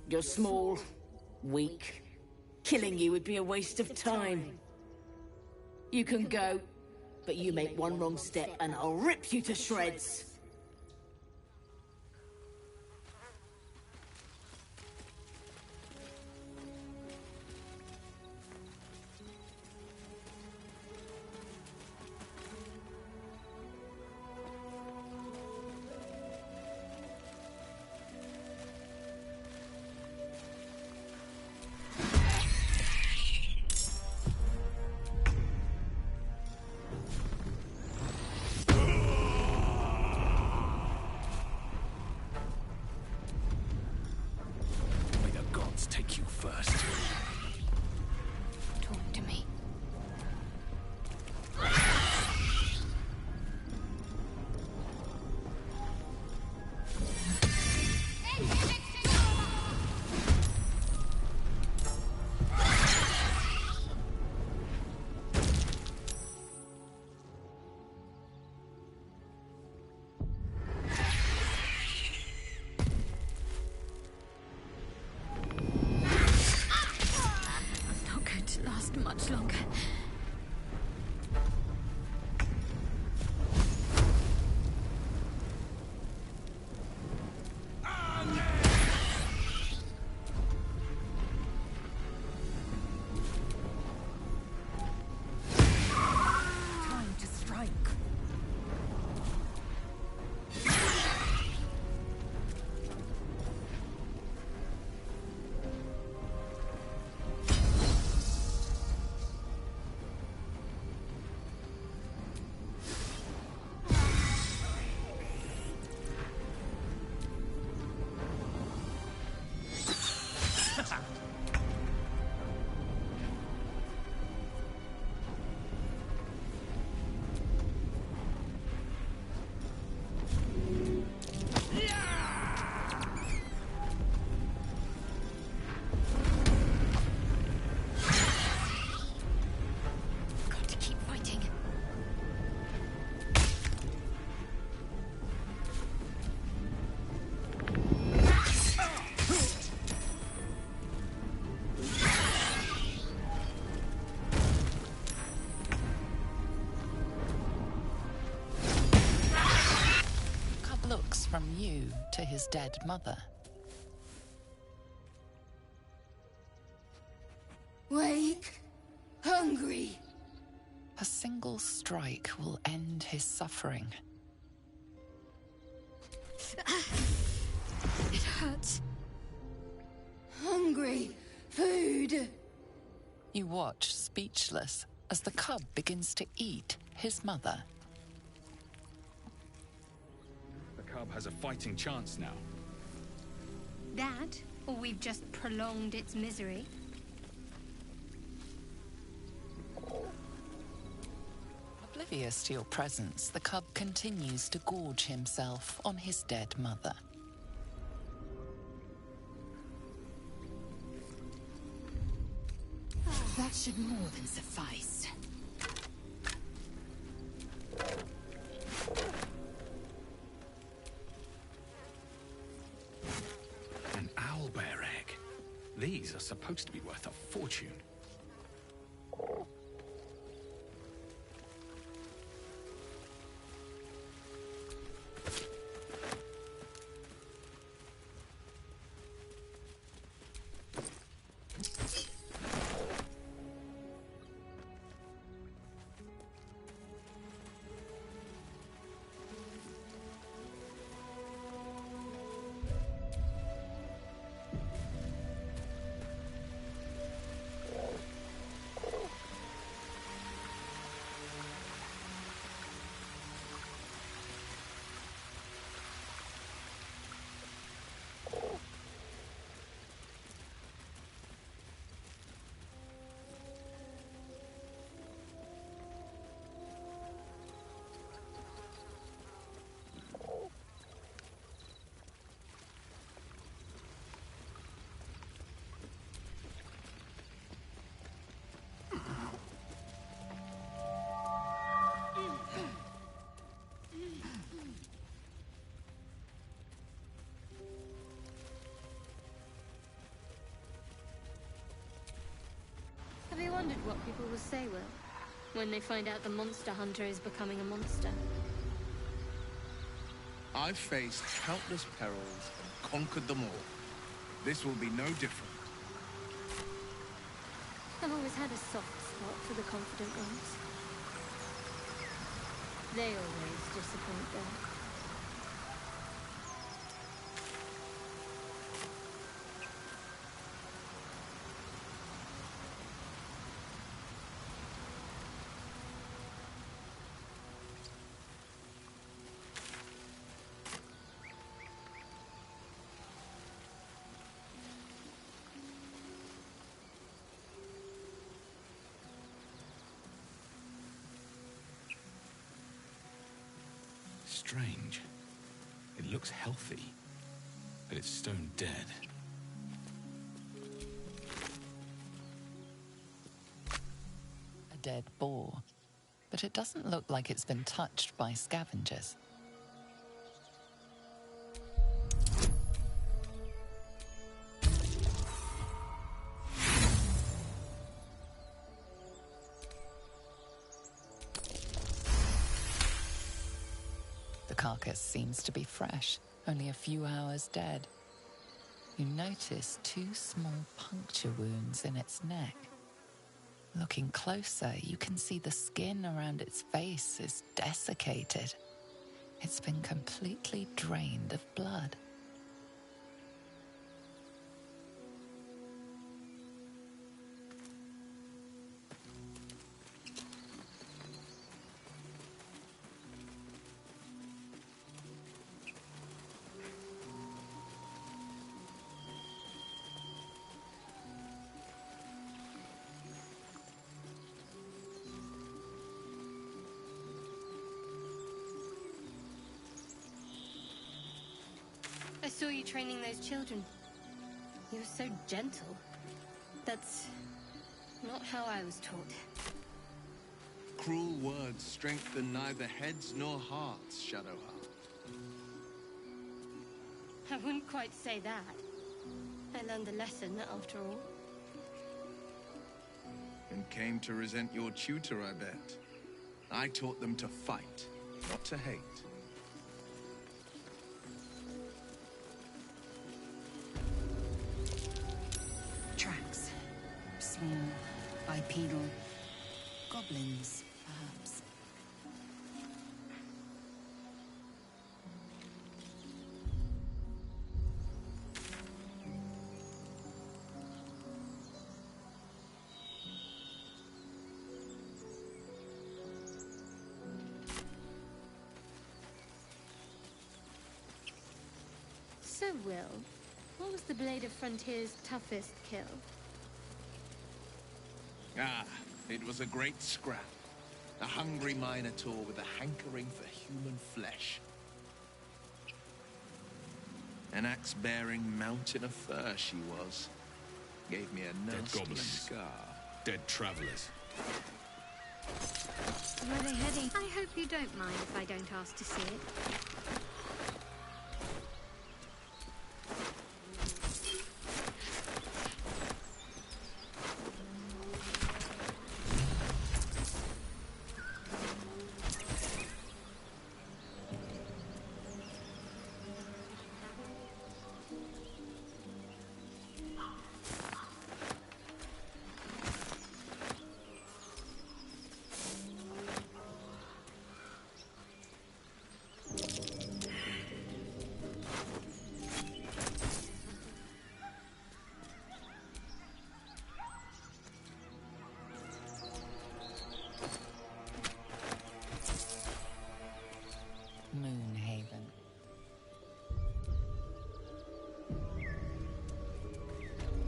[SPEAKER 6] You're small, weak. Killing you would be a waste of time. You can go, but you make one wrong step and I'll rip you to shreds.
[SPEAKER 1] from you to his dead mother.
[SPEAKER 15] Wake. Hungry.
[SPEAKER 1] A single strike will end his suffering.
[SPEAKER 15] It hurts. Hungry. Food.
[SPEAKER 1] You watch, speechless, as the cub begins to eat his mother.
[SPEAKER 10] The cub has a fighting chance now.
[SPEAKER 2] That, or we've just prolonged its misery.
[SPEAKER 1] Oblivious to your presence, the cub continues to gorge himself on his dead mother.
[SPEAKER 5] That should more than suffice.
[SPEAKER 10] An owlbear egg. These are supposed to be worth a fortune.
[SPEAKER 2] Have you wondered what people will say, Will, when they find out the monster hunter is becoming a monster?
[SPEAKER 17] I've faced countless perils and conquered them all. This will be no different.
[SPEAKER 2] I've always had a soft spot for the confident ones. They always disappoint, though.
[SPEAKER 10] Strange. It looks healthy, but it's stone dead.
[SPEAKER 1] A dead boar, but it doesn't look like it's been touched by scavengers. The carcass seems to be fresh, only a few hours dead. You notice 2 small puncture wounds in its neck. Looking closer, you can see the skin around its face is desiccated. It's been completely drained of blood.
[SPEAKER 2] I saw you training those children. You were so gentle. That's not how I was taught.
[SPEAKER 17] Cruel words strengthen neither heads nor hearts, Shadowheart.
[SPEAKER 2] I wouldn't quite say that. I learned the lesson, after all.
[SPEAKER 17] And came to resent your tutor, I bet. I taught them to fight, not to hate.
[SPEAKER 5] penal. Goblins, perhaps.
[SPEAKER 2] So, Will, what was the Blade of Frontier's toughest kill?
[SPEAKER 17] Ah, it was a great scrap. A hungry minotaur with a hankering for human flesh. An axe-bearing mountain of fur she was. Gave me a
[SPEAKER 10] Dead
[SPEAKER 17] nasty
[SPEAKER 10] goblins.
[SPEAKER 17] scar.
[SPEAKER 10] Dead travelers.
[SPEAKER 2] Where are they heading? I hope you don't mind if I don't ask to see it.
[SPEAKER 1] Moonhaven.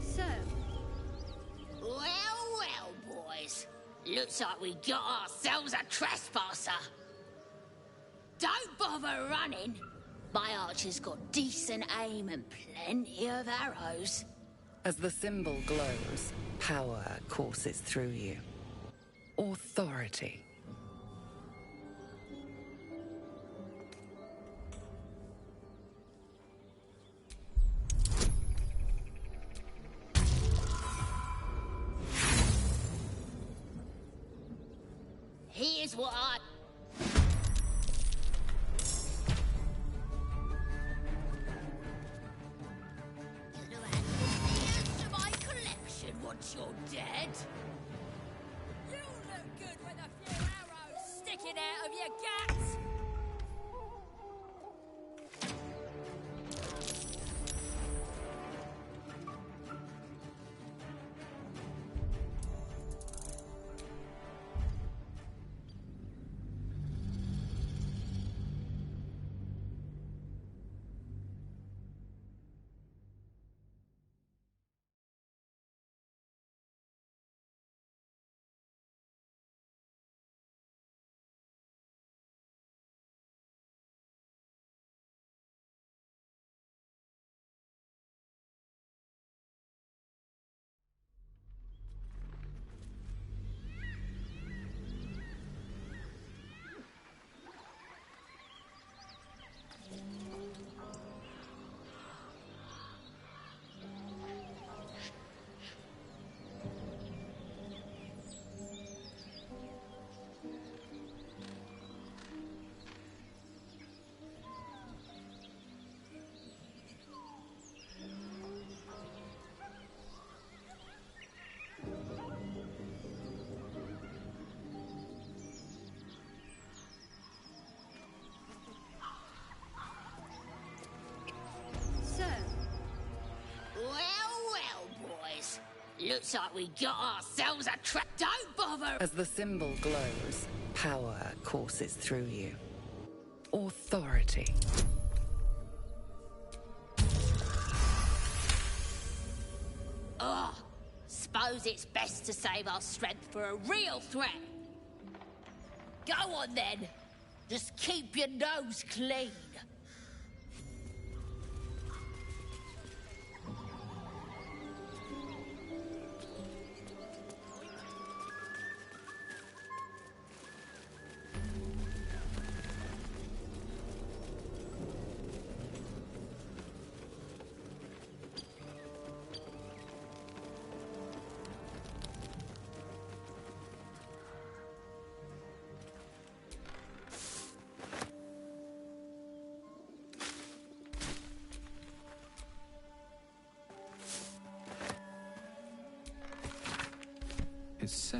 [SPEAKER 2] So,
[SPEAKER 15] Well, boys. Looks like we got ourselves a trespasser. Don't bother running. My archer's got decent aim and plenty of arrows.
[SPEAKER 1] As the symbol glows, power courses through you. Authority.
[SPEAKER 15] Here's what I... To my collection once you're dead. You look good with a few arrows sticking out of your guts. Looks like we got ourselves a trap. Don't bother!
[SPEAKER 1] As the symbol glows, power courses through you. Authority.
[SPEAKER 15] Ugh. Suppose it's best to save our strength for a real threat. Go on then. Just keep your nose clean.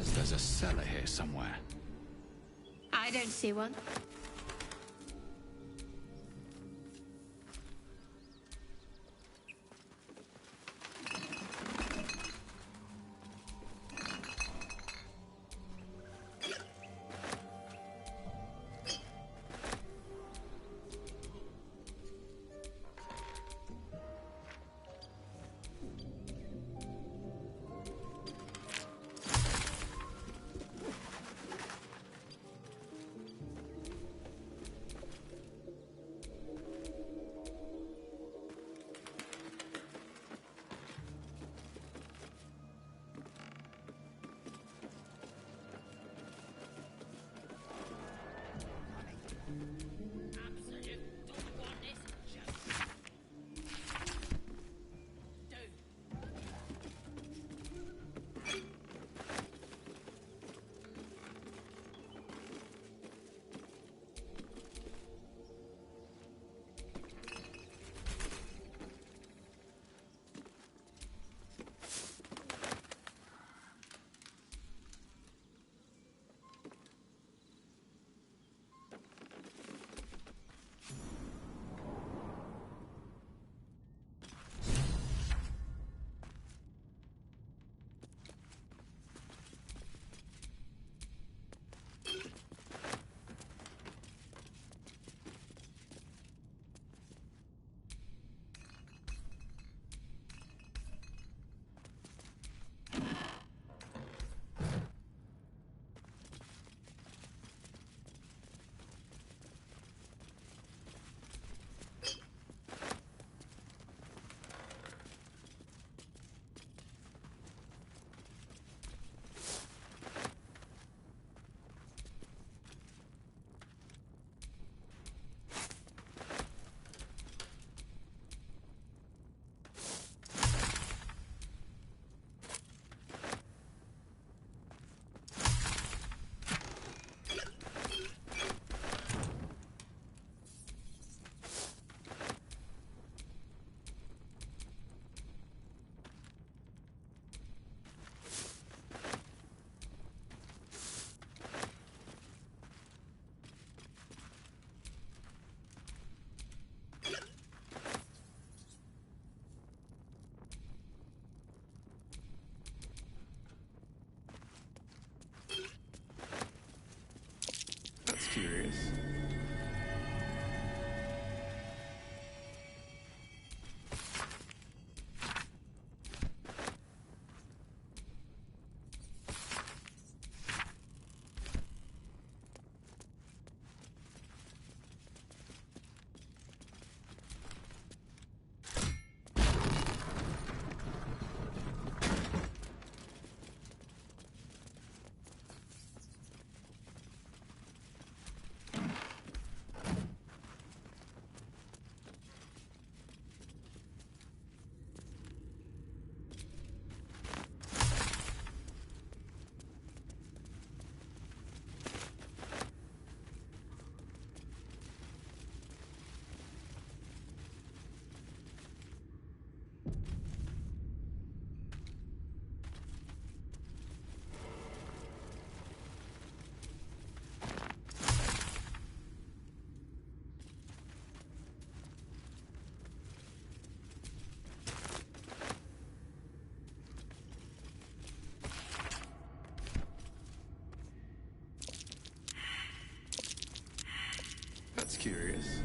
[SPEAKER 10] says there's a cellar here somewhere.
[SPEAKER 2] I don't see one.
[SPEAKER 3] Curious. That's curious.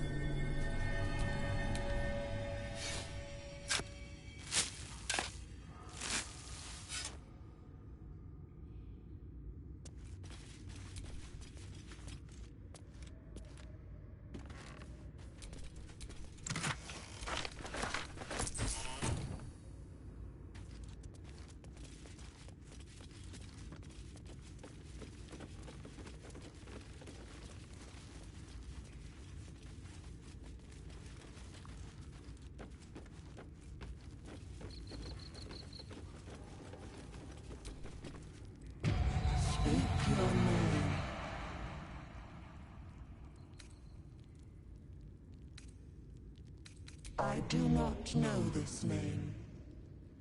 [SPEAKER 8] I do not know this name.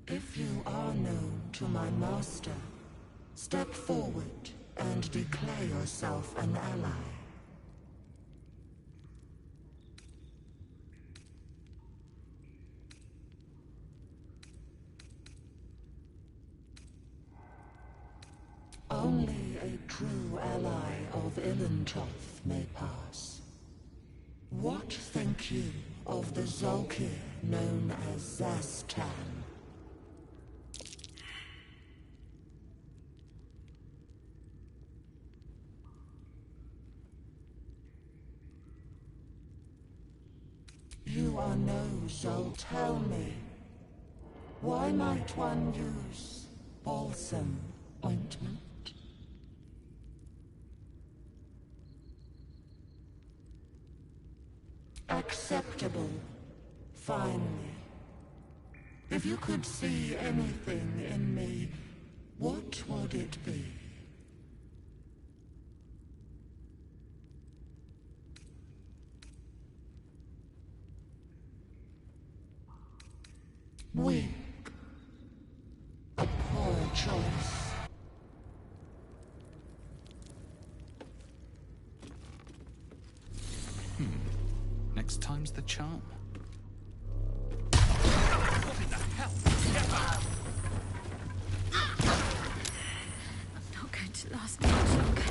[SPEAKER 8] If you are known to my master, Step forward and declare yourself an ally. Only a true ally of Ilintoth may pass. What think you of the Zolkir known as Zastan? You are no Zol. Tell me, why might one use balsam ointment? Acceptable, finally. If you could see anything in me, what would it be? Weak. A poor choice.
[SPEAKER 10] Next time's the charm. What in the hell?
[SPEAKER 4] I'm not going to last much longer.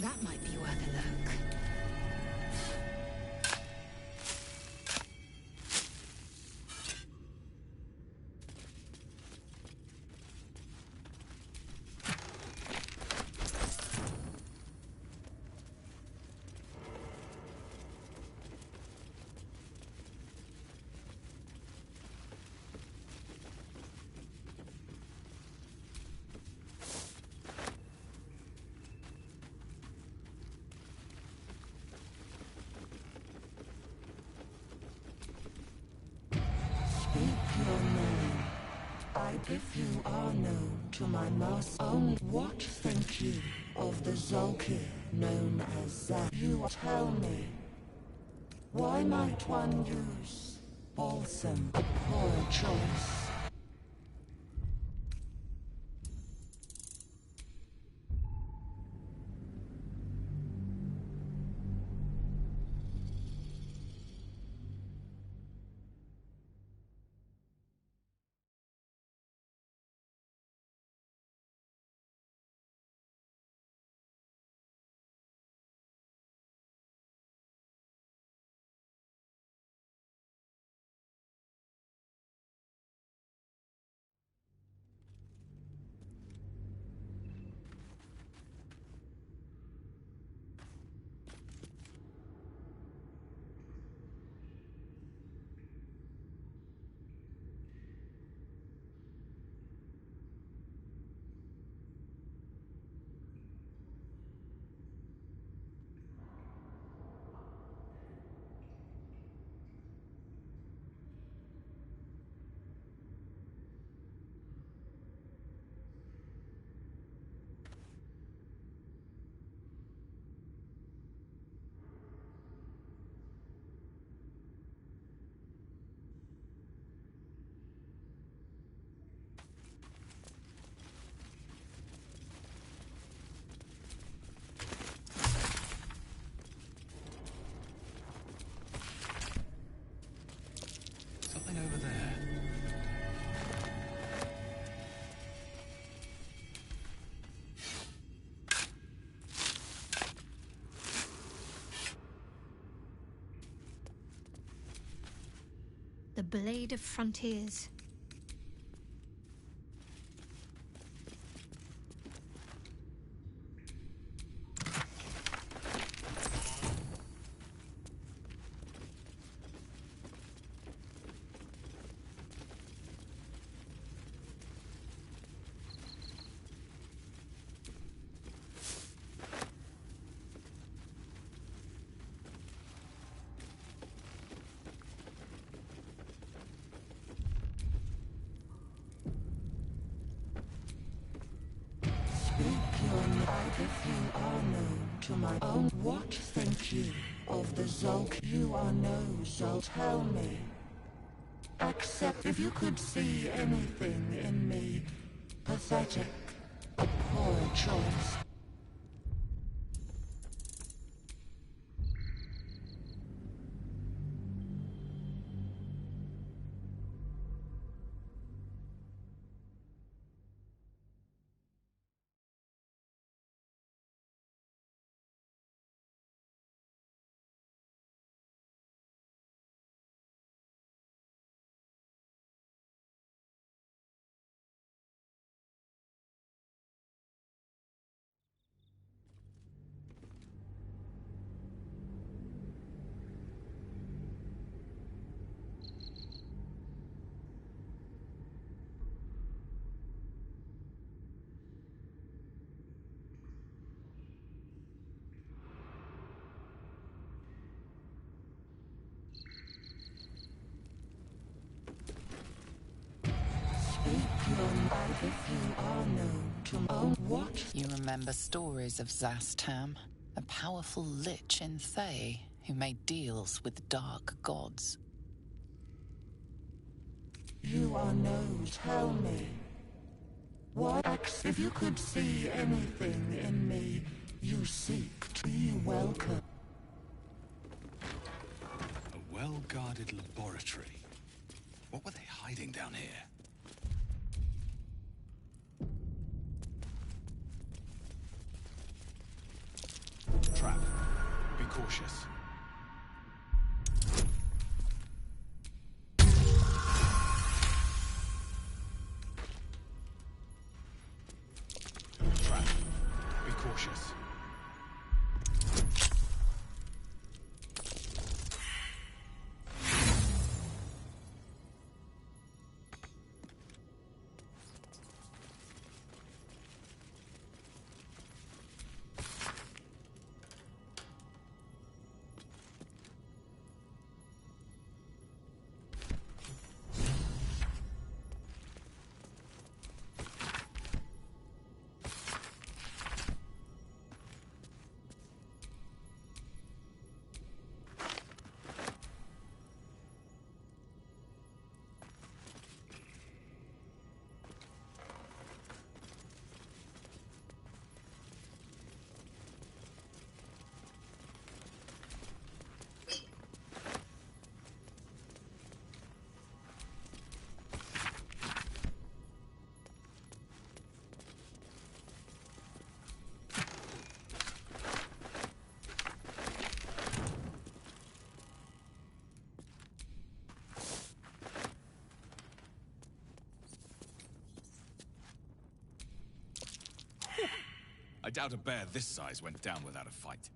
[SPEAKER 5] That might be worth a look.
[SPEAKER 8] Your name. If you are known to my master, what think you of the Zolkir known as Zat? You tell me, why might one use balsam? A poor choice.
[SPEAKER 2] the Blade of Frontiers.
[SPEAKER 8] If you are known to my own, what think you of the Zulk? You are no Zulk, tell me. Except if you could see anything in me, pathetic, a poor choice.
[SPEAKER 1] You remember stories of Zastam, a powerful lich in Thay who made deals with dark gods.
[SPEAKER 8] You are no, tell me. What if you could see anything in me you seek to be welcome?
[SPEAKER 10] A well-guarded laboratory. What were they hiding down here? Trap. Be cautious. Trap. Be cautious. I doubt a bear this size went down without a fight.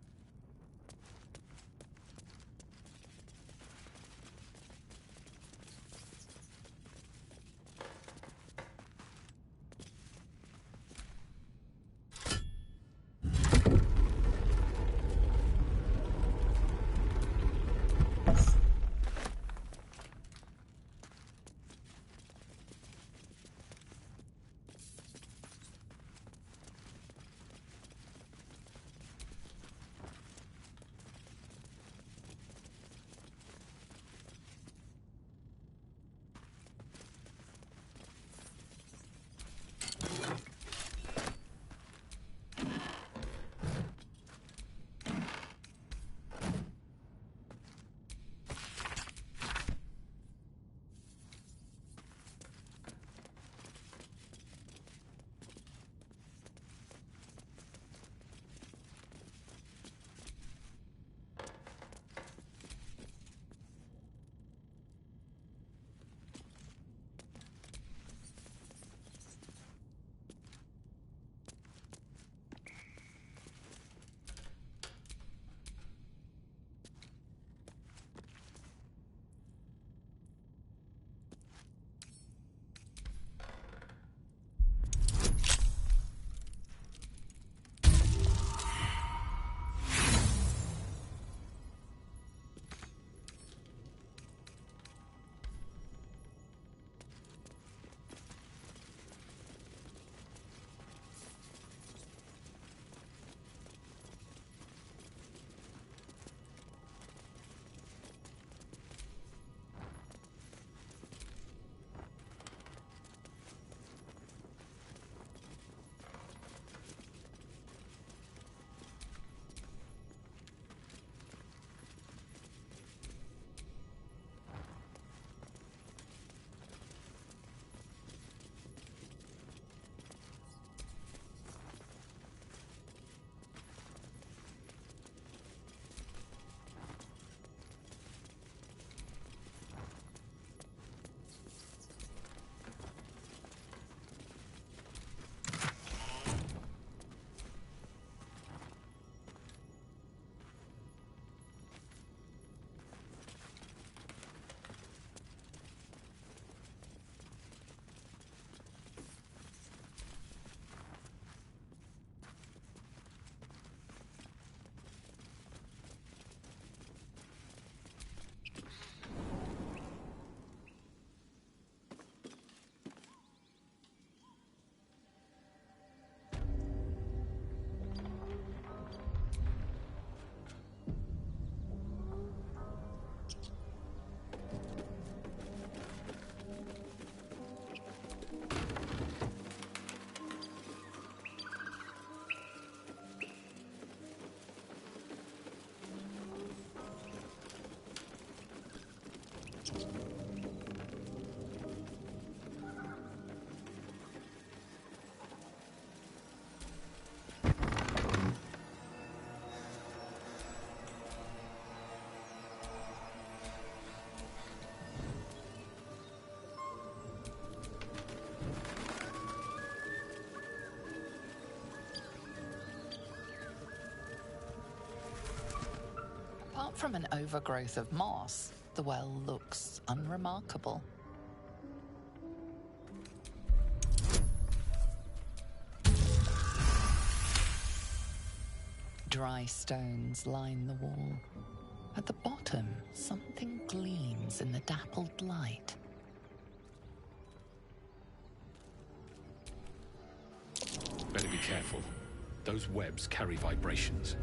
[SPEAKER 1] Apart from an overgrowth of moss, the well looks unremarkable. Dry stones line the wall. At the bottom, something gleams in the dappled light.
[SPEAKER 10] Better be careful. Those webs carry vibrations.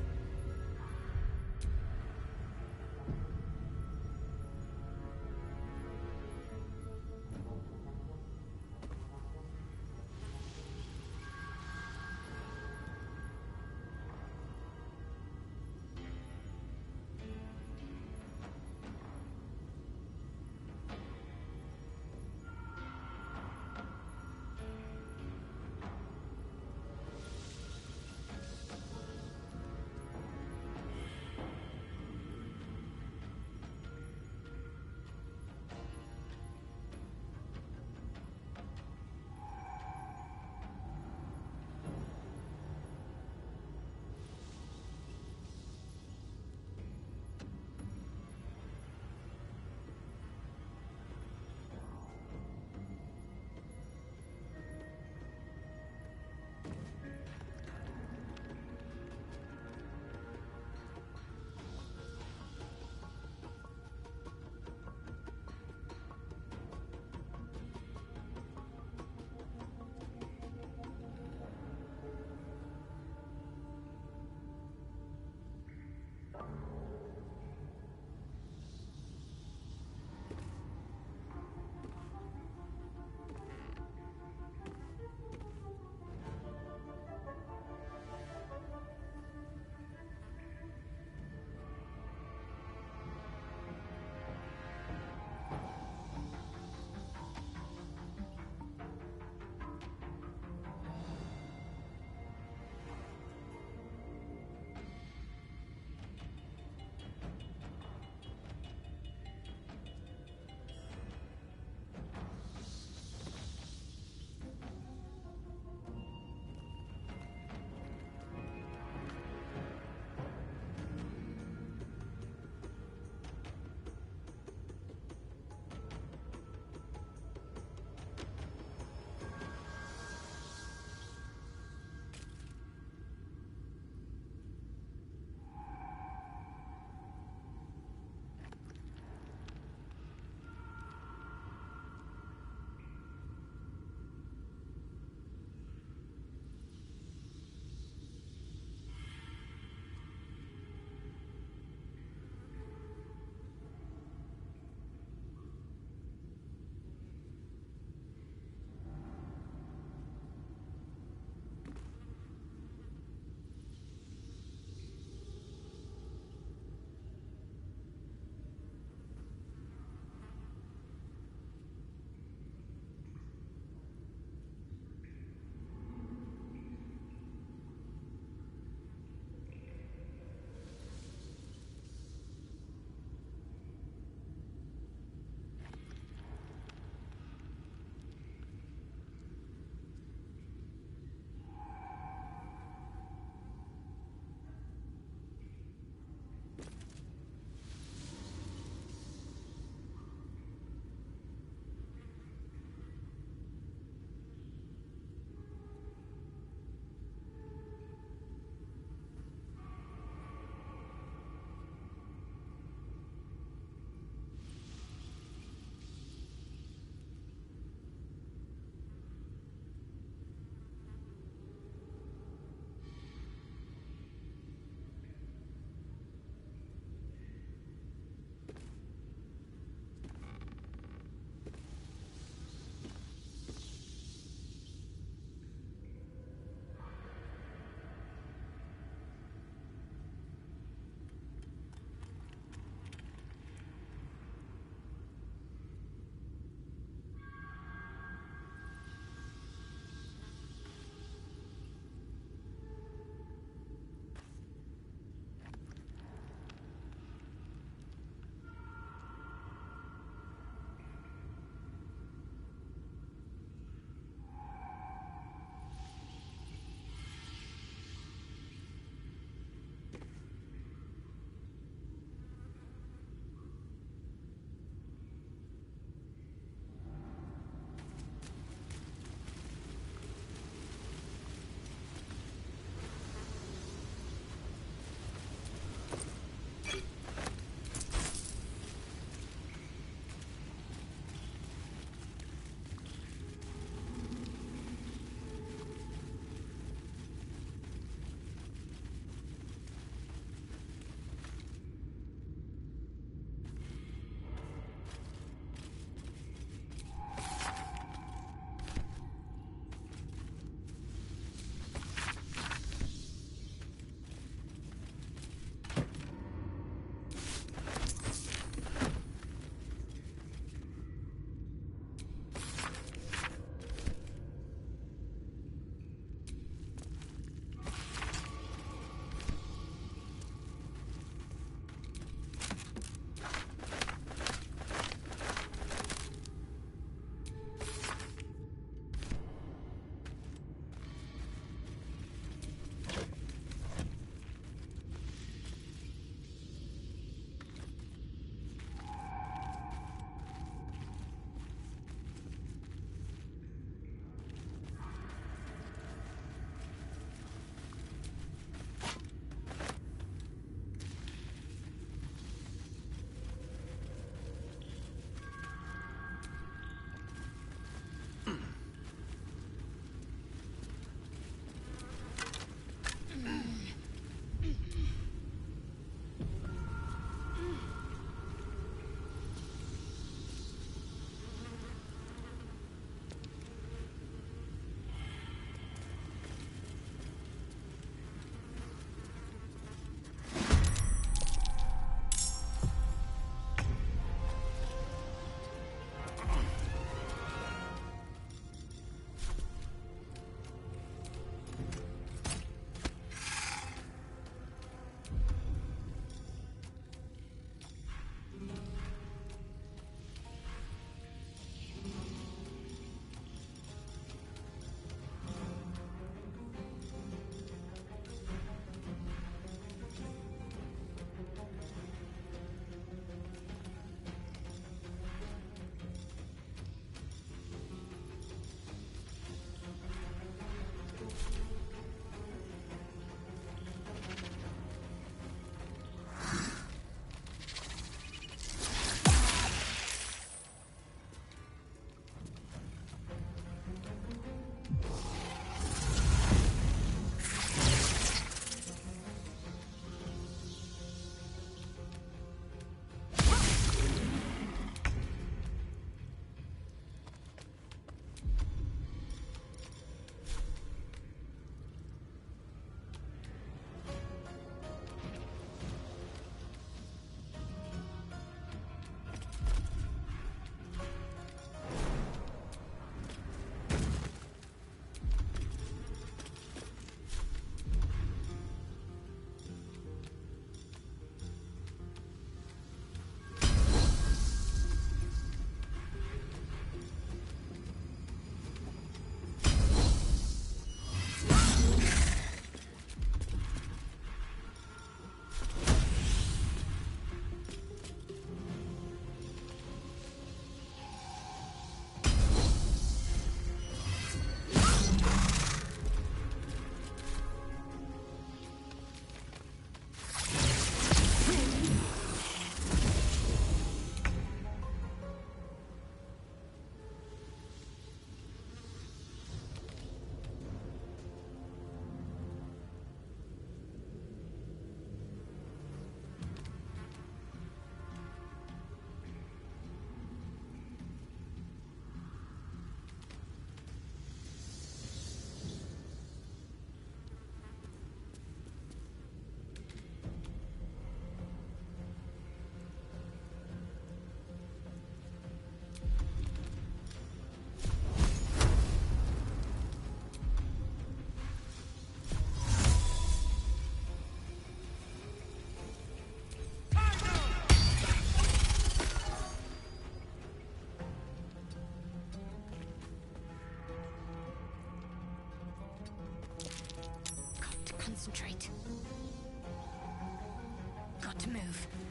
[SPEAKER 5] move.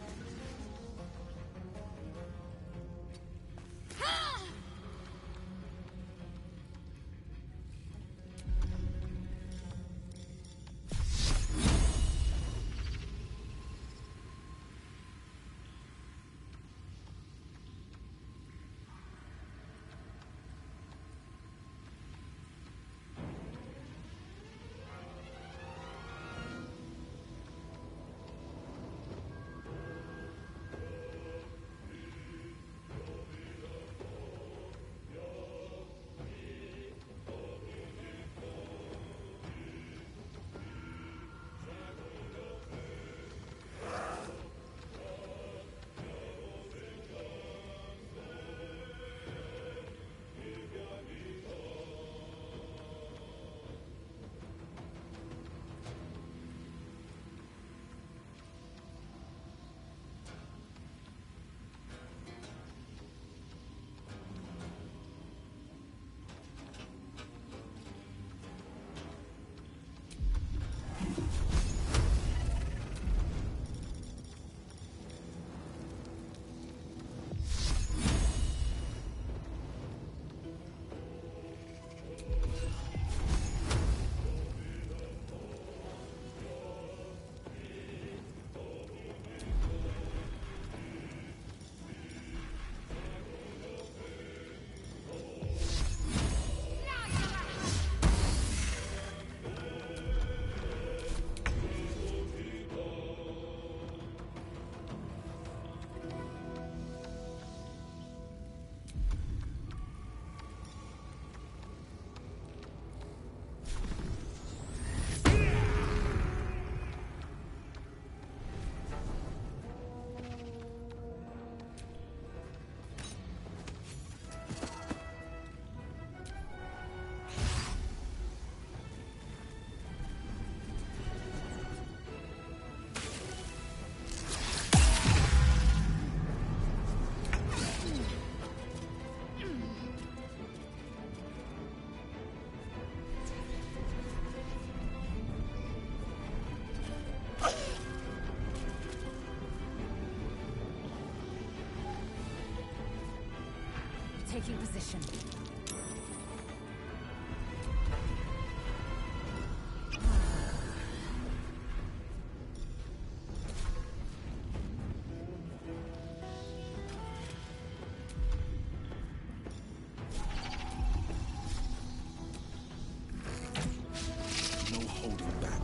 [SPEAKER 5] Taking position.
[SPEAKER 17] No holding back.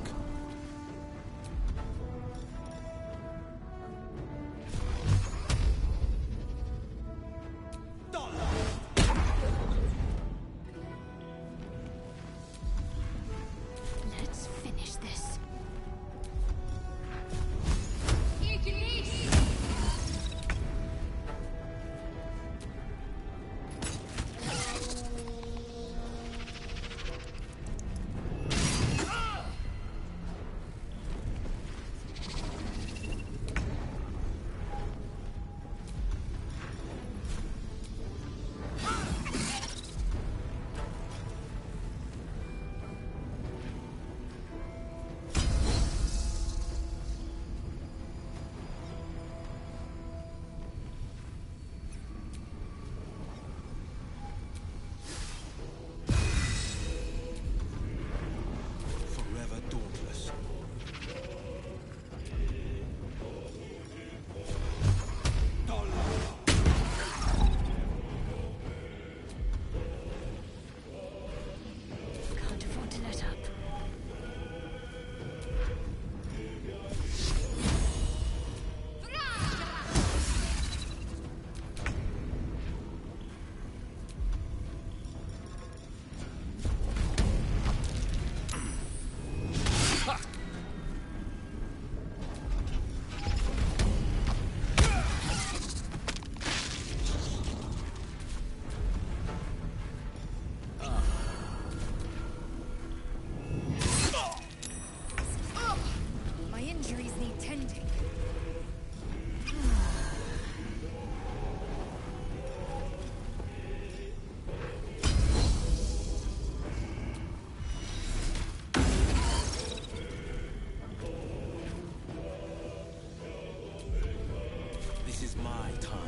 [SPEAKER 13] my time.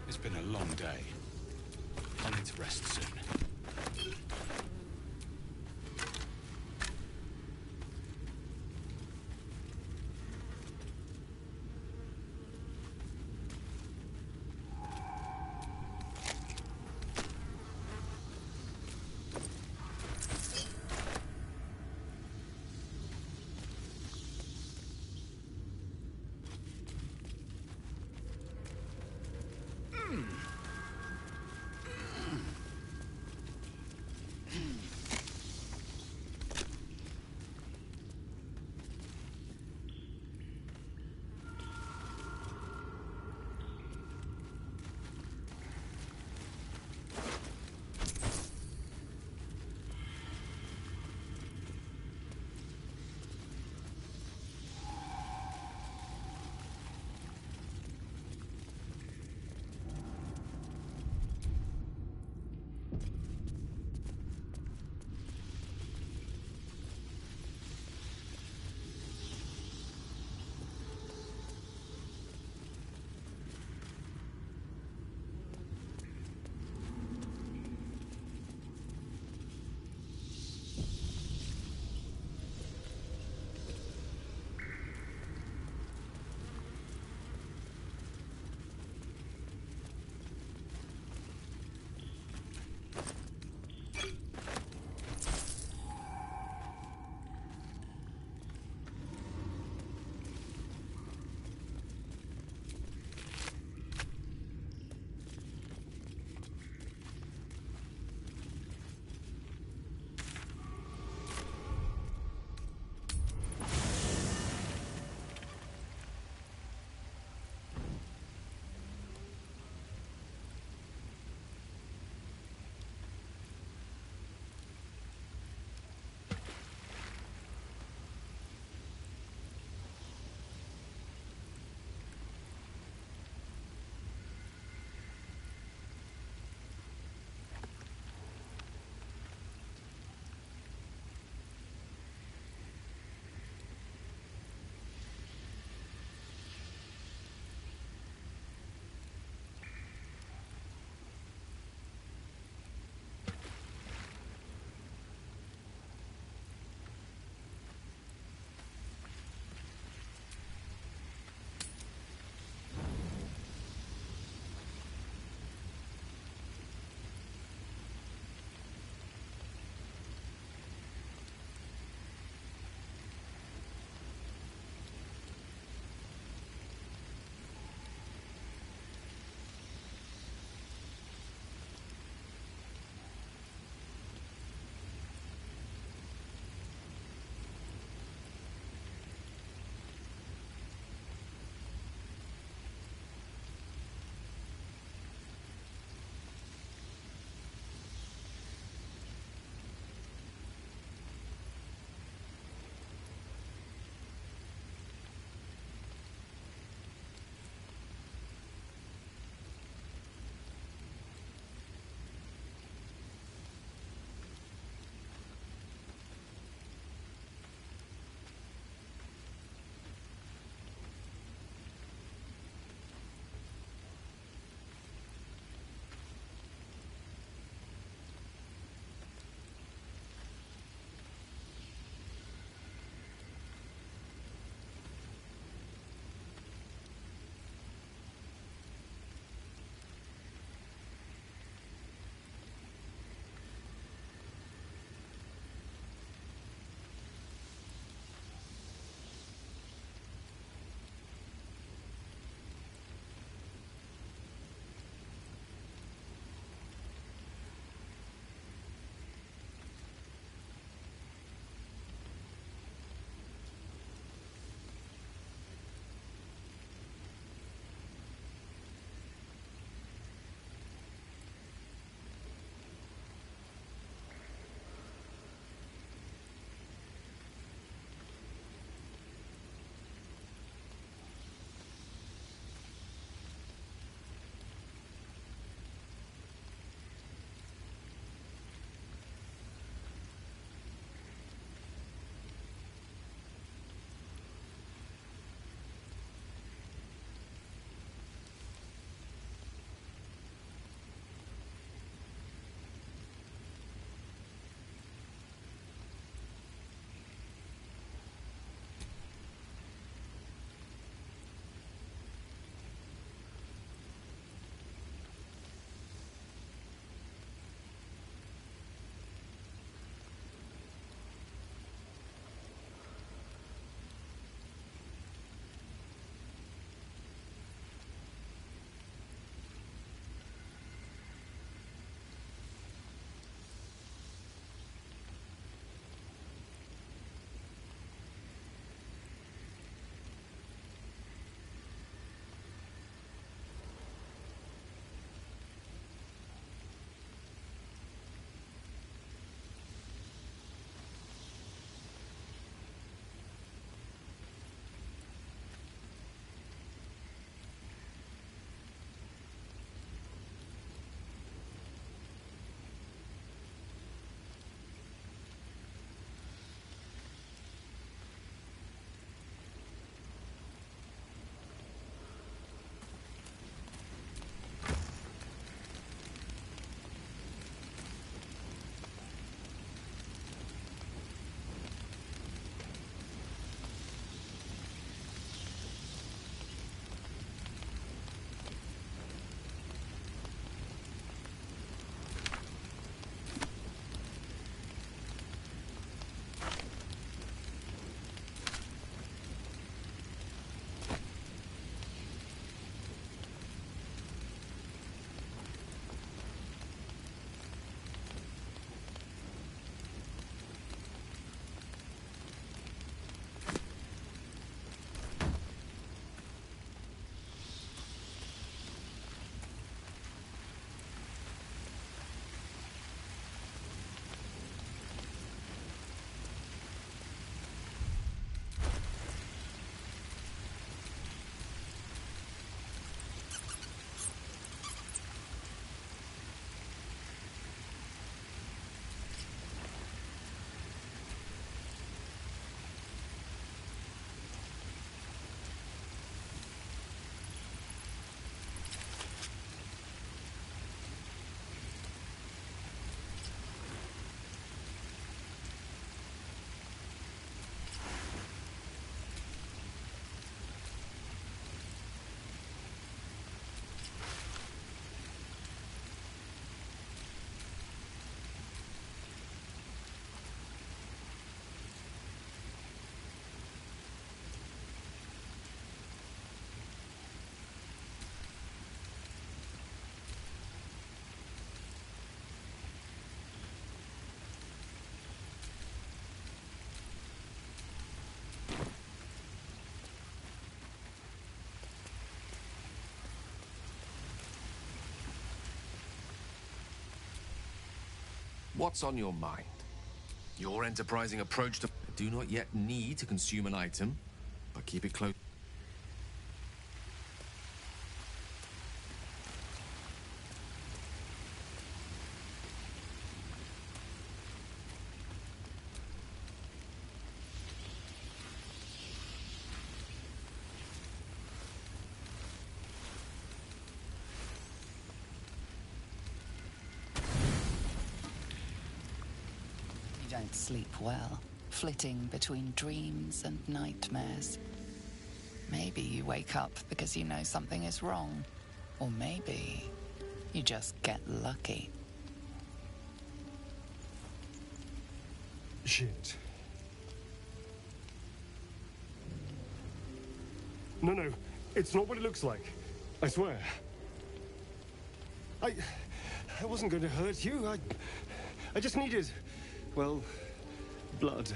[SPEAKER 10] It's been a long day. I need to rest soon.
[SPEAKER 7] What's on your mind? Your enterprising approach to... Do not yet need to consume an item, but keep it close.
[SPEAKER 1] You don't sleep well, flitting between dreams and nightmares. Maybe you wake up because you know something is wrong. Or maybe you just get lucky.
[SPEAKER 21] Shit. No, it's not what it looks like. I swear. I wasn't going to hurt you. I just needed, well, blood.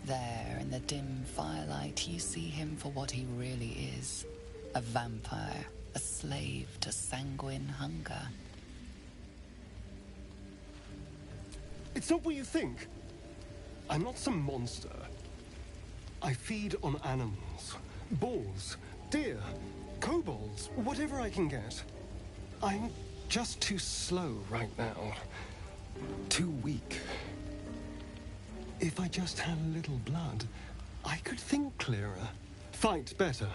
[SPEAKER 1] There, in the dim firelight, you see him for what he really is. A vampire, a slave to sanguine hunger.
[SPEAKER 21] It's not what you think. I'm not some monster. I feed on animals. Boars, deer, kobolds, whatever I can get. I'm just too slow right now. Too weak. If I just had a little blood, I could think clearer, fight better.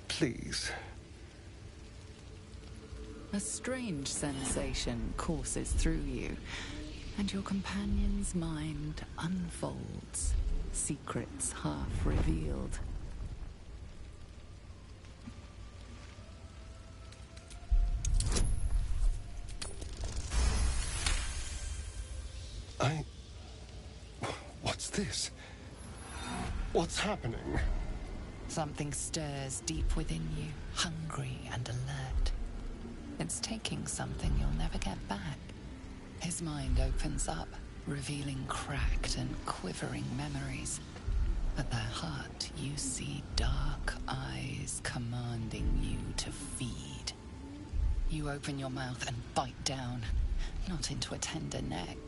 [SPEAKER 21] Please.
[SPEAKER 1] A strange sensation courses through you, and your companion's mind unfolds, secrets half revealed.
[SPEAKER 21] What's this? What's happening?
[SPEAKER 1] Something stirs deep within you, hungry and alert. It's taking something you'll never get back. His mind opens up, revealing cracked and quivering memories. At their heart, you see dark eyes commanding you to feed. You open your mouth and bite down, not into a tender neck,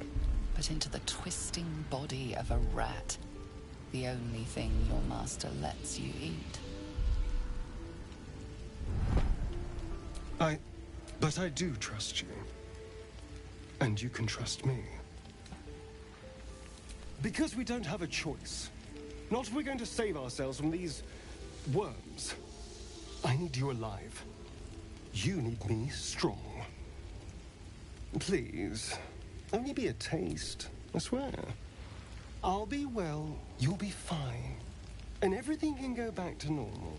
[SPEAKER 1] but into the twisting body of a rat. The only thing your master lets you eat.
[SPEAKER 21] But I do trust you. And you can trust me. Because we don't have a choice. Not if we're going to save ourselves from these worms. I need you alive. You need me strong. Please, only be a taste, I swear. I'll be well, you'll be fine. And everything can go back to normal.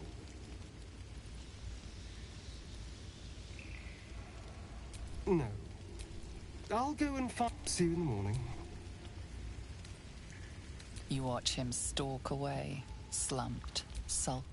[SPEAKER 21] No. I'll go and see you in the morning.
[SPEAKER 1] You watch him stalk away, slumped, sulk.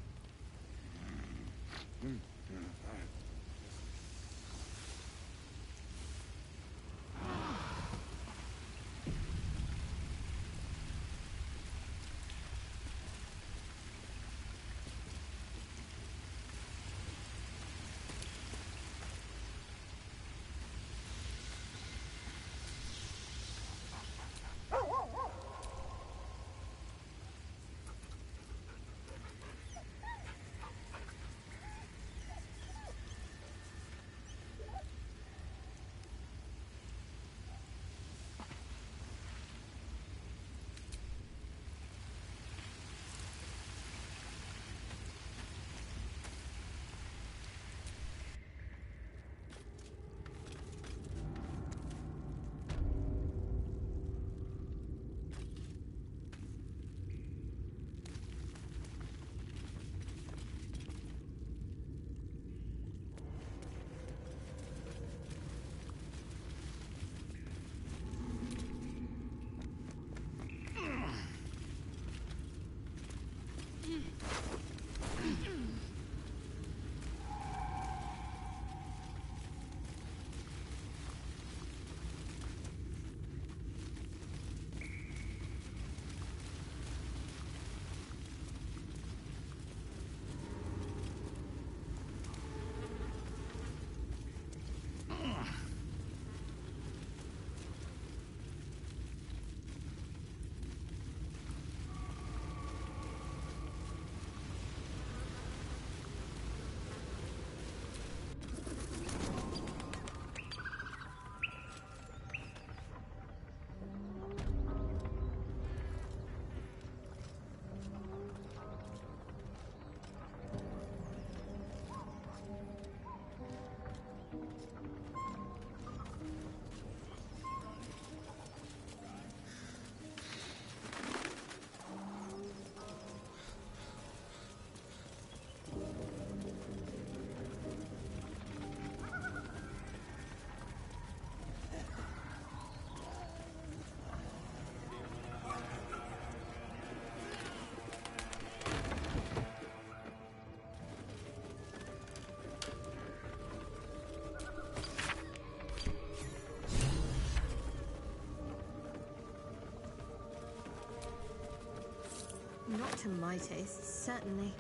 [SPEAKER 22] Not to my taste, certainly.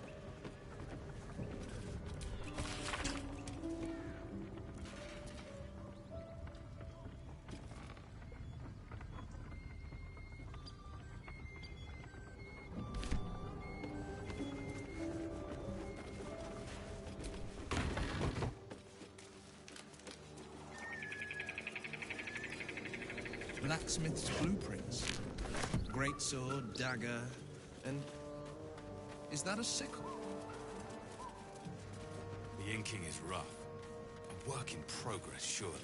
[SPEAKER 17] Blacksmith's blueprints. Great sword, dagger, and... is that a sickle?
[SPEAKER 10] The inking is rough. A work in progress, surely.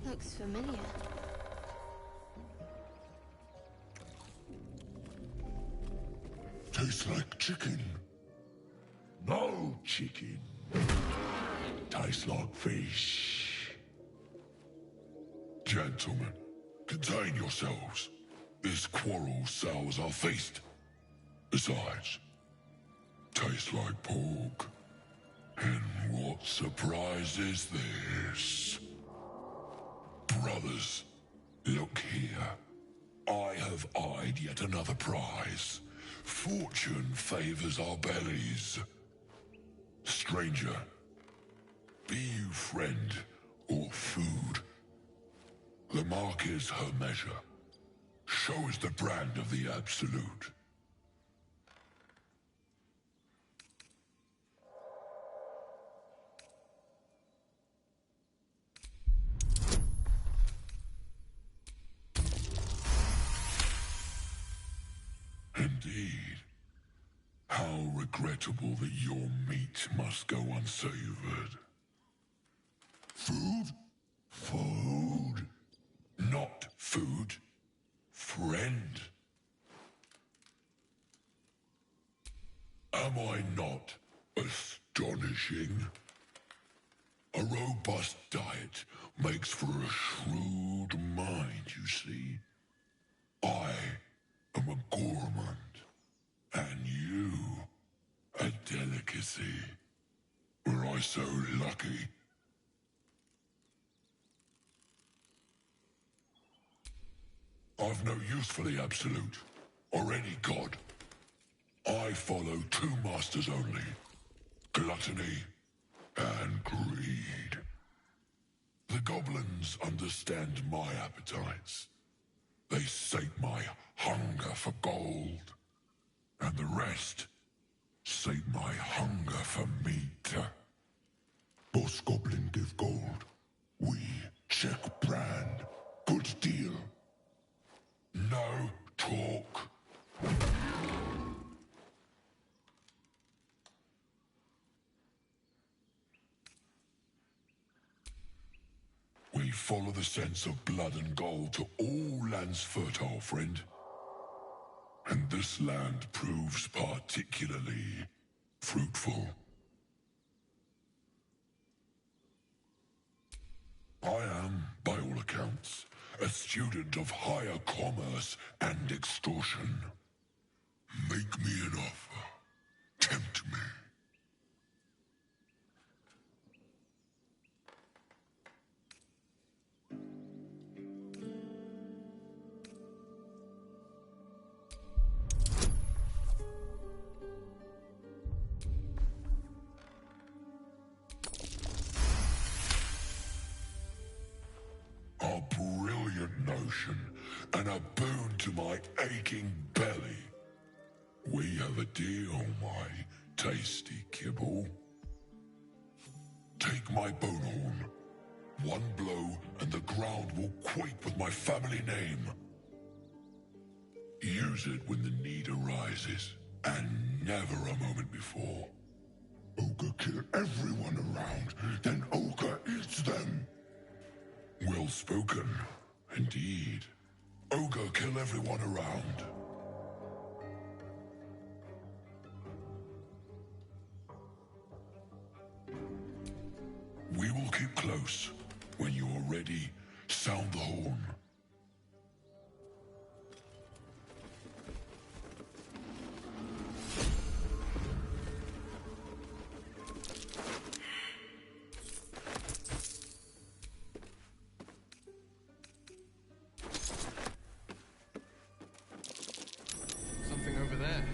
[SPEAKER 22] Looks familiar.
[SPEAKER 11] Tastes like chicken. No chicken. Tastes like fish. Gentlemen, contain yourselves. This quarrel sours our feast. Besides, tastes like pork. And what surprise is this? Brothers, look here. I have eyed yet another prize. Fortune favors our bellies. Stranger, be you friend or food, the mark is her measure. Show is the brand of the absolute. Indeed. How regrettable that your meat must go unsavored. Food? Food. Not food. Friend. Am I not astonishing? A robust diet makes for a shrewd mind, you see. I am a gourmand, and you a delicacy. Were I so lucky? I've no use for the absolute, or any god. I follow two masters only, gluttony and greed. The goblins understand my appetites. They sate my hunger for gold, and the rest sate my hunger for meat. Boss goblin give gold. We check brand. Good deal. No talk. We follow the sense of blood and gold to all lands fertile, friend. And this land proves particularly fruitful. I am, by all accounts, a student of higher commerce and extortion. Make me an offer. Tempt me. A brilliant notion, and a boon to my aching belly. We have a deal, my tasty kibble. Take my bone horn. One blow, and the ground will quake with my family name. Use it when the need arises, and never a moment before. Ogre kill everyone around, then Ogre eats them. Well spoken, indeed. Ogre, kill everyone around. We will keep close. When you are ready, sound the horn.
[SPEAKER 7] Something over there.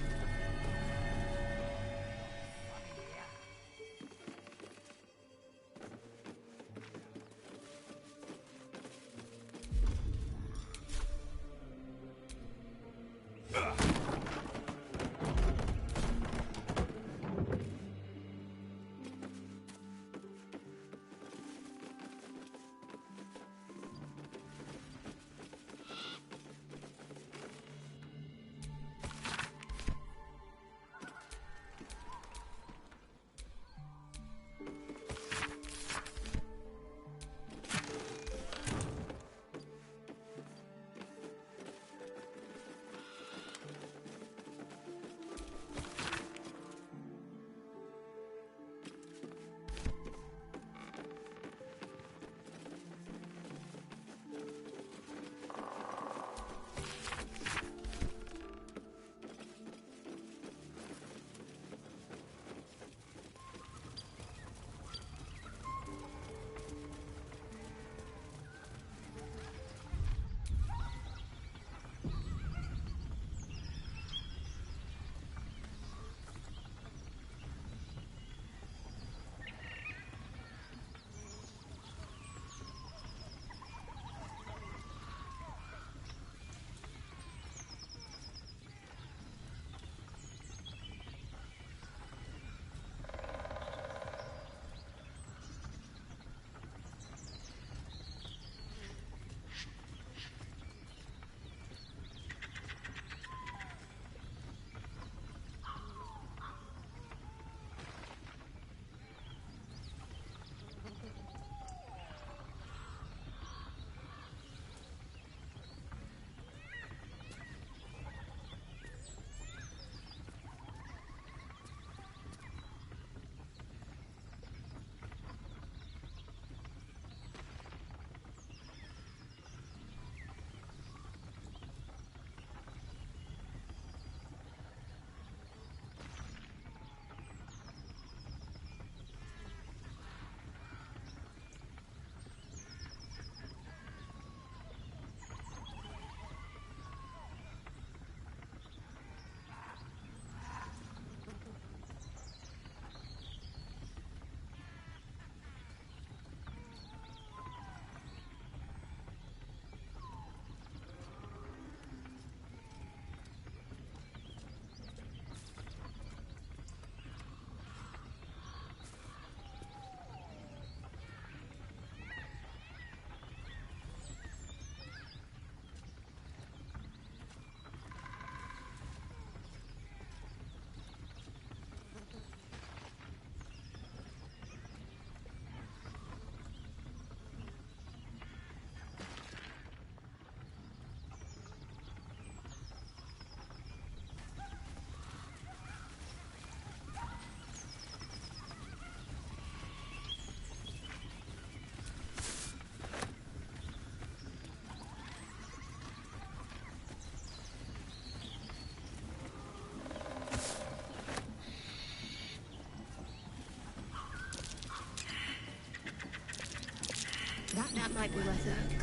[SPEAKER 22] That might be worth a look.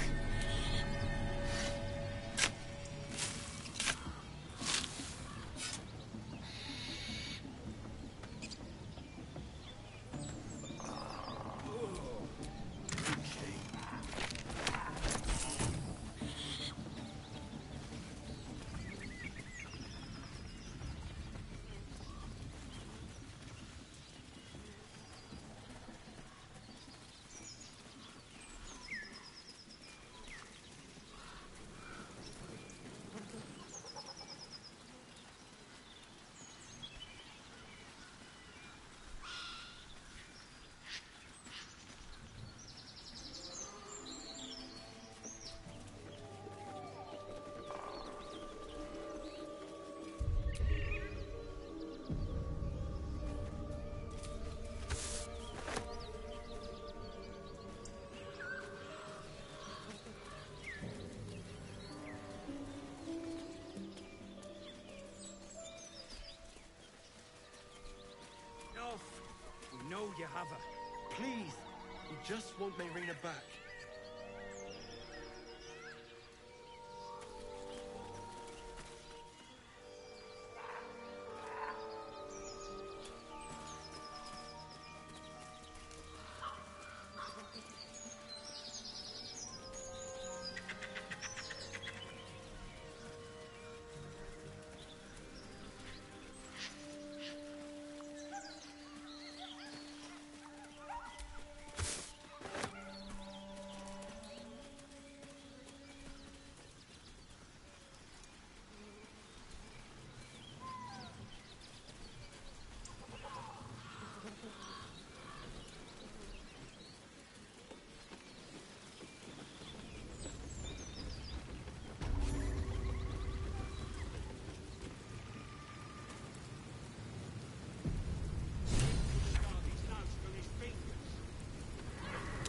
[SPEAKER 13] you have her. Please. We just want Mayrina back.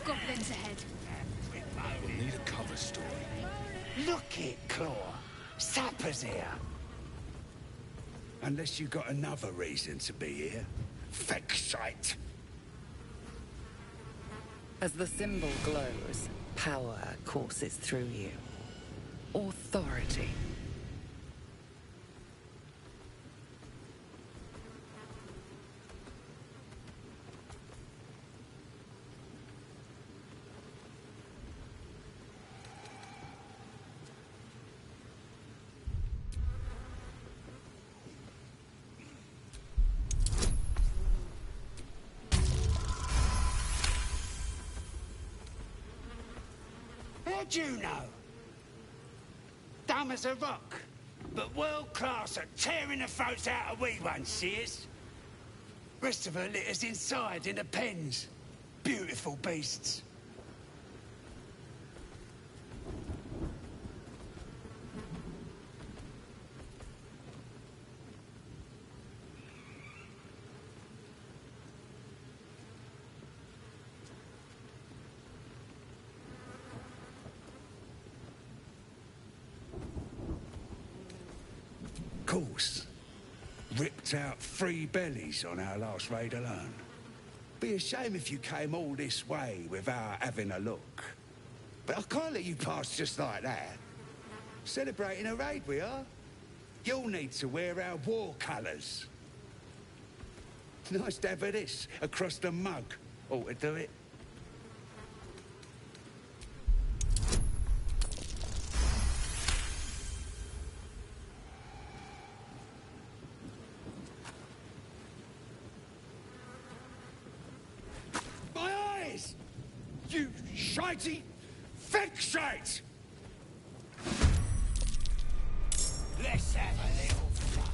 [SPEAKER 2] Goblins ahead.
[SPEAKER 10] We'll need a cover story.
[SPEAKER 14] Look it, Claw. Sapper's here. Unless you got another reason to be here. Fexite.
[SPEAKER 1] As the symbol glows, power courses through you. Authority.
[SPEAKER 14] How'd you know? Dumb as a rock, but world class at tearing the throats out of wee ones, she is. Rest of her litters inside in the pens. Beautiful beasts. Course. Ripped out 3 bellies on our last raid alone. Be a shame if you came all this way without having a look. But I can't let you pass just like that. Celebrating a raid we are. You'll need to wear our war colours. Nice to have this across the mug. Ought to do it. You shitey fixate! Let's have a little fun.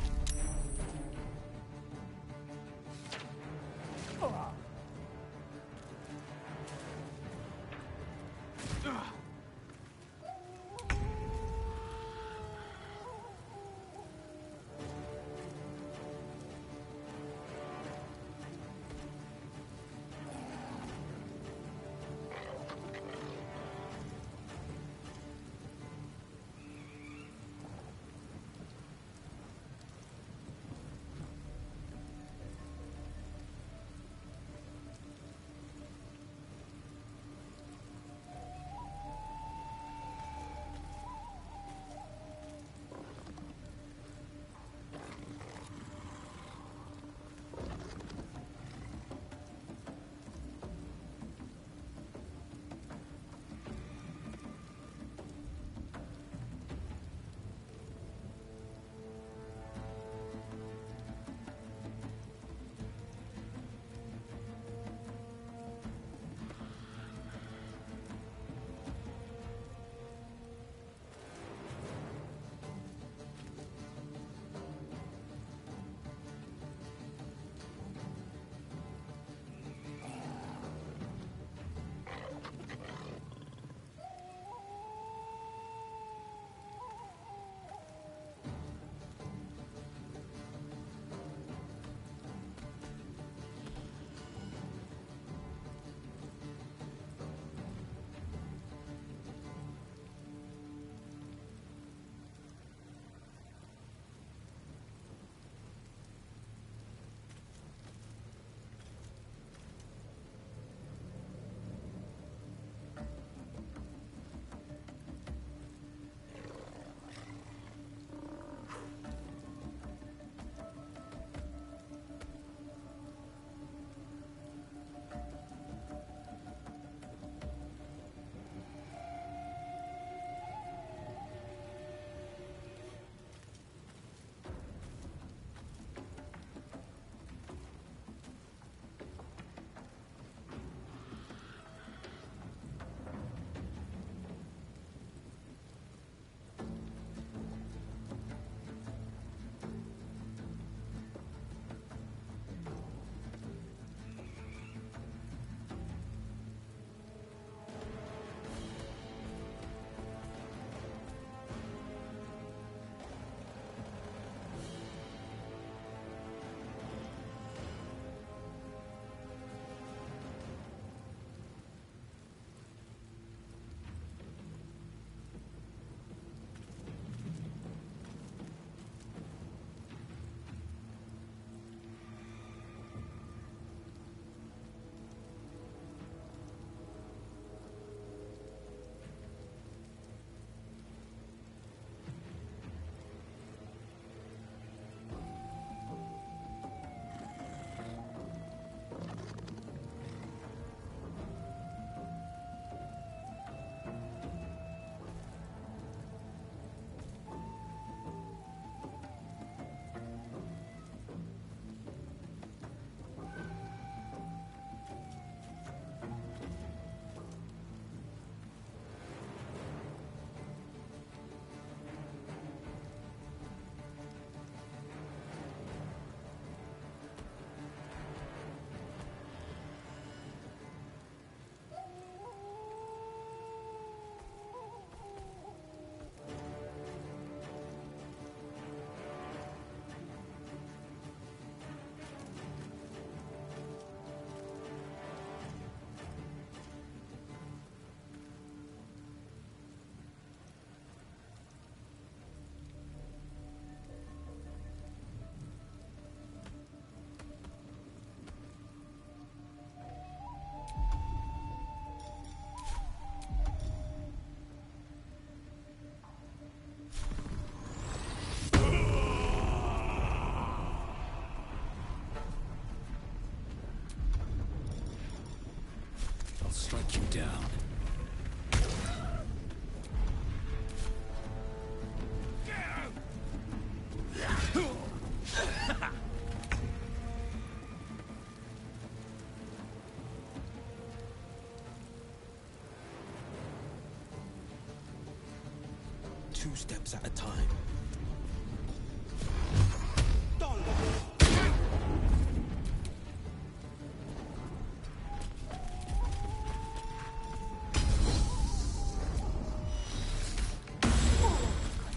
[SPEAKER 12] steps at a time.
[SPEAKER 2] Got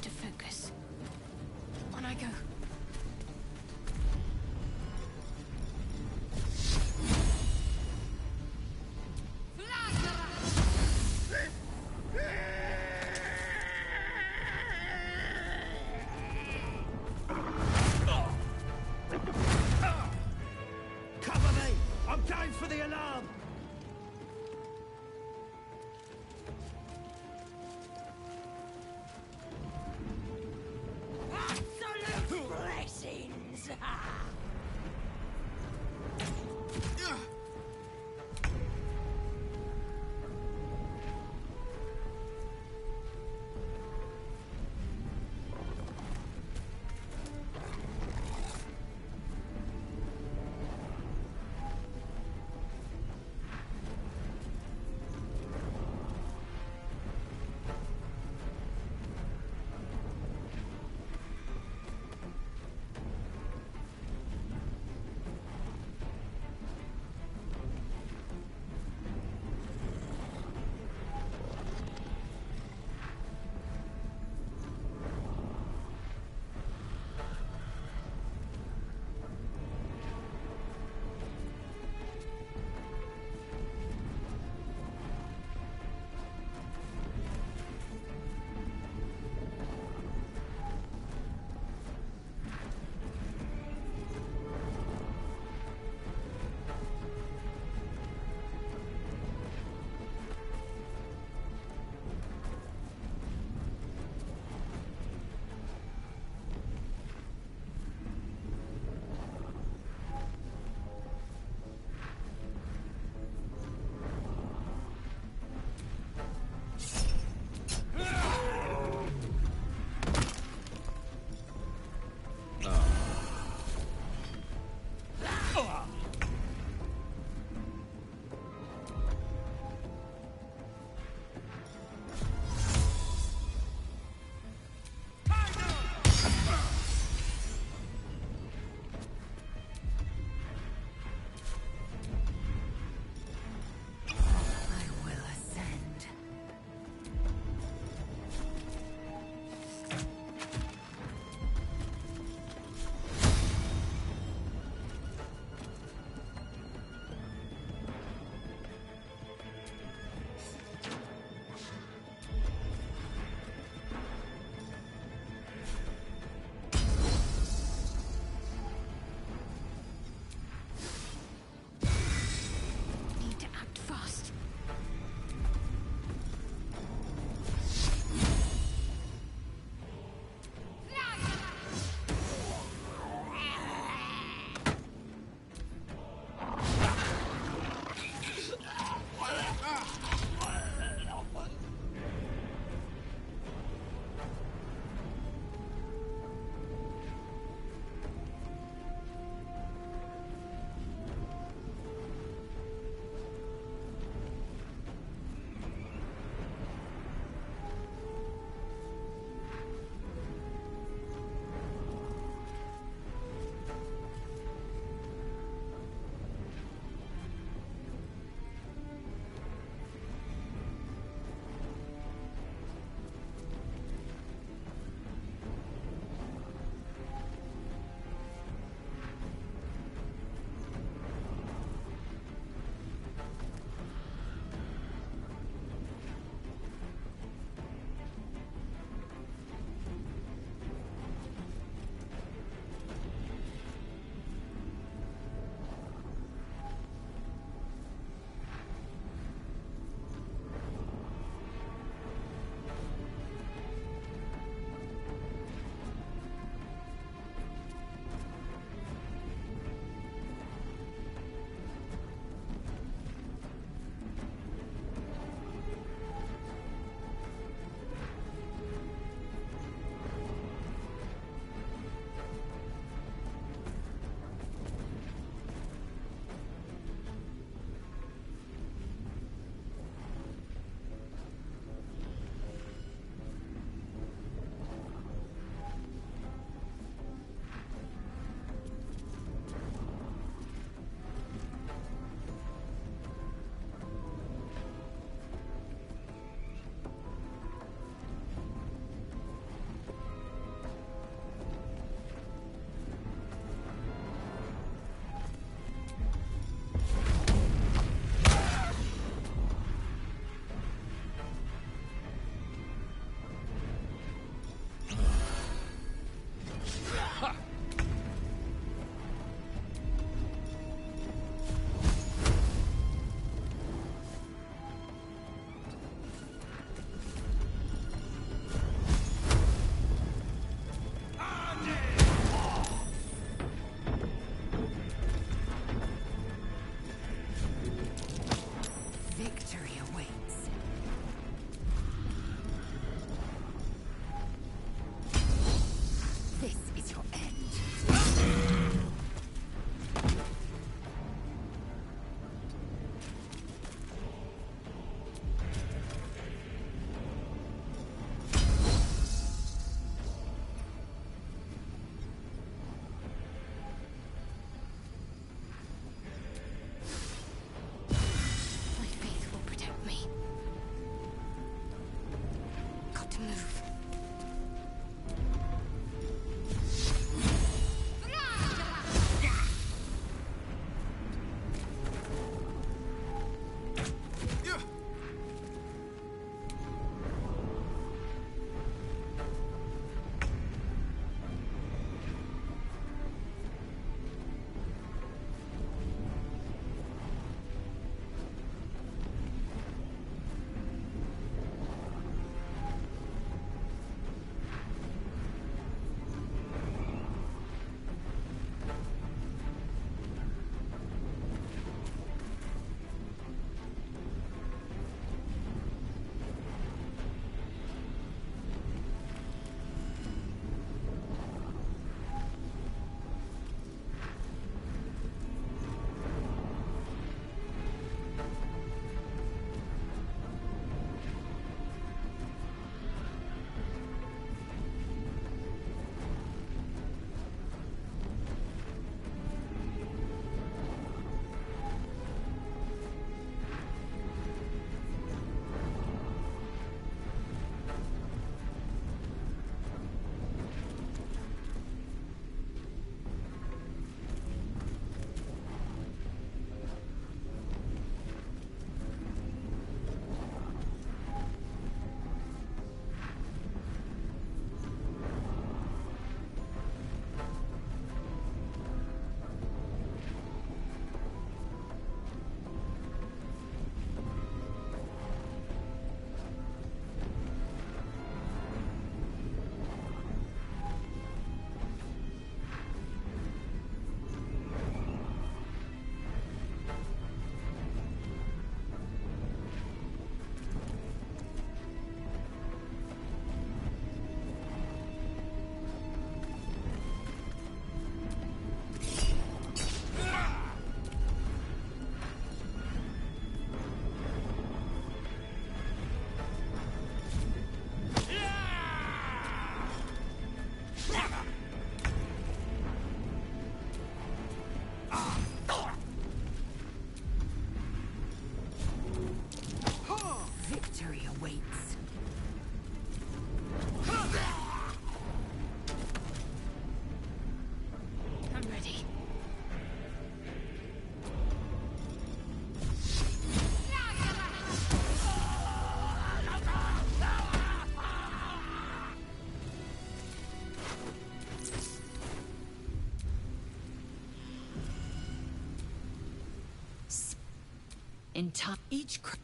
[SPEAKER 2] to focus. On I go.
[SPEAKER 14] Cover me! I'm going for the alarm!
[SPEAKER 15] Absolute blessings!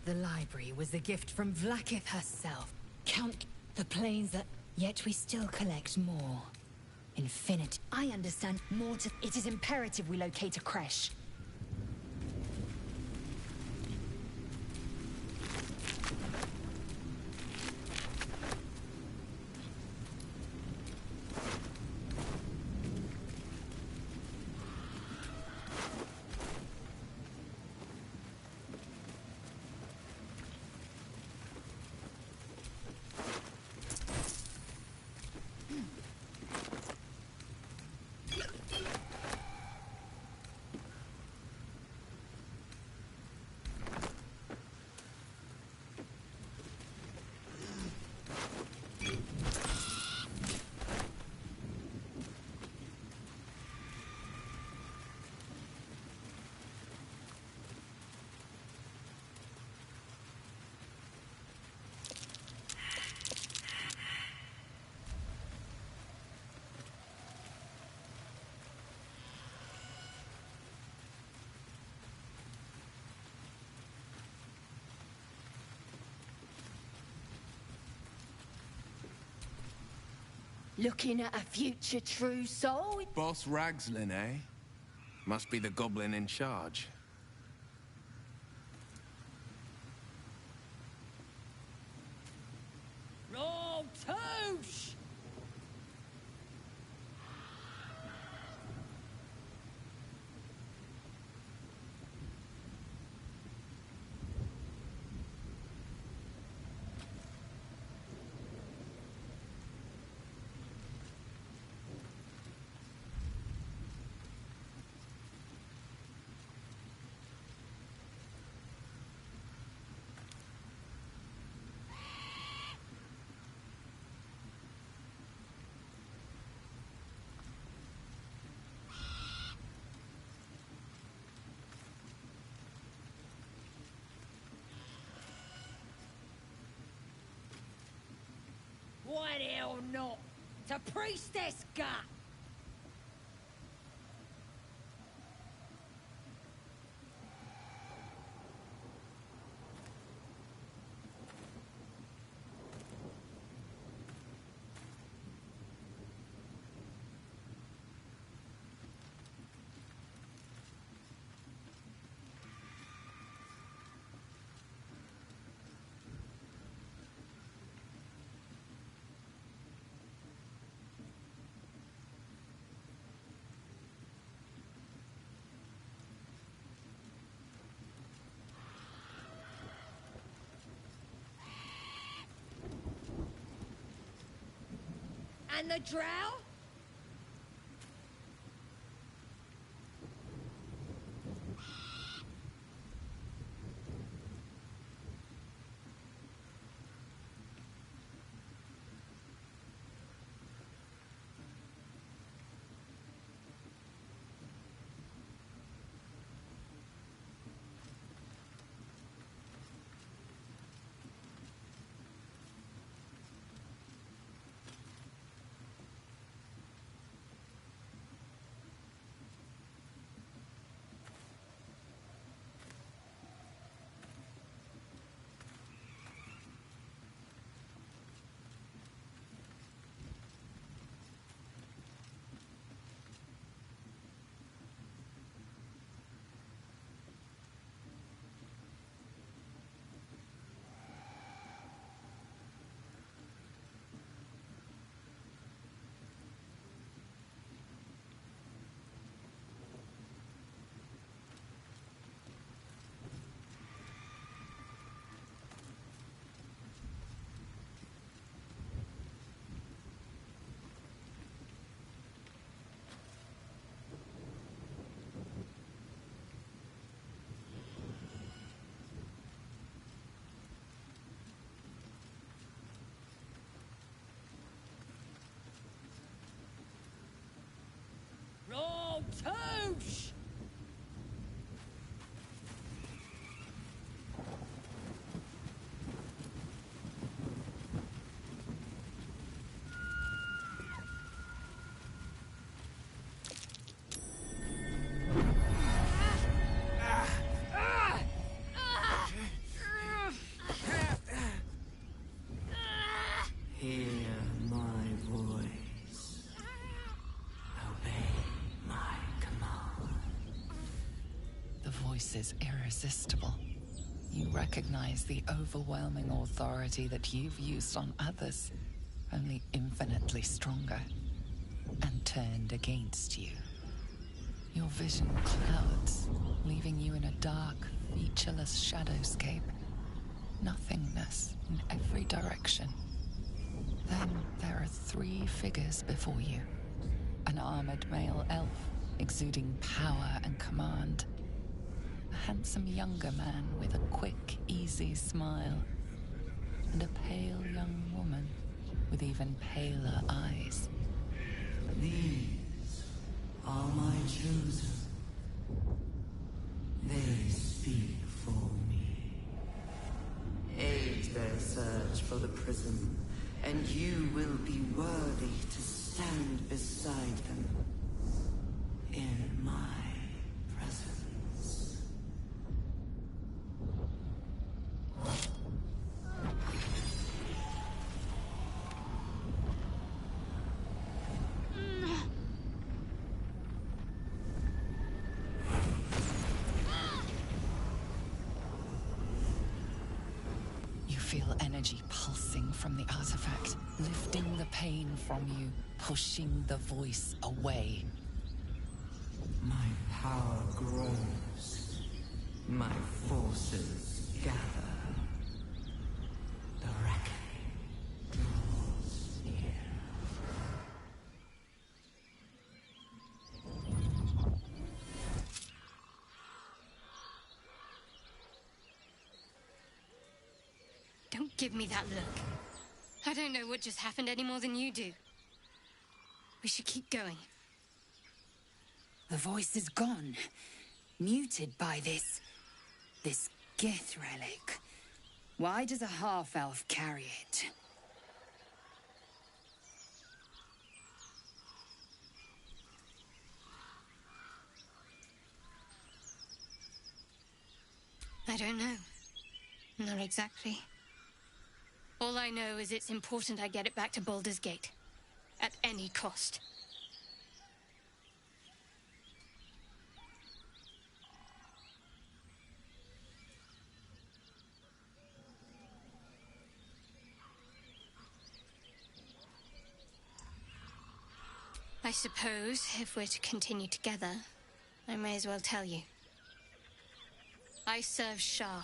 [SPEAKER 5] The library was a gift from Vlaakith herself. Count the planes that... Yet we still collect more. Infinity. I understand more to... It is imperative we locate a creche.
[SPEAKER 15] Looking at a future true soul?
[SPEAKER 17] Boss Ragslin, eh? Must be the goblin in charge.
[SPEAKER 15] Roll touche! What hell not? It's a priestess gut! And the drow? Roll touche!
[SPEAKER 1] voice is irresistible. You recognize the overwhelming authority that you've used on others, only infinitely stronger, and turned against you. Your vision clouds, leaving you in a dark, featureless shadowscape. Nothingness in every direction. Then there are 3 figures before you. An armored male elf, exuding power and command. A handsome younger man with a quick, easy smile. And a pale young woman with even paler eyes.
[SPEAKER 8] These are my chosen. They speak for me. Aid their search for the prism, and you will be worthy to stand beside them in my presence.
[SPEAKER 1] You feel energy pulsing from the artifact, lifting the pain from you, pushing the voice away.
[SPEAKER 8] My power grows. My forces gather. The reckoning draws near.
[SPEAKER 2] Don't give me that look. I don't know what just happened any more than you do. We should keep going.
[SPEAKER 5] The voice is gone. Muted by this Gith relic. Why does a half-elf carry it?
[SPEAKER 2] I don't know. Not exactly. All I know is it's important I get it back to Baldur's Gate. At any cost. I suppose, if we're to continue together, I may as well tell you. I serve Shah.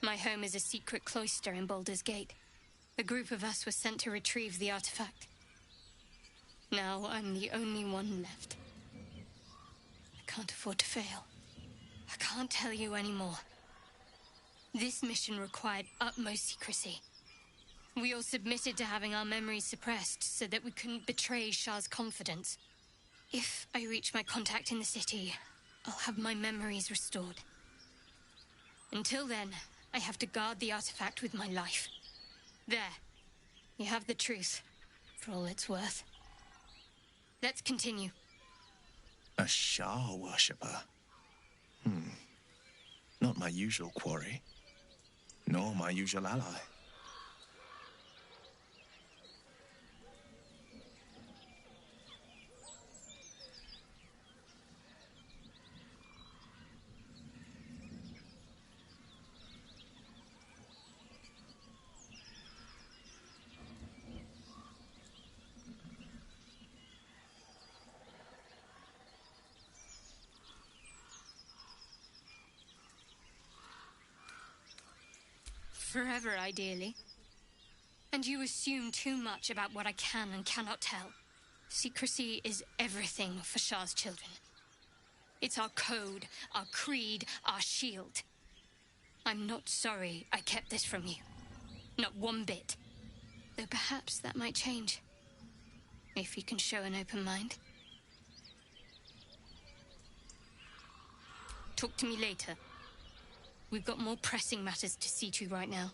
[SPEAKER 2] My home is a secret cloister in Baldur's Gate. A group of us was sent to retrieve the artifact. Now I'm the only one left. I can't afford to fail. I can't tell you anymore. This mission required utmost secrecy. We all submitted to having our memories suppressed so that we couldn't betray Shah's confidence. If I reach my contact in the city, I'll have my memories restored. Until then, I have to guard the artifact with my life. There. You have the truth, for all it's worth. Let's continue.
[SPEAKER 17] A Shah worshipper? Not my usual quarry, nor my usual ally.
[SPEAKER 2] Forever, ideally. And you assume too much about what I can and cannot tell. Secrecy is everything for Shah's children. It's our code, our creed, our shield. I'm not sorry I kept this from you. Not one bit. Though perhaps that might change. If you can show an open mind. Talk to me later. We've got more pressing matters to see to right now.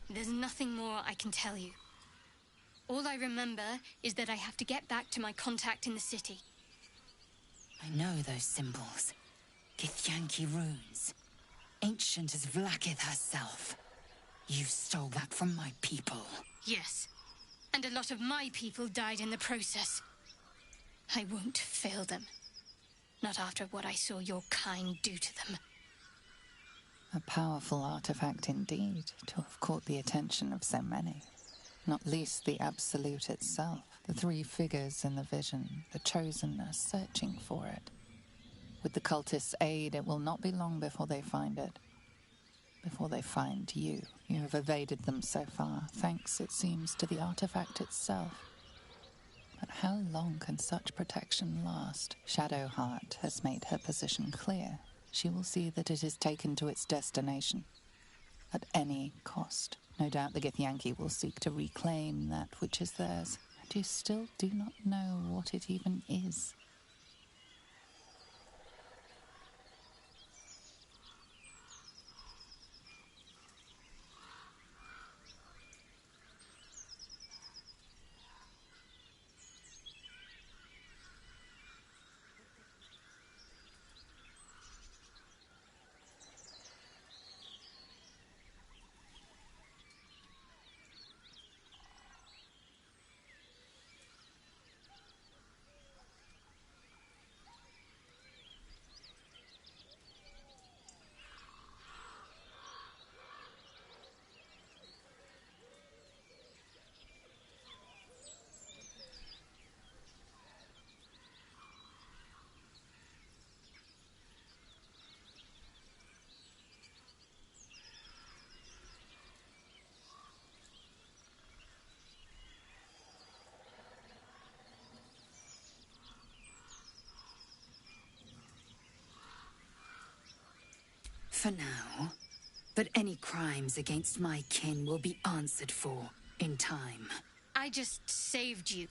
[SPEAKER 2] There's nothing more I can tell you. All I remember is that I have to get back to my contact in the city.
[SPEAKER 5] I know those symbols. Githyanki runes. Ancient as Vlaakith herself. You stole that from my people.
[SPEAKER 2] Yes. And a lot of my people died in the process. I won't fail them. Not after what I saw your kind do to them.
[SPEAKER 1] A powerful artifact indeed, to have caught the attention of so many. Not least the Absolute itself, the three figures in the vision, the Chosen are searching for it. With the cultists' aid, it will not be long before they find it. Before they find you. You have evaded them so far, thanks, it seems, to the artifact itself. But how long can such protection last? Shadowheart has made her position clear. She will see that it is taken to its destination. At any cost. No doubt the Githyanki will seek to reclaim that which is theirs. And you still do not know what it even is.
[SPEAKER 5] For now. But any crimes against my kin will be answered for in time.
[SPEAKER 2] I just saved you.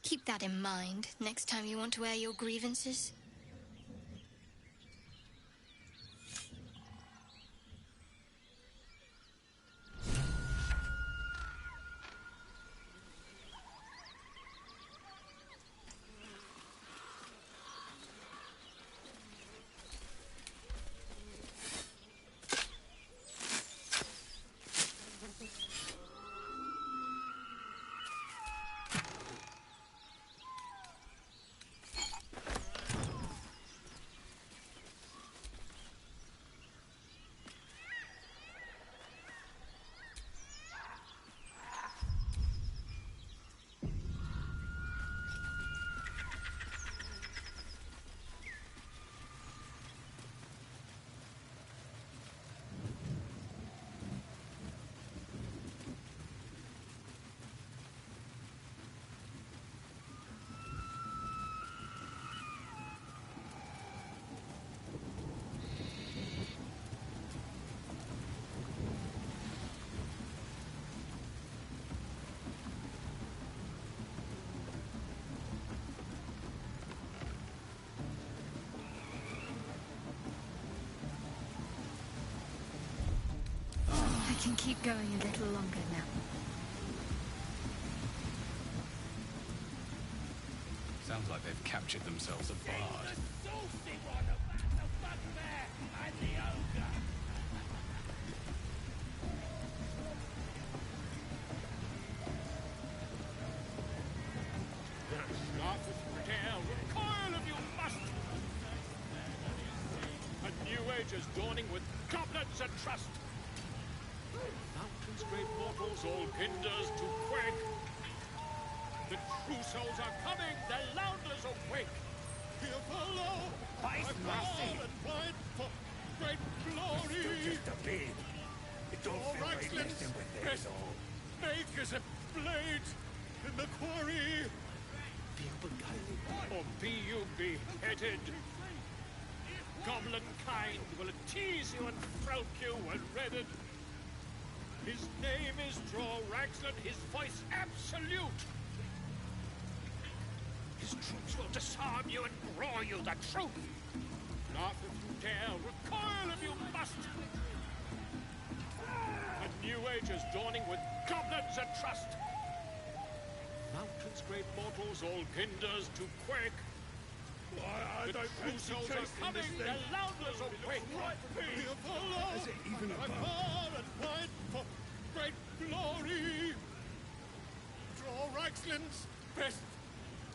[SPEAKER 2] Keep that in mind next time you want to air your grievances.
[SPEAKER 22] I can keep going a little longer now.
[SPEAKER 10] Sounds like they've captured themselves a bard.
[SPEAKER 12] A new age is dawning with goblins and trust. Mountains, great mortals, all kinders to quake. The true souls are coming, the Louders awake. Here follow, I fall and fight for great glory.
[SPEAKER 14] It's just a bit. It don't feel right messing with it at all.
[SPEAKER 12] Make as a blade in the quarry. Or be you beheaded. Goblin kind will tease you and throat you when redded. His name is Draw Ragsland, his voice absolute. His troops will disarm you and brawl you the truth. Laugh if you dare, recoil if you must. A new age is dawning with goblins and trust. Mountains, great mortals, all kinders to quake. The true souls are coming, the Louders awake. Here follow,
[SPEAKER 14] Is it even
[SPEAKER 12] I
[SPEAKER 14] above?
[SPEAKER 12] fall and fight for great glory. Draw Ragsland's best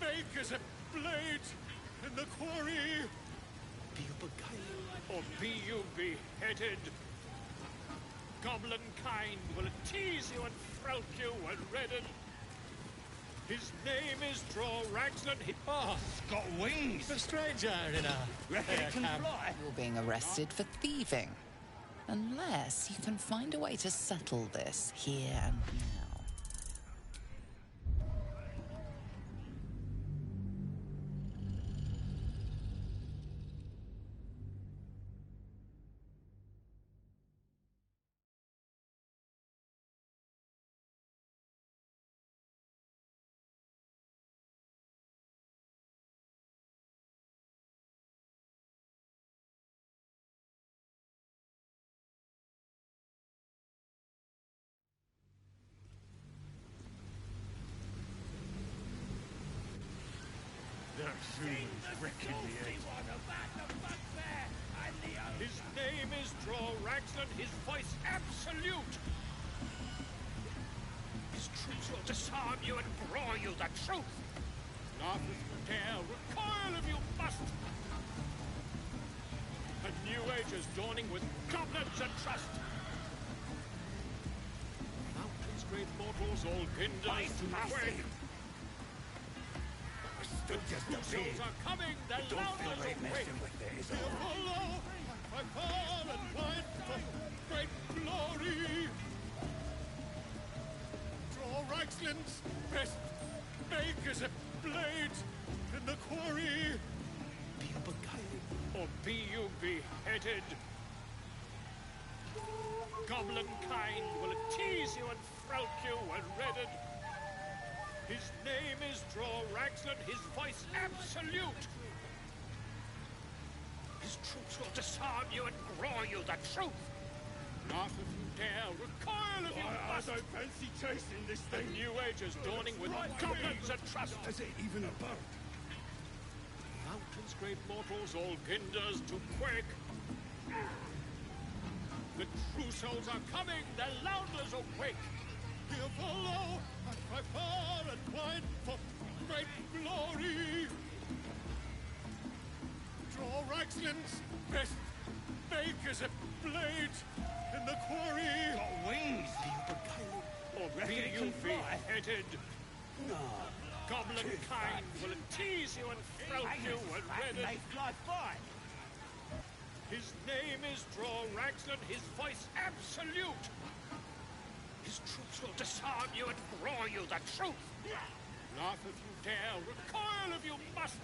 [SPEAKER 12] make as a blade in the quarry.
[SPEAKER 20] Be you beguiled,
[SPEAKER 12] or be you beheaded. Goblin kind will tease you and frowt you and redden. His name is Draw Ragsland.
[SPEAKER 3] Oh, it's got wings.
[SPEAKER 20] the stranger in a
[SPEAKER 3] Reckon it can fly.
[SPEAKER 1] You're being arrested for thieving. Unless you can find a way to settle this here and now.
[SPEAKER 12] His name is Draw Ragsland, his voice absolute. His troops will disarm you and brawl you the truth. Laugh if you dare, recoil if you must. A new age is dawning with goblins and trust. Mountains, great mortals, all kinders to quake. The souls are coming, the louders awake. He'll follow, I fall and fight for great glory. Draw Ragsland's best, make as a blade in the quarry.
[SPEAKER 20] be you beguiled,
[SPEAKER 12] Or be you beheaded. Goblin kind will tease you and frowt you and redden. His name is Draw Ragsland, his voice absolute. His troops will disarm you and brawl you the truth. Laugh if you dare, recoil if you must.
[SPEAKER 14] I don't fancy chasing this
[SPEAKER 12] A
[SPEAKER 14] thing.
[SPEAKER 12] new age is dawning with goblins and trust.
[SPEAKER 14] Is it even a bird?
[SPEAKER 12] Mountains, great mortals, all kinders to quake. The true souls are coming, the louders awake. He'll follow, I far and wide for great glory. Draw Ragsland's best, make as a blade in the quarry.
[SPEAKER 3] Got wings.
[SPEAKER 20] be you beguiled,
[SPEAKER 12] Or
[SPEAKER 3] Reckon
[SPEAKER 12] be
[SPEAKER 3] it
[SPEAKER 12] you
[SPEAKER 3] can fly?
[SPEAKER 12] beheaded.
[SPEAKER 14] No.
[SPEAKER 12] Goblin kind will tease you and frowt you and redden.
[SPEAKER 3] fly fine.
[SPEAKER 12] His name is Draw Ragsland, his voice absolute. His troops will disarm you and brawl you the truth. Laugh if you dare, recoil if you must.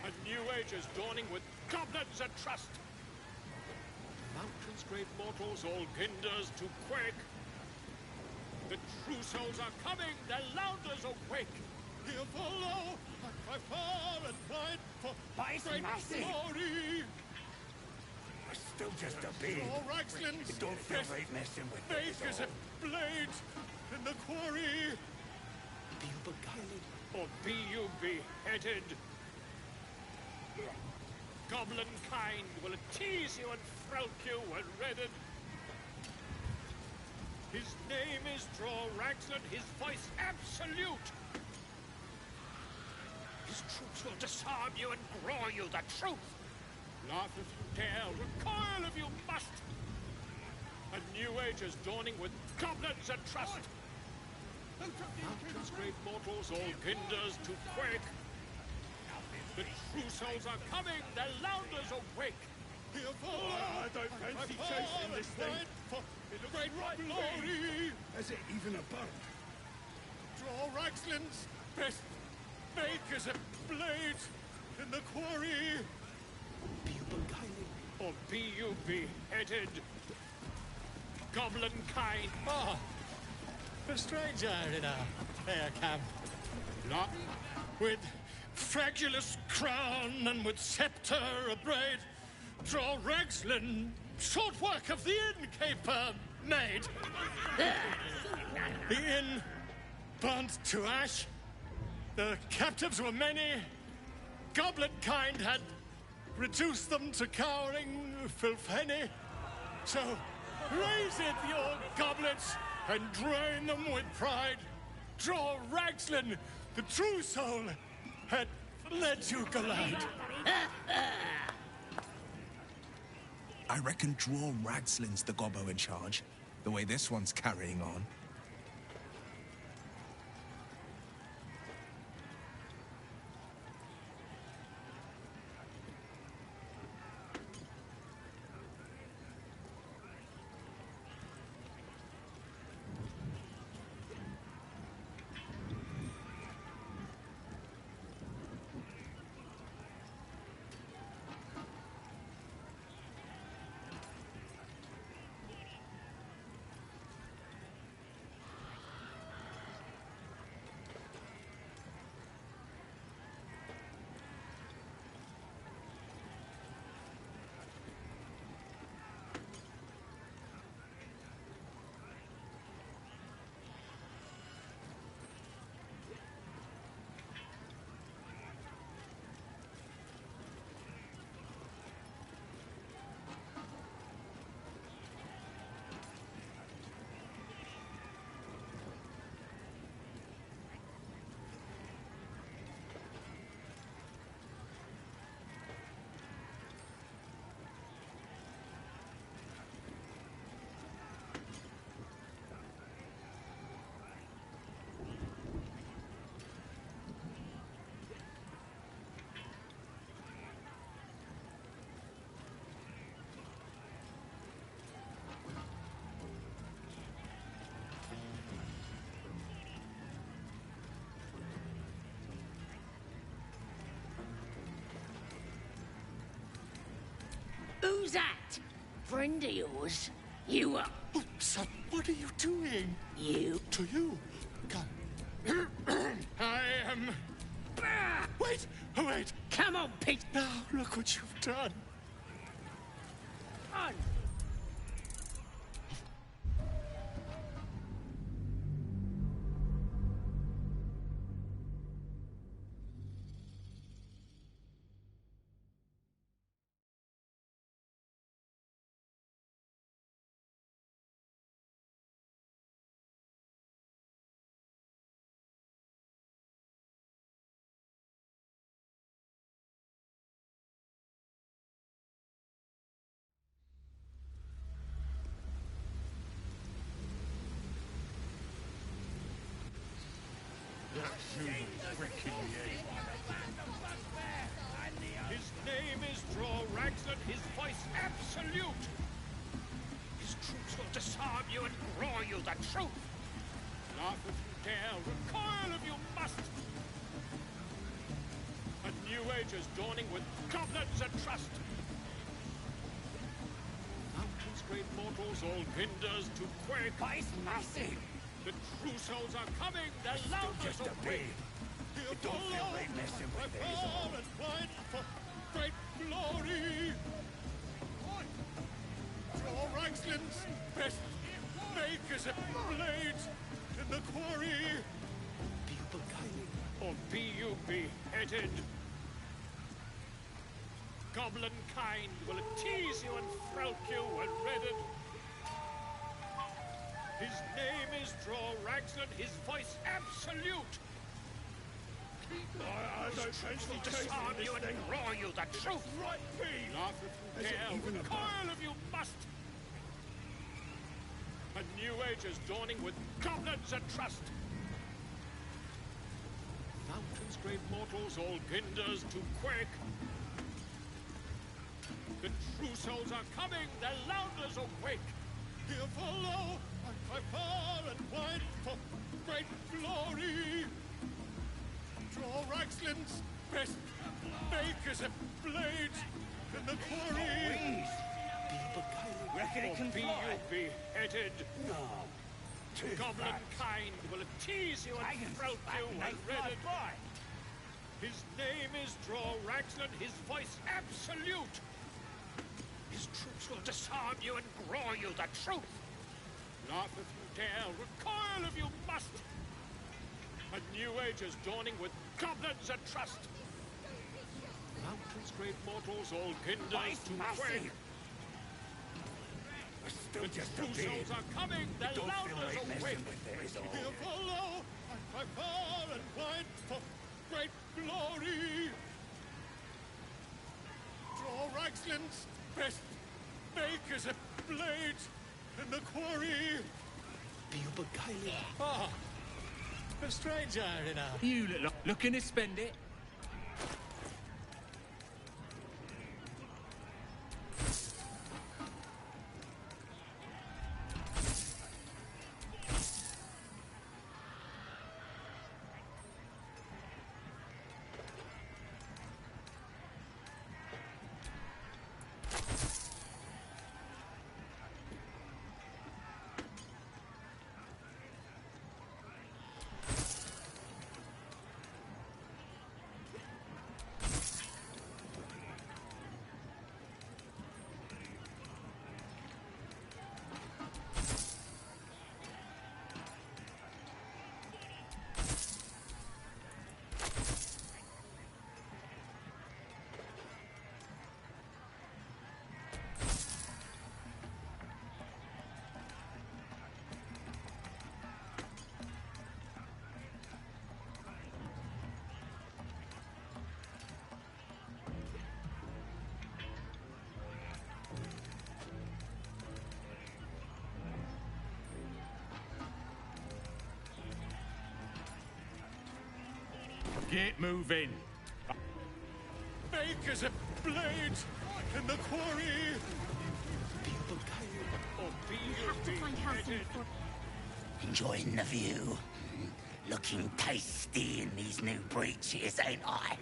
[SPEAKER 12] A new age is dawning with goblins and trust. Mountains, great mortals, all kinders to quake. The true souls are coming, the louders awake. He'll follow, I far and wide for great glory.
[SPEAKER 14] Still just a bit.
[SPEAKER 12] Draw Ragsland's
[SPEAKER 14] It don't feel
[SPEAKER 12] best,
[SPEAKER 14] right messing with
[SPEAKER 12] make
[SPEAKER 14] it.
[SPEAKER 12] as a blade in the quarry.
[SPEAKER 20] be you beguiled,
[SPEAKER 12] Or be you beheaded. Goblin kind will tease you and frowt you and redden. His name is Draw Ragsland, his voice absolute. His troops will disarm you and brawl you the truth. Laugh if you dare, recoil if you must. A new age is dawning with goblins and trust. Mountains, great mortals, all kinders to quake. The true souls are coming, the louders awake. He'll follow.
[SPEAKER 14] I don't fancy chasing this thing.
[SPEAKER 12] For great glory.
[SPEAKER 14] Is it even a bird?
[SPEAKER 12] Draw Ragsland's best, make as a blade in the quarry.
[SPEAKER 20] be you beguiled,
[SPEAKER 12] Or be you beheaded. Goblin kind.
[SPEAKER 20] ah, the stranger in a fair camp,
[SPEAKER 12] Not with fragulous crown and with scepter abraid. Draw Ragsland, short work of the innkeeper made. The inn burnt to ash. The captives were many. Goblin kind had reduced them to cowering filthenny. So raise it, your goblets, and drain them with pride. Draw Ragsland, the true soul, had
[SPEAKER 21] Let you collide.
[SPEAKER 9] I reckon Draw Ragslin's the gobbo in charge, the way this one's carrying on.
[SPEAKER 15] Who's that? Friend of yours? You are...
[SPEAKER 21] Oh, son, what are you doing?
[SPEAKER 15] You?
[SPEAKER 21] To you. Come. I am... Wait! Oh, wait!
[SPEAKER 15] Come on, Pete!
[SPEAKER 21] Now, look what you've done.
[SPEAKER 15] On!
[SPEAKER 12] His name is Draw Raglan, his voice absolute. His troops will disarm you and roar you the truth. Laugh if you dare, recoil if you must. A new age is dawning with goblins and trust. Mountains, great mortals, all hinders to quake.
[SPEAKER 14] But it's massive.
[SPEAKER 12] The true souls are coming, the loudest of wing.
[SPEAKER 14] It don't feel right messing with it, is all.
[SPEAKER 12] And fight for great glory. Draw Ragslin's best makers of blades in the quarry. Or be you beheaded. Goblin kind will tease you and throat you when redded. His name is Draw Raglan, his voice absolute. I don't fancy disarm you and roar you the truth. Right, be. Laugh if you dare, recoil if you must. A new age is dawning with goblins and trust. Mountains, great mortals, all hinders to quake. The true souls are coming, the louders awake. Here follow, I cry far and wide for great glory. Draw Ragslin's best makers of blades in the quarry.
[SPEAKER 14] Reckon it can
[SPEAKER 12] be
[SPEAKER 14] fly?
[SPEAKER 12] you beheaded.
[SPEAKER 14] No. Too
[SPEAKER 12] Goblin
[SPEAKER 14] fast.
[SPEAKER 12] kind will tease you and throat you when redded. His name is Draw Raglan, his voice absolute. His troops will disarm you and roar you the truth. Laugh if you dare, recoil if you must. A new age is dawning with goblins and trust. Mountains, great mortals, all hinders to quake.
[SPEAKER 14] Still just a
[SPEAKER 12] True
[SPEAKER 14] bit.
[SPEAKER 12] souls are coming, the
[SPEAKER 14] It don't feel
[SPEAKER 12] louders
[SPEAKER 14] right
[SPEAKER 12] awake.
[SPEAKER 14] messing with it, is all.
[SPEAKER 12] Here follow, I cry far and wide for great glory! Draw Ragslin's best makers a blade in the quarry! Ah, a stranger enough.
[SPEAKER 10] You looking to spend it? Get moving.
[SPEAKER 12] Makers a blade in the quarry!
[SPEAKER 16] Enjoying the view. Looking tasty in these new breeches, ain't I?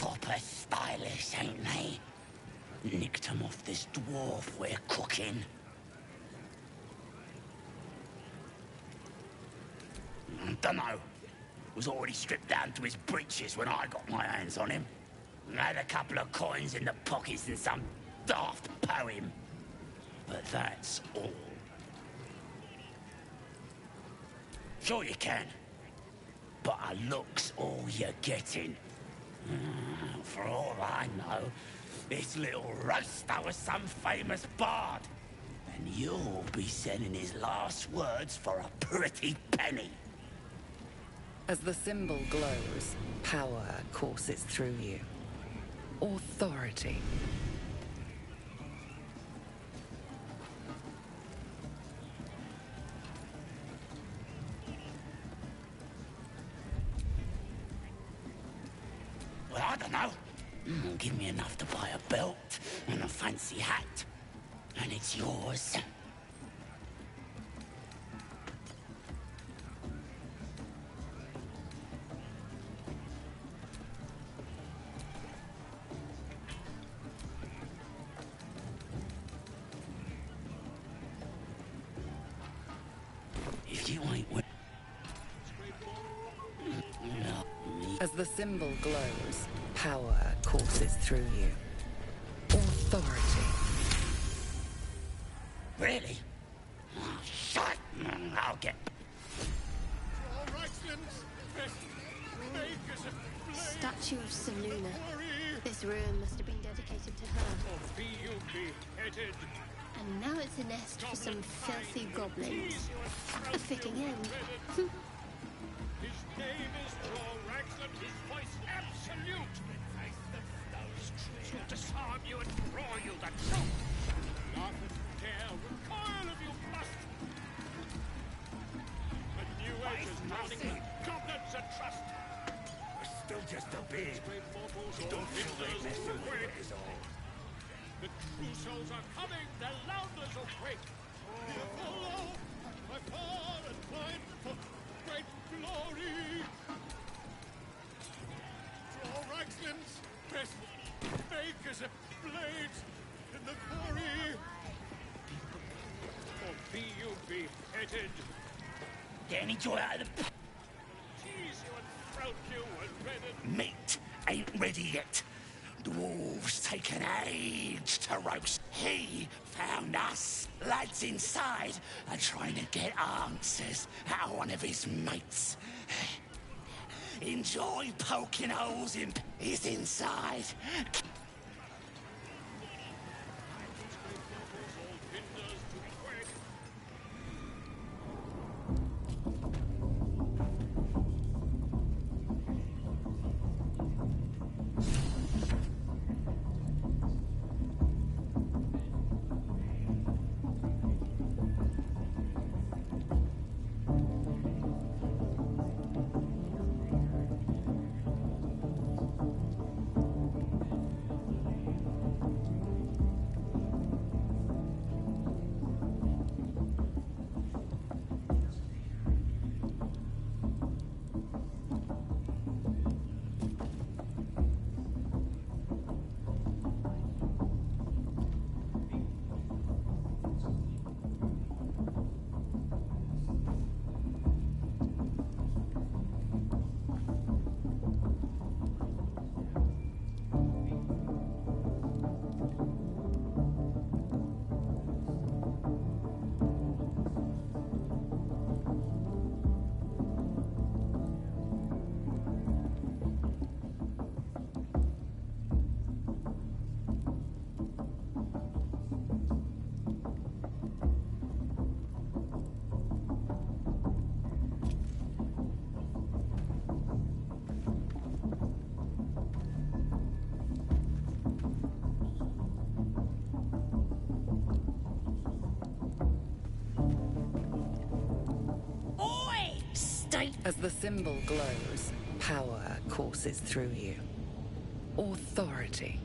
[SPEAKER 16] Proper stylish, ain't they? Nicked 'em off this dwarf we're cooking. Dunno. Was already stripped down to his breeches when I got my hands on him. Had a couple of coins in the pockets and some daft poem. But that's all. Sure you can. But a look's all you're getting. For all I know, this little roaster was some famous bard. And you'll be sending his last words for a pretty penny.
[SPEAKER 1] As the symbol glows, power courses through you. Authority.
[SPEAKER 16] Well, I don't know. Give me enough to buy a belt and a fancy hat, and it's yours. If you ain't with...
[SPEAKER 1] As the symbol glows, power courses through you. Authority.
[SPEAKER 16] Really? Oh, shit! I'll get...
[SPEAKER 2] Statue of Seluna. This ruin must have been dedicated to her. And now it's a nest for some filthy goblins. A fitting end.
[SPEAKER 12] His name is Raxland, his voice absolute. His truth will disarm you and draw you the truth. Laugh and dare, recoil if you must. A new age is dawning with goblins and trust.
[SPEAKER 14] We're still just a bit.
[SPEAKER 12] Don't feel like this is all. The true souls are coming, the Lounders will quake. Follow my far and wide for great glory. Draw Raxland's best makers of blades in the quarry. Or be you beheaded.
[SPEAKER 16] Get any joy out of the...
[SPEAKER 12] Tease you and throat you and red.
[SPEAKER 16] Meat ain't ready yet. Dwarves take an age to roast. He found us. Lads inside are trying to get answers out of one of his mates. Enjoy poking holes in his inside.
[SPEAKER 1] As the symbol glows, power courses through you. Authority.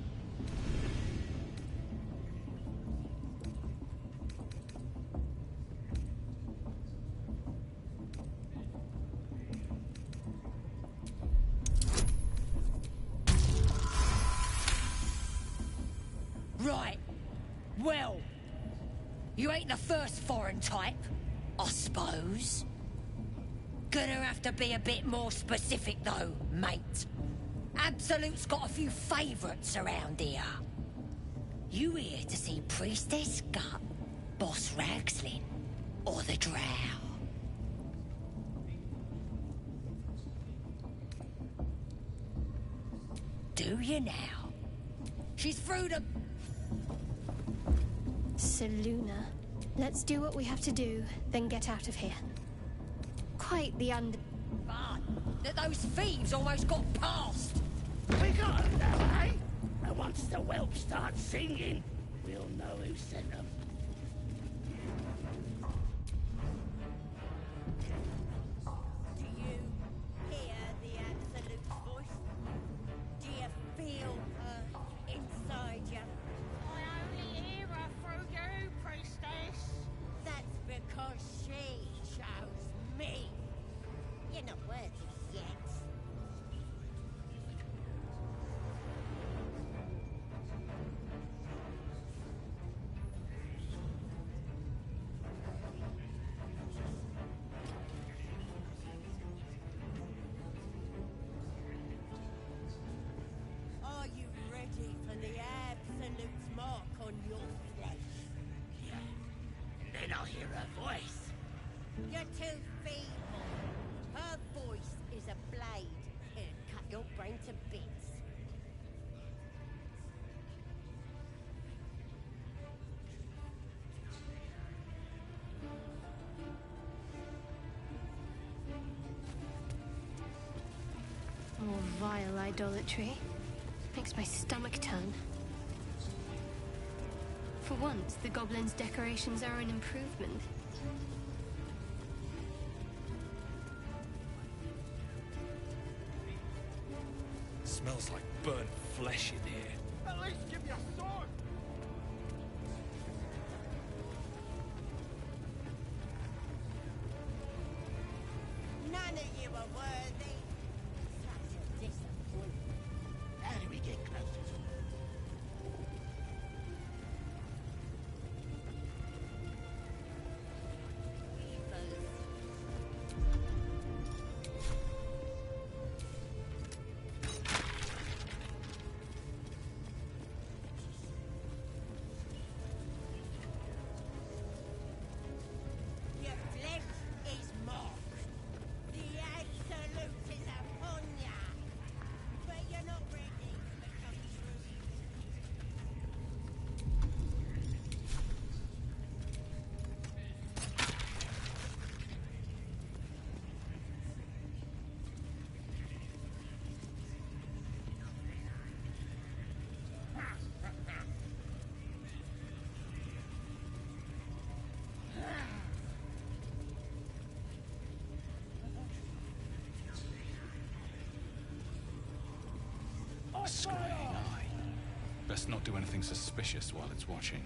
[SPEAKER 15] Right. Well, you ain't the first foreign type, I suppose. Gonna have to be a bit more specific, though, mate. Absolute's got a few favourites around here. You here to see Priestess Gut, Boss Ragslin, or the Drow? Do you now? She's through the...
[SPEAKER 18] Seluna, let's do what we have to do, then get out of here. Quite the
[SPEAKER 15] Fun that those thieves almost got past.
[SPEAKER 16] We got them now, eh? And once the whelp starts singing, we'll know who sent them.
[SPEAKER 15] Do you hear the Absolute's voice? Do you feel her inside you? I only hear her through you, Priestess. That's because she chose me. You're not worthy yet. Are you ready for the Absolute's mark on your flesh?
[SPEAKER 16] Yeah. Then I'll hear her voice.
[SPEAKER 15] You're too feeble. Her voice is a blade. It'll cut your brain to bits.
[SPEAKER 18] more vile idolatry. Makes my stomach turn. For once, the goblins' decorations are an improvement.
[SPEAKER 10] Smells like burnt flesh in here.
[SPEAKER 12] At least give me a sword!
[SPEAKER 15] None of you are worthy. Such a disappointment.
[SPEAKER 16] How do we get closer to her?
[SPEAKER 15] Your flesh is marked. The absolute is upon ya. But you're not ready to become true.
[SPEAKER 10] Scrying eye. Best not do anything suspicious while it's watching.